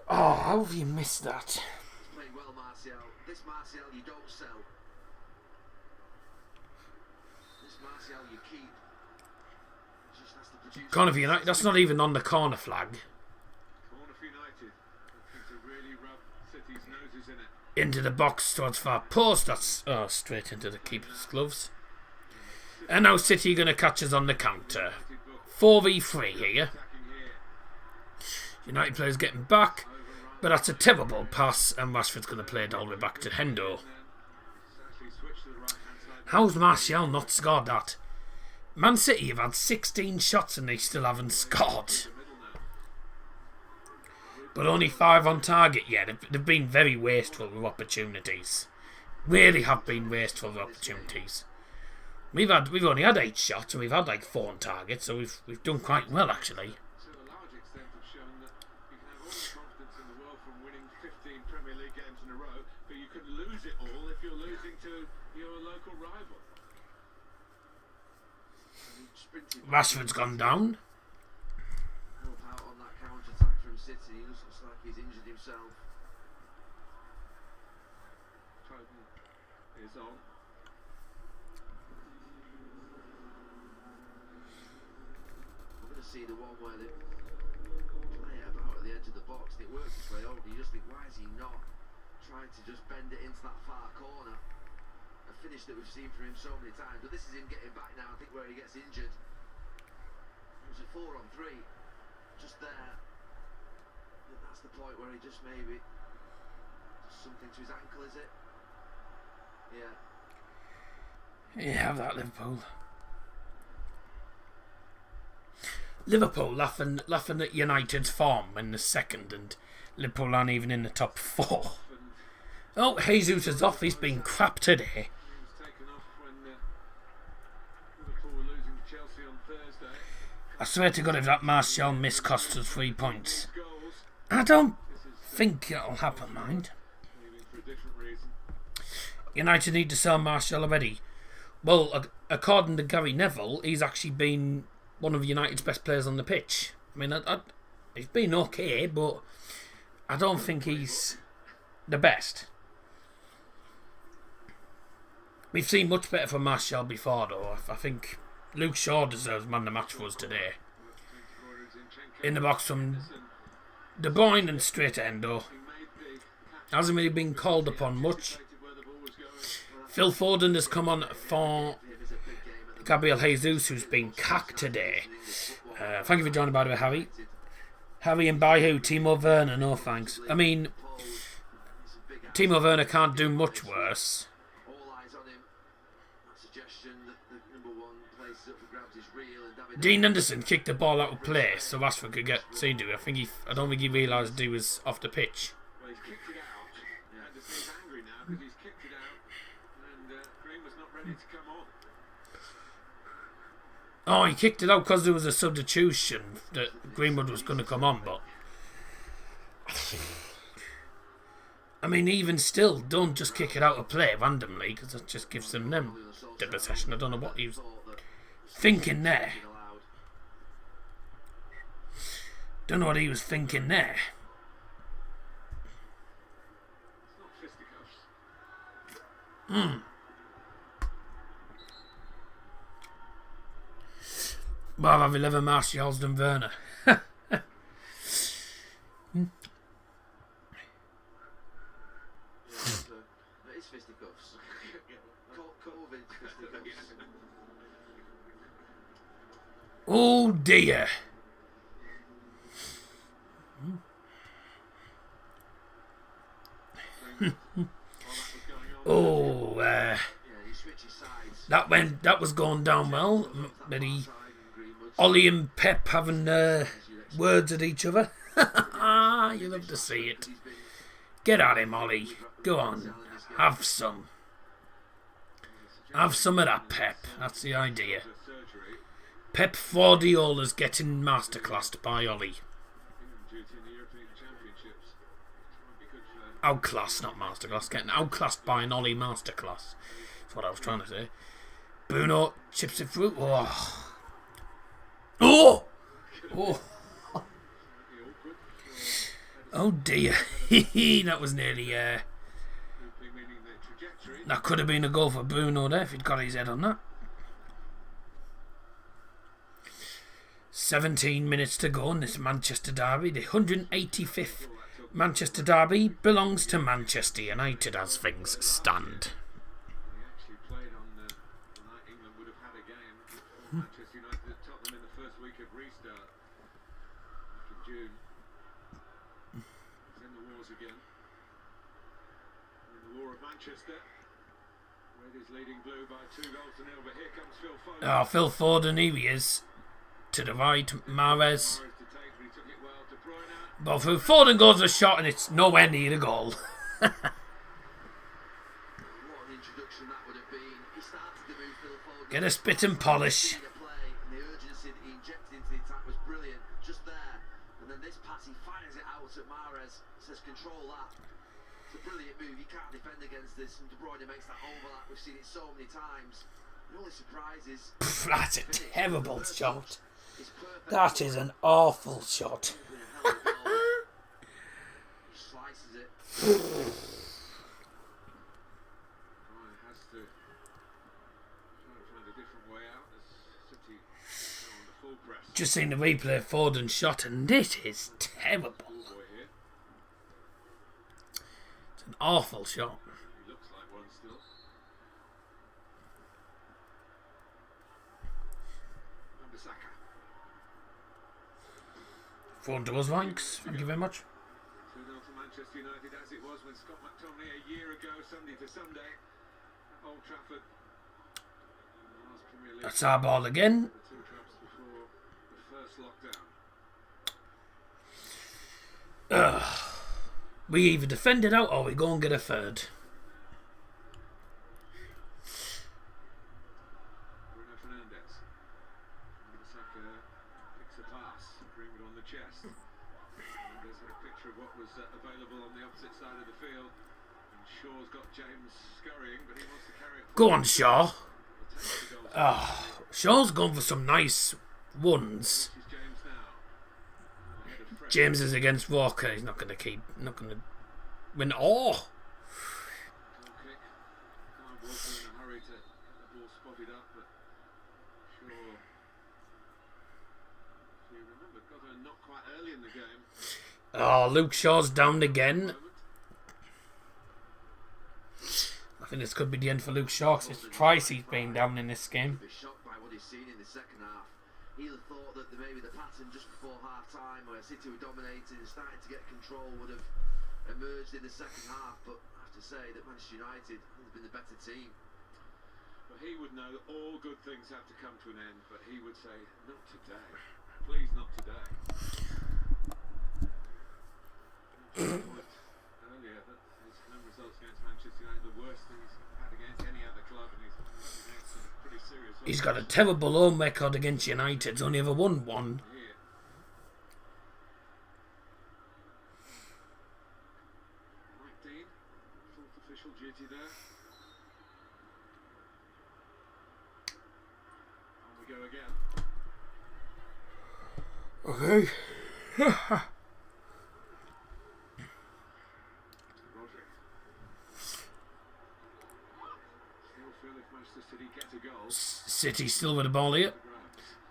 Oh, how have you missed that? This Martial you don't sell. This Martial you keep. Just has to produce. Corner for United. That's not even on the corner flag. Corner for United. Looking to really rub City's noses in it. Into the box towards far post. That's straight into the keeper's gloves. And now City are going to catch us on the counter. 4v3 here. United players getting back. But that's a terrible pass, and Rashford's going to play it all the way back to Hendo. How's Martial not scored that? Man City have had 16 shots and they still haven't scored. But only 5 on target yet. They've been very wasteful with opportunities. Really have been wasteful with opportunities. We've only had 8 shots and we've had like 4 on target, so we've done quite well actually. Rashford's gone down. Help out on that counter attack from City. He looks like he's injured himself. Foden is on. We're going to see the one where they play it about at the edge of the box and it works its way over. You just think, why is he not trying to just bend it into that far corner? A finish that we've seen from him so many times. But this is him getting back now, I think, where he gets injured. It was a 4-on-3, just there. And that's the point where he just maybe does something to his ankle, is it? Yeah. Yeah, have that, Liverpool. Liverpool laughing at United's form in the second, and Liverpool aren't even in the top 4. Oh, Jesus is off. He's been crap today. I swear to God, if that Martial miss costs us 3 points. I don't think it'll happen, mind. United need to sell Martial already. Well, according to Gary Neville, he's actually been one of United's best players on the pitch. I mean, he's been okay, but I don't think he's the best. We've seen much better from Martial before, though. I think Luke Shaw deserves man of the match for us today. In the box from De Bruyne and straight to Endo. Hasn't really been called upon much. Phil Foden has come on for Gabriel Jesus, who's been cacked today. Thank you for joining, by the way, Harry. Harry and Bayou, Timo Werner, no thanks. I mean, Timo Werner can't do much worse. Dean Anderson kicked the ball out of play so Rashford could get seen to it. I don't think he realised he was off the pitch. Well, he's kicked it out. Anderson's angry now because he's kicked it out and Green was not ready to come on. Oh, he kicked it out because there was a substitution that Greenwood was going to come on, but I mean, even still, don't just kick it out of play randomly because that just gives them the possession. I don't know what he was thinking there. Don't know what he was thinking there. Well, I've 11 Martials than Werner. It's fisticuffs. COVID fisticuffs. Oh dear. That was going down well. Maybe Ollie and Pep having words at each other. You love to see it. Get at him, Ollie. Go on. Have some. Have some of that, Pep. That's the idea. Pep Guardiola's getting masterclassed by Ollie. outclassed, not masterclass. Getting outclassed by an Ollie masterclass. That's what I was trying to say. Bruno chips it through. Oh! Oh! Oh! Oh dear. That was nearly... that could have been a goal for Bruno there if he'd got his head on that. 17 minutes to go in this Manchester derby. The 185th Manchester derby belongs to Manchester United as things stand. He actually played on the night England would have had a game for Manchester United at Tottenham in the first week of restart back in June. It's in the wars again. In the War of Manchester. Red is leading blue by 2-0, but here comes Phil Foden. Oh, Phil Foden, here he is. To the right, Mahrez. But Phil Foden goes a shot and it's nowhere near the goal. Get a spit and polish. The urgency that he injected into the attack was brilliant, just there. And then this pass, he fires it out at Mahrez, says control that. It's a brilliant move, you can't defend against this, and De Bruyne makes that overlap, we've seen it so many times. The only surprise is... That's a terrible shot. That is an awful shot. He slices it. Has to try and find a different way out as City go on the full press. Just seen the replay of Foden's shot and this is terrible. It's an awful shot. He looks like one still. Wan-Bissaka. Phone to us, thanks. Thank you very much. 2-0 to Manchester United as it was when Scott McTominay a year ago, Sunday to Sunday, at Old Trafford. Last Premier League. That's our ball again. The two traps before the first lockdown. We either defend it out or we go and get a third. Bruno Fernandes. Wan-Bissaka picks a pass, Greenwood on the chest. And there's a picture of what was available on the opposite side of the field. And Shaw's got James scurrying, but he wants to carry it. Go on, Shaw. Takes the goal. Shaw's gone for some nice ones. This is James now. Ahead of Fred. James is against Walker. He's not going to win. Oh! Goal kick. Kyle Walker in a hurry to get the ball spotted up, but Shaw. If you remember, got a knock quite early in the game. Oh, Luke Shaw's down again. I think this could be the end for Luke Shaw. It's twice he's been down in this game. A bit shocked by what he's seen in the second half. He'd have thought that maybe the pattern just before half time, where City were dominating and starting to get control, would have emerged in the second half. But I have to say that Manchester United has been the better team. But he would know that all good things have to come to an end, but he would say, not today. Please, not today. Earlier that his home results against Manchester United the worst he's had against any other club, and he's made some pretty serious. He's got a terrible home record against United. He's only ever won one. Here. Mike Dean, fourth official duty there. On we go again. Okay. Roderick. Still feel if Manchester City get a goal. City still with the ball here.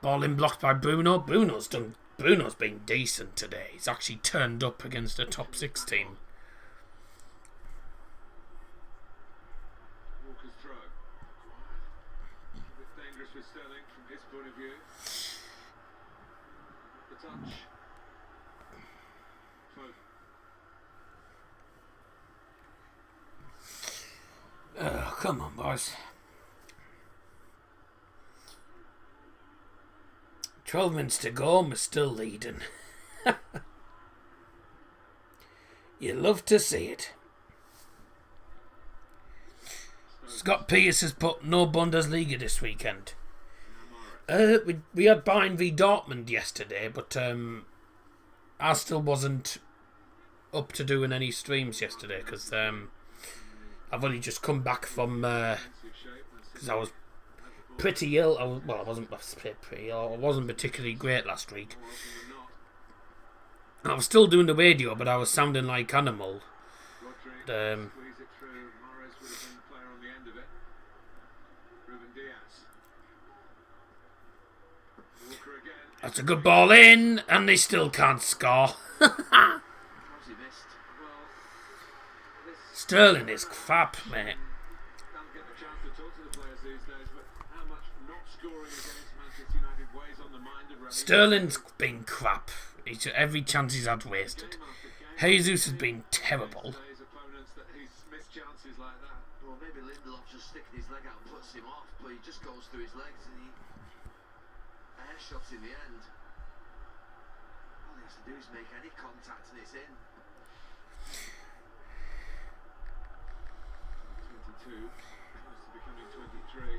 Ball in blocked by Bruno. Bruno's been decent today. He's actually turned up against a top 6 team. Walker's throw. A bit dangerous with Sterling from his point of view. The touch. Foden. Oh, come on, boys. 12 minutes to go and we're still leading. You love to see it. Scott Peters has put no Bundesliga this weekend. We had Bayern v Dortmund yesterday, but I still wasn't up to doing any streams yesterday because I've only just come back from because I was pretty ill. I wasn't pretty ill. I wasn't particularly great last week. I was still doing the radio, but I was sounding like animal. That's a good ball in, and they still can't score. Sterling is crap, mate. Sterling's been crap. Every chance he's had wasted. Jesus has been terrible. Well, maybe Lindelof just sticking his leg out and puts him off, but he just goes through his legs and he air shots in the end. All he has to do is make any contact and it's in. 22, close to becoming 23,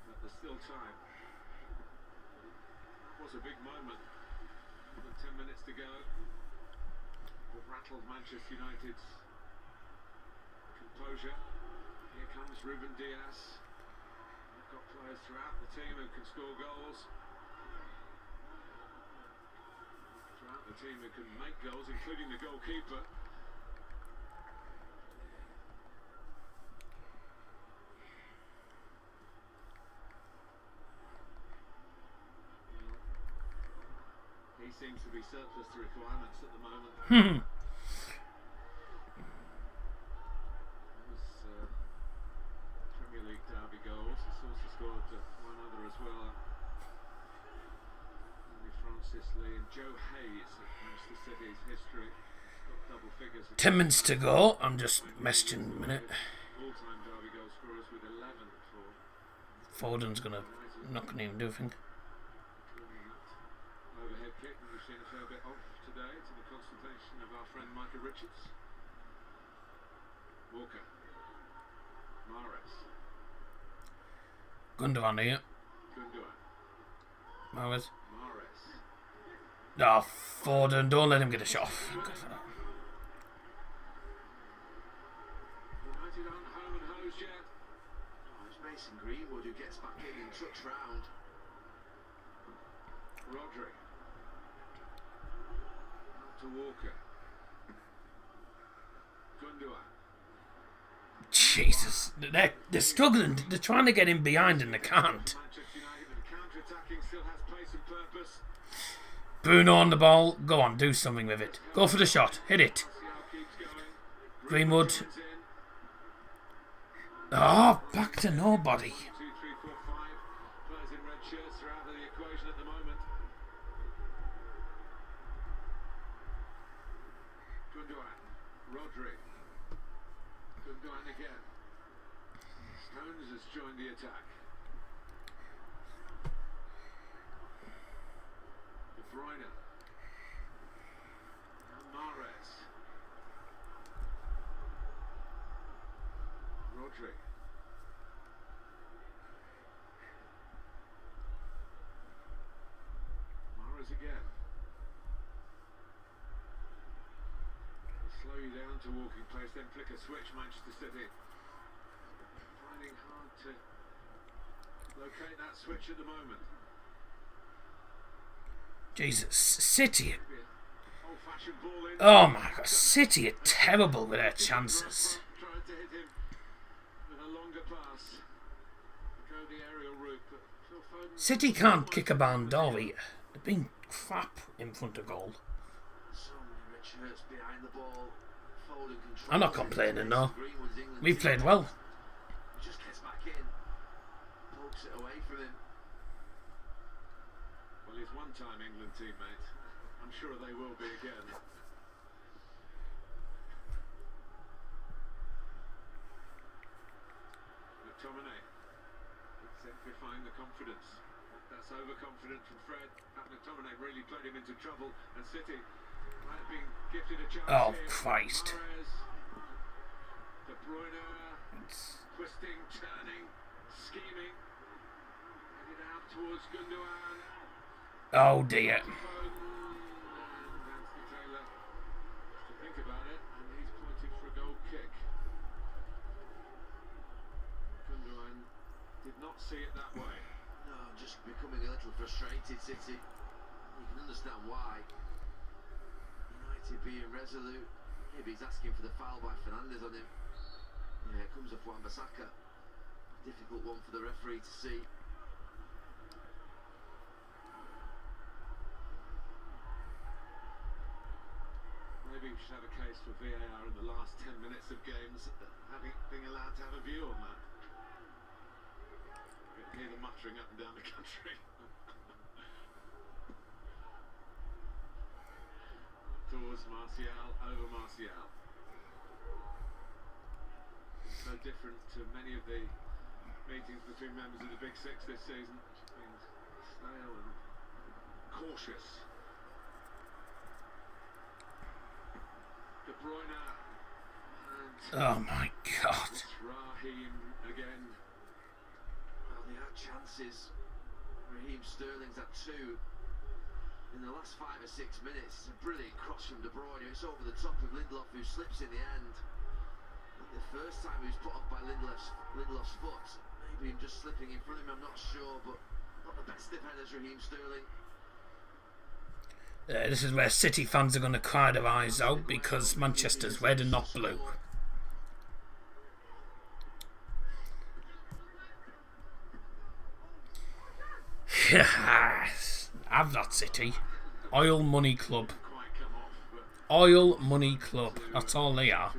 but there's still time. That was a big moment. With 10 minutes to go, we've rattled Manchester United's composure. Here comes Ruben Dias. They've got players throughout the team who can score goals. Throughout the team who can make goals, including the goalkeeper. He seems to be surplus to requirements at the moment. Those Premier League derby goals. He's also scored one other as well. Only Francis Lee and Joe Hayes at Manchester City's history. Got double figures. 10 minutes to go. I'm just messaging a minute. All-time derby goal scorers with 11 for Foden's not gonna even do a thing. overhead kick that we've seen a fair bit of today, to the consternation of our friend Micah Richards. Walker. Mahrez. Gundogan here. Gundogan. Mahrez. Mahrez. Oh, Foden, don't let him get a shot. Good for that. United aren't home and hosed yet. Oh, it's Mason Greenwood who gets back in and tucks round. Rodri. Out to Walker. Gundogan. Jesus, they're struggling. They're trying to get him behind and they can't. Manchester United, but counter-attacking still has place and purpose. Bruno on the ball. Go on, do something with it. Go for the shot. Hit it. See how it keeps going. Greenwood. Joins in. Oh, back to nobody. 2, 3, 4, 5 players in red shirts are out of the equation at the moment. Gundogan, Rodri, Gundogan again. Stones has joined the attack. De Bruyne. And Mahrez. Rodri. Mahrez again. They'll slow you down to walking place, then flick a switch, Manchester City. Finding hard to locate that switch at the moment. Jesus, City. Old-fashioned ball in. Oh my God, City are terrible with their chances. Trying to hit him with a longer pass. Go the aerial route, but Phil Foden. City can't kick a barn door here. They've been crap in front of goal. So many red shirts behind the ball. Foden controls I'm not it. complaining, no. Mason Greenwood's England We've played teammate. well. He just gets back in. Pokes it away from him. Well, he's one-time England teammate. I'm sure they will be again. McTominay exemplifying the confidence. That's overconfident from Fred. Pat McTominay really played him into trouble, and City might have been gifted a chance. Oh, here. Christ. Mahrez, De Bruyne, twisting, turning, scheming, headed out towards Gundogan. Oh dear. And Anthony Taylor, just a did not see it that way. No, just becoming a little frustrated, City. You can understand why. United being resolute. Maybe he's asking for the foul by Fernandes on him. Yeah, it comes up Wan-Bissaka. Difficult one for the referee to see. Maybe we should have a case for VAR in the last 10 minutes of games, being allowed to have a view on that. You can hear the muttering up and down the country. Towards Martial, over Martial. It's no different to many of the meetings between members of the Big Six this season, which have been stale and cautious. De Bruyne and Oh my God. Raheem again. Well, they had chances. Raheem Sterling's had two in the last 5 or 6 minutes. It's a brilliant cross from De Bruyne. It's over the top of Lindelof, who slips in the end. The first time he was put off by Lindelof's foot. Maybe him just slipping in front of him, I'm not sure, but not the best defenders, Raheem Sterling. This is where City fans are going to cry their eyes out because Manchester's red and not blue. Yes, have that, City. Oil Money Club. Oil Money Club. That's all they are.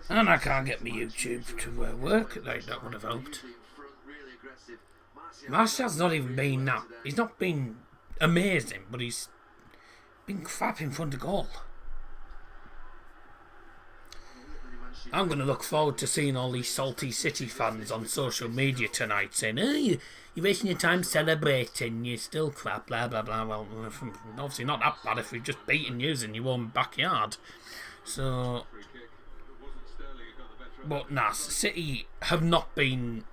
And I can't get my YouTube to work. That would have helped. Martial's not even been that. He's not been amazing, but he's been crap in front of goal. I'm going to look forward to seeing all these salty City fans on social media tonight saying, "Oh, you're wasting your time celebrating, you're still crap, blah, blah, blah." Well, obviously not that bad if we've just beaten you in your own backyard. So, but nah, City have not been...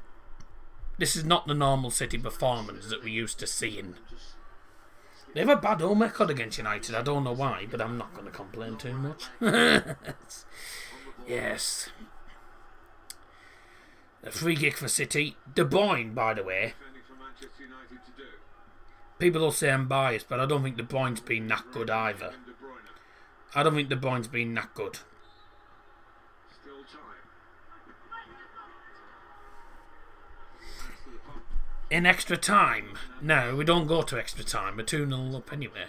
This is not the normal City performance that we're used to seeing. They have a bad home record against United. I don't know why, but I'm not going to complain too much. Yes. A free kick for City. De Bruyne, by the way. People will say I'm biased, but I don't think De Bruyne's been that good either. I don't think De Bruyne's been that good. In extra time? No, we don't go to extra time. We're 2-0 up anyway.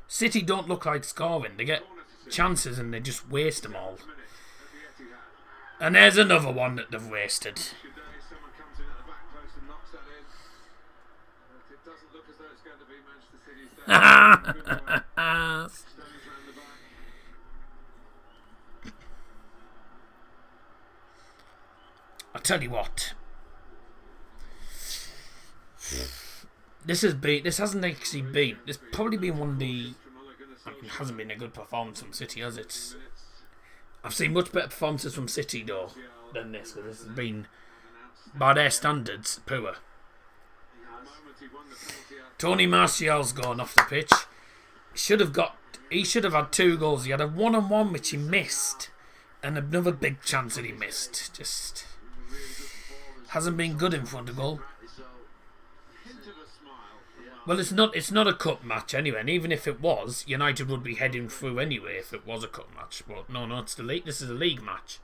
City don't look like scoring. They get chances and they just waste them all. And there's another one that they've wasted. I'll tell you what. This hasn't actually been. This probably been one of the. It hasn't been a good performance from City, has it? I've seen much better performances from City though than this, because this has been, by their standards, poor. Tony Martial's gone off the pitch. He should have had 2 goals. He had a 1-on-1 which he missed, and another big chance that he missed. Just hasn't been good in front of goal. Well, it's not a cup match anyway, and even if it was, United would be heading through anyway if it was a cup match. But no, it's the league. This is a league match.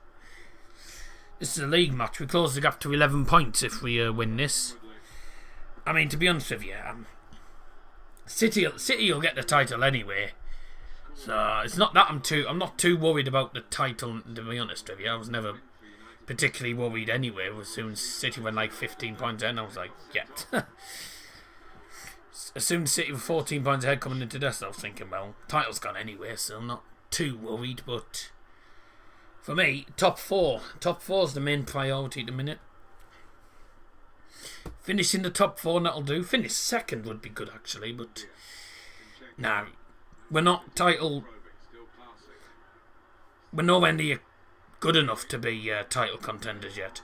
This is a league match. We close the gap to 11 points if we win this. I mean, to be honest with you, City will get the title anyway. So it's not that I'm not too worried about the title. To be honest with you, I was never particularly worried anyway. As soon as City went like 15 points in, I was like, yeah. As soon as City were 14 points ahead coming into this, I was thinking, well, title's gone anyway, so I'm not too worried. But for me, top 4 is the main priority at the minute. Finishing the top 4, that'll do. Finish second would be good actually, but no, we're not title. We're nowhere near good enough to be title contenders yet.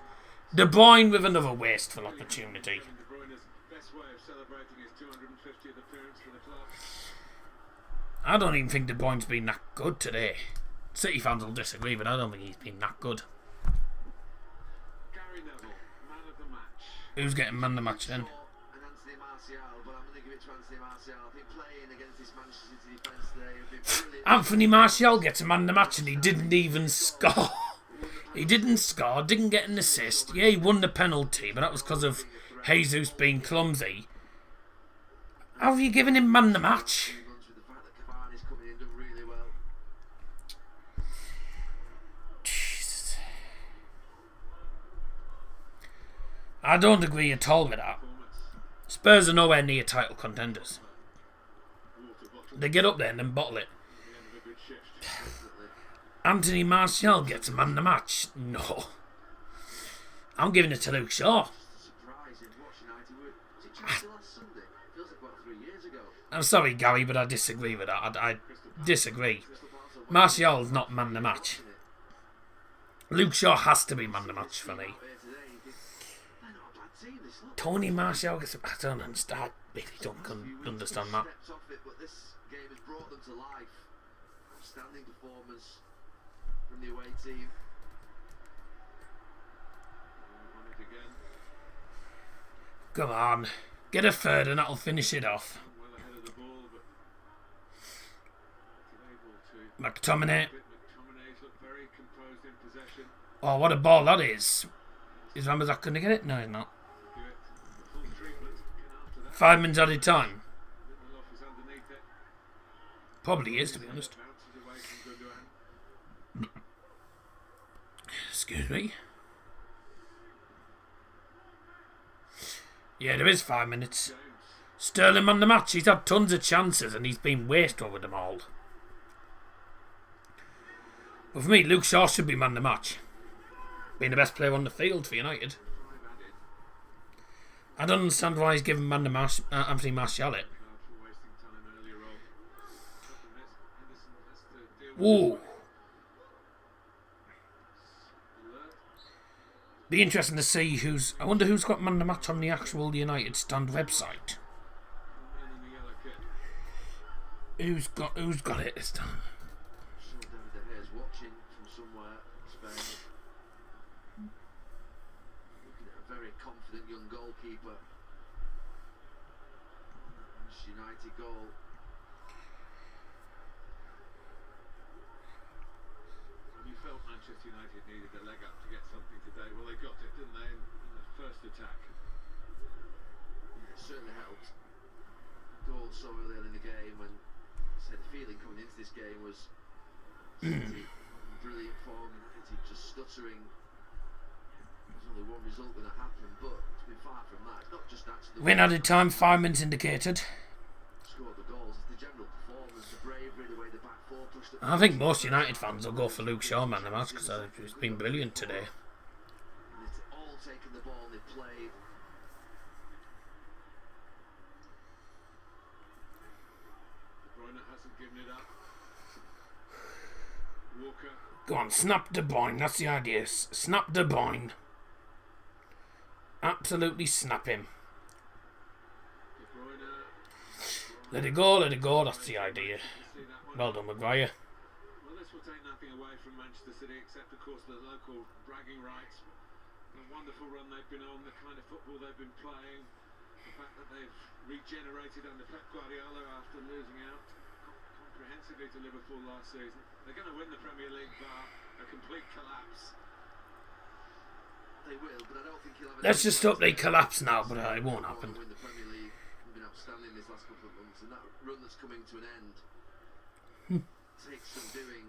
De Bruyne with another wasteful opportunity. I don't even think De Bruyne's been that good today. City fans will disagree, but I don't think he's been that good. Gary Neville, man of the match. Who's getting man of the match then? And Anthony Martial, but I'm going to give it to Anthony Martial. I think playing against this Manchester City defence today would be brilliant. Anthony Martial gets a man of the match and he didn't even score. He didn't score, didn't get an assist. Yeah, he won the penalty, but that was because of Jesus being clumsy. How have you given him man of the match? With the fact that Cavani's coming in, done really well. Jesus. I don't agree at all with that. Spurs are nowhere near title contenders. They get up there and then bottle it. Anthony Martial gets a man of the match. No. I'm giving it to Luke Shaw. I'm sorry, Gary, but I disagree with that. I disagree. Martial's not man of the match. Luke Shaw has to be man of the match for me. Tony Martial gets... I don't understand. I really don't understand that. Outstanding performance from the away team. Come on. Get a third and that'll finish it off. Well ahead of the ball, but able to. McTominay. McTominay's looked very composed in possession. Oh, what a ball that is. Is Ramazak going to get it? No, he's not. Do it. The full treatment. Get after that. 5 minutes at a time. Lindelof is underneath it. Probably is, to be honest. Bounces away from Gundogan. Excuse me. Yeah, there is 5 minutes. Sterling man the match. He's had tons of chances and he's been wasted with them all. But for me, Luke Shaw should be man the match. Being the best player on the field for United. I don't understand why he's given man the match, Anthony Martial it. Whoa. Be interesting to see who's... I wonder who's got man the match on the actual United Stand website. Who's got it this time? Watching from somewhere in Spain. Looking at a very confident young goalkeeper. Manchester United goal. You felt Manchester United needed a leg up to get something today. Well, they got it, didn't they, in the first attack? Yeah, it certainly helped. Goal so early in the game when I said the feeling coming into this game was City, brilliant form, City just stuttering. There's only one result going to happen, but it's been far from that. It's not just actually Win added time, 5 minutes indicated. scored the goals, it's the general performance, the bravery, the way the back four pushed it. I think most United fans will go for Luke Shaw man the match because he's been brilliant today. And it's all taken the ball and they've played. De Bruyne hasn't given it up. Walker. Go on, snap De Bruyne. That's the idea. Snap De Bruyne. Absolutely snap him. De Bruyne. Let it go, let it go. That's the idea. See that one? Well done, Maguire. Well, this will take nothing away from Manchester City, except, of course, the local bragging rights. The wonderful run they've been on, the kind of football they've been playing, the fact that they've regenerated under Pep Guardiola after losing out comprehensively to Liverpool last season. They're going to win the Premier League bar a complete collapse. They will, but I don't think he'll have a Let's just hope they collapse now, but it won't happen. win the Premier League. They've been outstanding these last couple of months, and that run that's coming to an end takes some doing.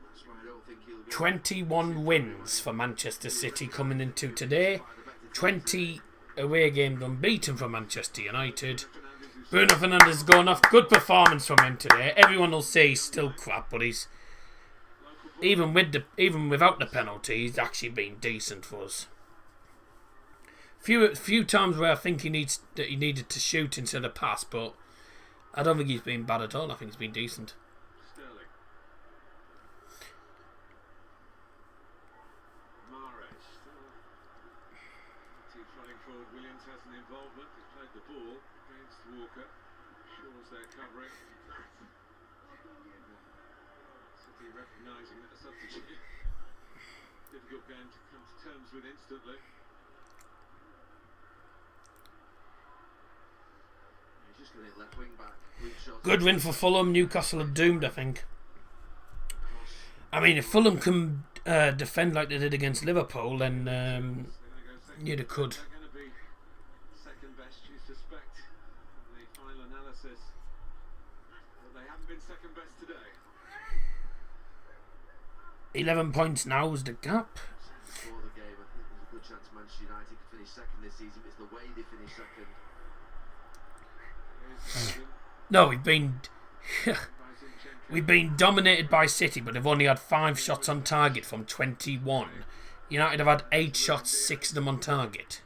That's why I don't think he'll go 21 wins for Manchester City coming into today. 20 away games unbeaten for Manchester United. Bruno Fernandes has gone off. Good performance from him today. Everyone will say he's still crap, but he's even without the penalty, he's actually been decent for us. Few times where I think he needed to shoot instead of pass, but I don't think he's been bad at all. I think he's been decent. Sterling. Mahrez. Keeps running forward. Williams has an involvement. He's played the ball against Walker. Shaw's angles they're covering. City recognising that a substitute. Difficult game to come to terms with instantly. He's just going to left wing back. Weak shot. Good win for Fulham. Newcastle are doomed, I think. I mean, if Fulham can defend like they did against Liverpool, then yeah, they could. They're going to be second best, you suspect, in the final analysis. But they haven't been second best today. 11 points now is the gap. Before the game, I think there's a good chance Manchester United could finish second this season. It's the way they finish second. No, we've been dominated by City, but they've only had 5 shots on target from 21. United have had 8 shots, 6 of them on target.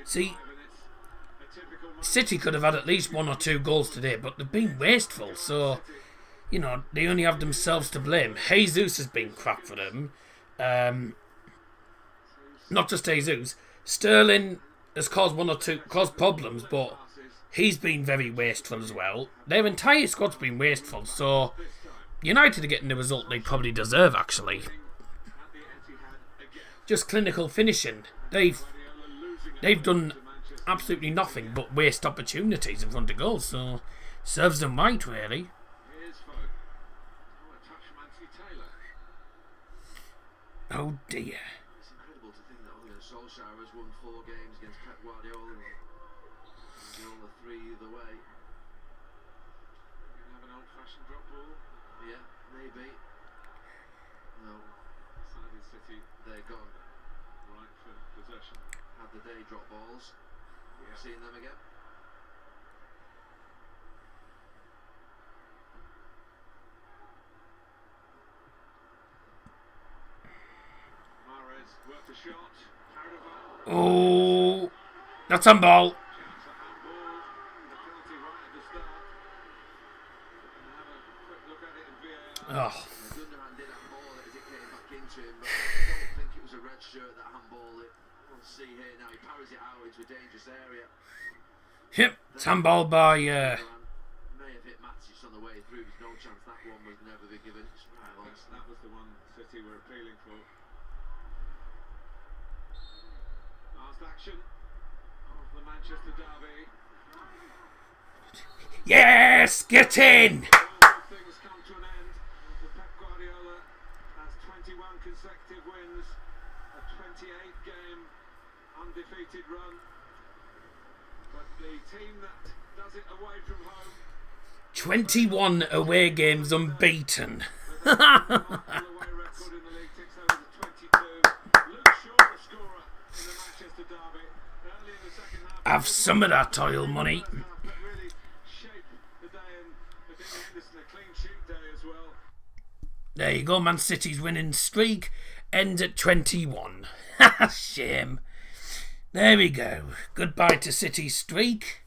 See, City could have had at least 1 or 2 goals today, but they've been wasteful, so, you know, they only have themselves to blame. Jesus has been crap for them. Not just Jesus. Sterling has caused problems, but he's been very wasteful as well. Their entire squad's been wasteful, so United are getting the result they probably deserve, actually. Just clinical finishing. They've done absolutely nothing but waste opportunities in front of goals, so serves them right, really. Oh dear. It's incredible to think that Solskjaer has won 4 games against Pep Guardiola and Guardiola 3 the way. Have an old-fashioned drop ball. Yeah, maybe. No. Decided City They're gone. right for possession. Had the day drop balls. Yeah. Seeing them again. Mahrez worked a shot. Carried about. Oh, that's on ball. Chance for handball. The penalty right at the start. And have a quick look at it in VAR. Oh, Gundogan did handball it as it came back into him, but I don't think it was a red shirt that handball it. We'll see here now. He parries it out into a dangerous area. yep, it's handball by May have hit Matic on the way through. There's no chance that one would never be given. It's right on. That was the one City were appealing for. Last action of the Manchester derby. yes, get in. All things come to an end. For Pep Guardiola has 21 consecutive wins, a 28-game undefeated run. But the team that does it away from home, 21 away games unbeaten. with a away record in the league, ticks over the 22. Luke Shaw, the scorer in the Manchester derby. Early in the second half, Have some of that oil money. but really shape the day, and for Dean Henderson, a clean sheet day as well. There you go, Man City's winning streak ends at 21. Shame. There we go. Goodbye to City's streak.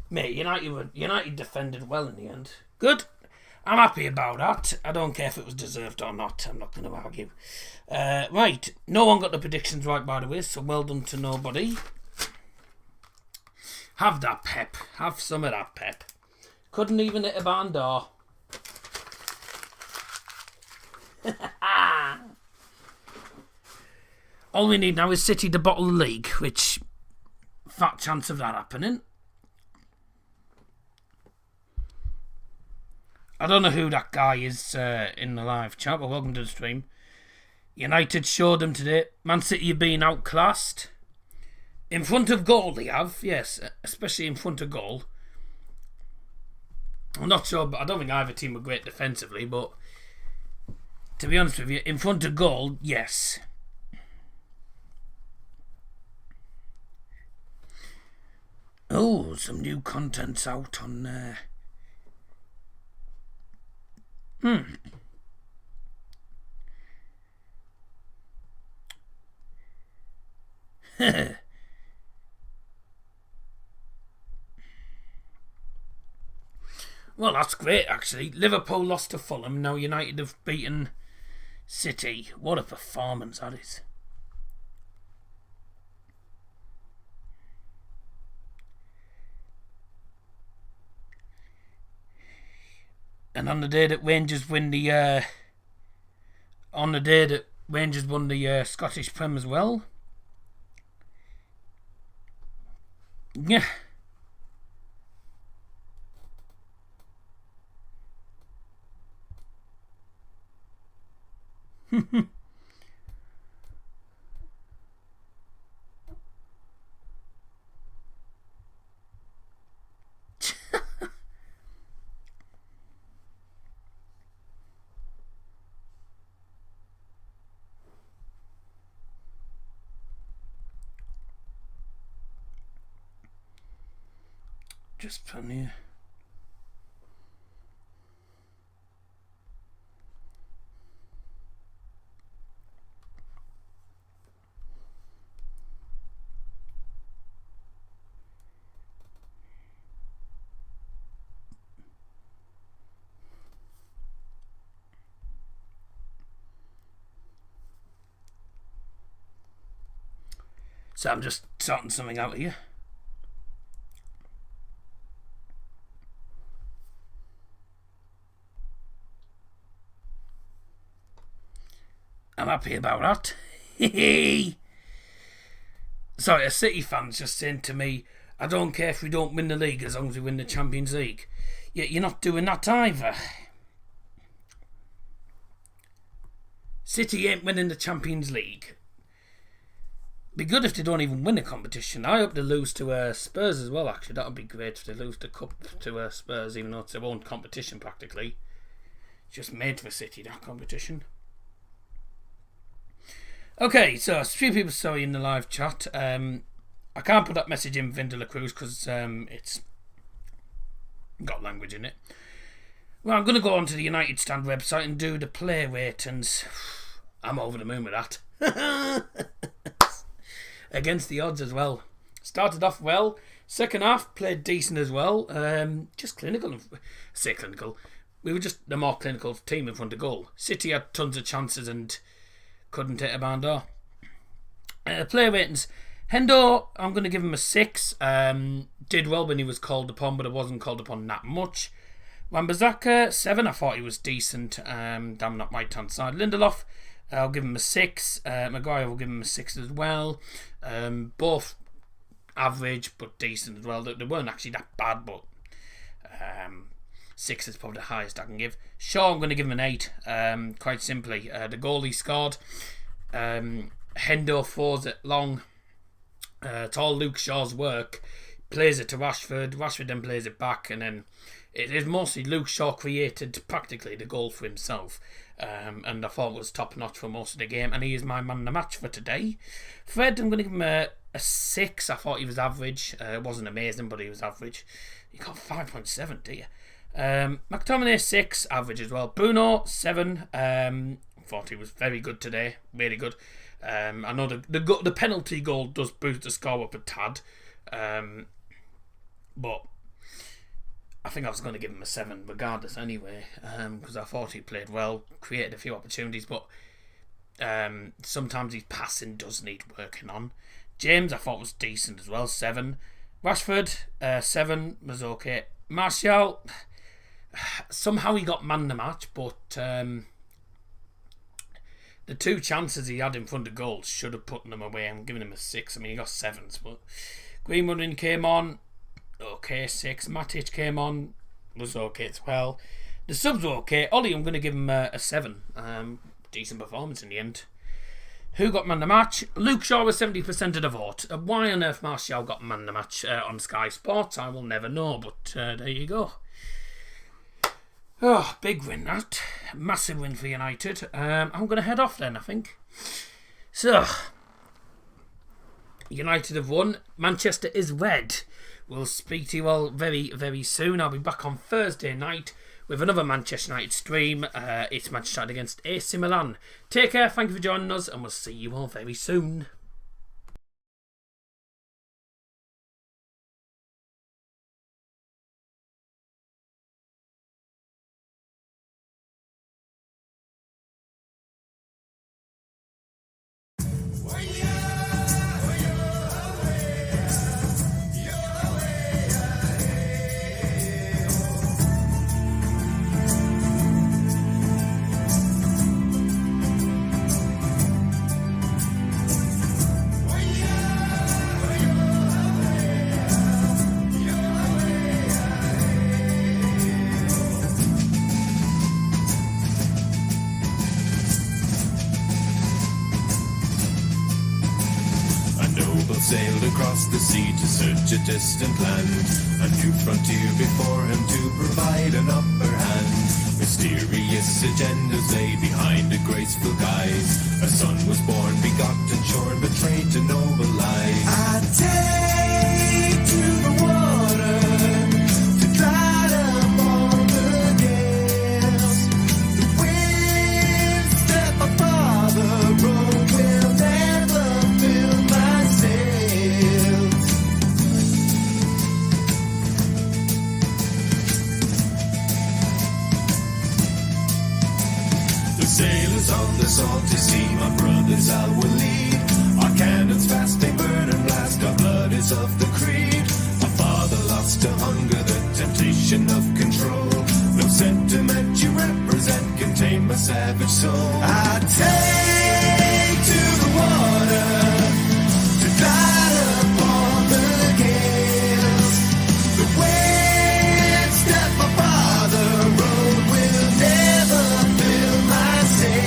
Mate, United defended well in the end. Good. I'm happy about that. I don't care if it was deserved or not. I'm not going to argue. Right. No one got the predictions right, by the way, so well done to nobody. Have that pep. Have some of that pep. Couldn't even hit a barn door. All we need now is City to bottle the league, which fat chance of that happening. I don't know who that guy is in the live chat, but welcome to the stream. United showed them today. Man City have been outclassed. In front of goal they have, yes, especially in front of goal. I'm not sure, but I don't think either team were great defensively, but to be honest with you, in front of goal, yes. Oh, some new content's out on there. Well, that's great, actually. Liverpool lost to Fulham. Now United have beaten City. What a performance that is. And on the day that Rangers win the Rangers won the Scottish Prem as well. Yeah. Just from here. So I'm just sorting something out here. I'm happy about that. Sorry, a City fan's just saying to me, I don't care if we don't win the league as long as we win the Champions League. Yet you're not doing that either. City ain't winning the Champions League. Be good if they don't even win the competition. I hope they lose to Spurs as well, actually. That would be great if they lose the cup to Spurs, even though it's their own competition practically. It's just made for City, that competition. Okay, so a few people saw you in the live chat. I can't put that message in Vin de la Cruz because it's got language in it. Well, I'm going to go onto the United Stand website and do the player ratings. I'm over the moon with that. Against the odds as well. Started off well. Second half, played decent as well. Just clinical. Say clinical. We were just the more clinical team in front of goal. City had tons of chances and couldn't hit a man door. Player ratings. Hendo, I'm going to give him a 6. Did well when he was called upon, but it wasn't called upon that much. Wan-Bissaka, 7. I thought he was decent. Damn, not right hand side. Lindelof, I'll give him a 6. Maguire will give him a 6 as well. Both average but decent as well. They weren't actually that bad, but 6 is probably the highest I can give. Shaw, I'm going to give him an 8. Quite simply, the goal he scored. Hendo throws it long. It's all Luke Shaw's work. Plays it to Rashford. Rashford then plays it back, and then it is mostly Luke Shaw created practically the goal for himself. And I thought it was top notch for most of the game, and he is my man of the match for today. Fred, I'm going to give him a 6. I thought he was average. It wasn't amazing, but he was average. He got 5.7, dear. McTominay 6, average as well. Bruno 7. Thought he was very good today, really good. I know the penalty goal does boost the score up a tad, but I think I was going to give him a 7 regardless anyway, because I thought he played well, created a few opportunities, but sometimes his passing does need working on. James I thought was decent as well, 7. Rashford 7 was okay. Martial, somehow he got man the match, but the 2 chances he had in front of goals should have put them away. I'm giving him a 6. I mean, he got 7s, but Greenwood came on, okay, 6. Matic came on, was okay as well. The subs were okay. Ollie, I'm going to give him a 7. Decent performance in the end. Who got man the match? Luke Shaw was 70% of the vote. Why on earth Martial got man the match on Sky Sports, I will never know, but there you go. Oh, big win that. Massive win for United. I'm going to head off then, I think. So, United have won. Manchester is red. We'll speak to you all very, very soon. I'll be back on Thursday night with another Manchester United stream. It's Manchester United against AC Milan. Take care, thank you for joining us, and we'll see you all very soon. sailed across the sea to search a distant land. A new frontier before him to provide an upper hand. Mysterious agendas lay behind a graceful guise. A son was born, begotten, shorn, betrayed to noble lies. I take to the water to try to upon the gales. The winds that my father wrote will never fill my sails. The sailors on the salty sea, my brothers I will lead. Our cannons fast they burn and blast, our blood is of the creed. Our father lost to hunger, the temptation of control. No sentiment you represent can tame my savage soul. I take to the water to glide upon the gales. The winds that my father rode will never fill my sails.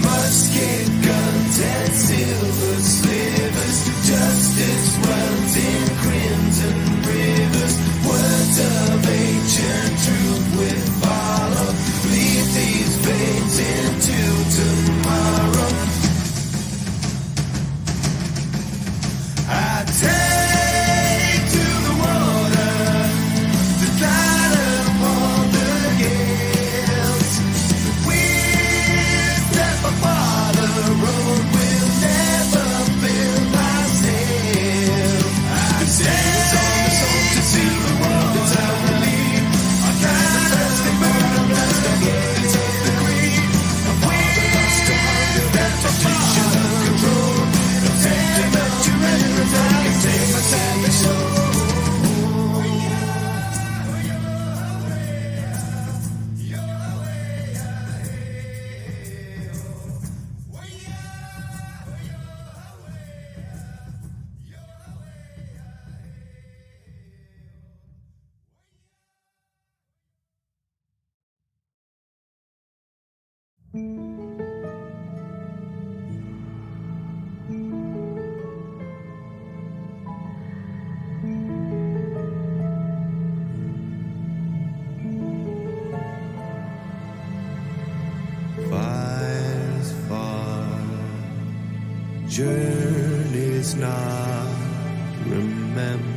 Musket guns and silver slivers, justice runs in crimson rivers. Words of ancient truth will follow. Lead these veins into tomorrow. I take to the water to glide upon the gales. The winds that my father rode will never fill my sails. I sail on the salt to see the world that's I will lead. Our cannons they burn and blast, our blood is of the creed. My father lost to hunger, that temptation of control. No sentiment to represent can tame my savage soul. Fires far, journeys not remembered.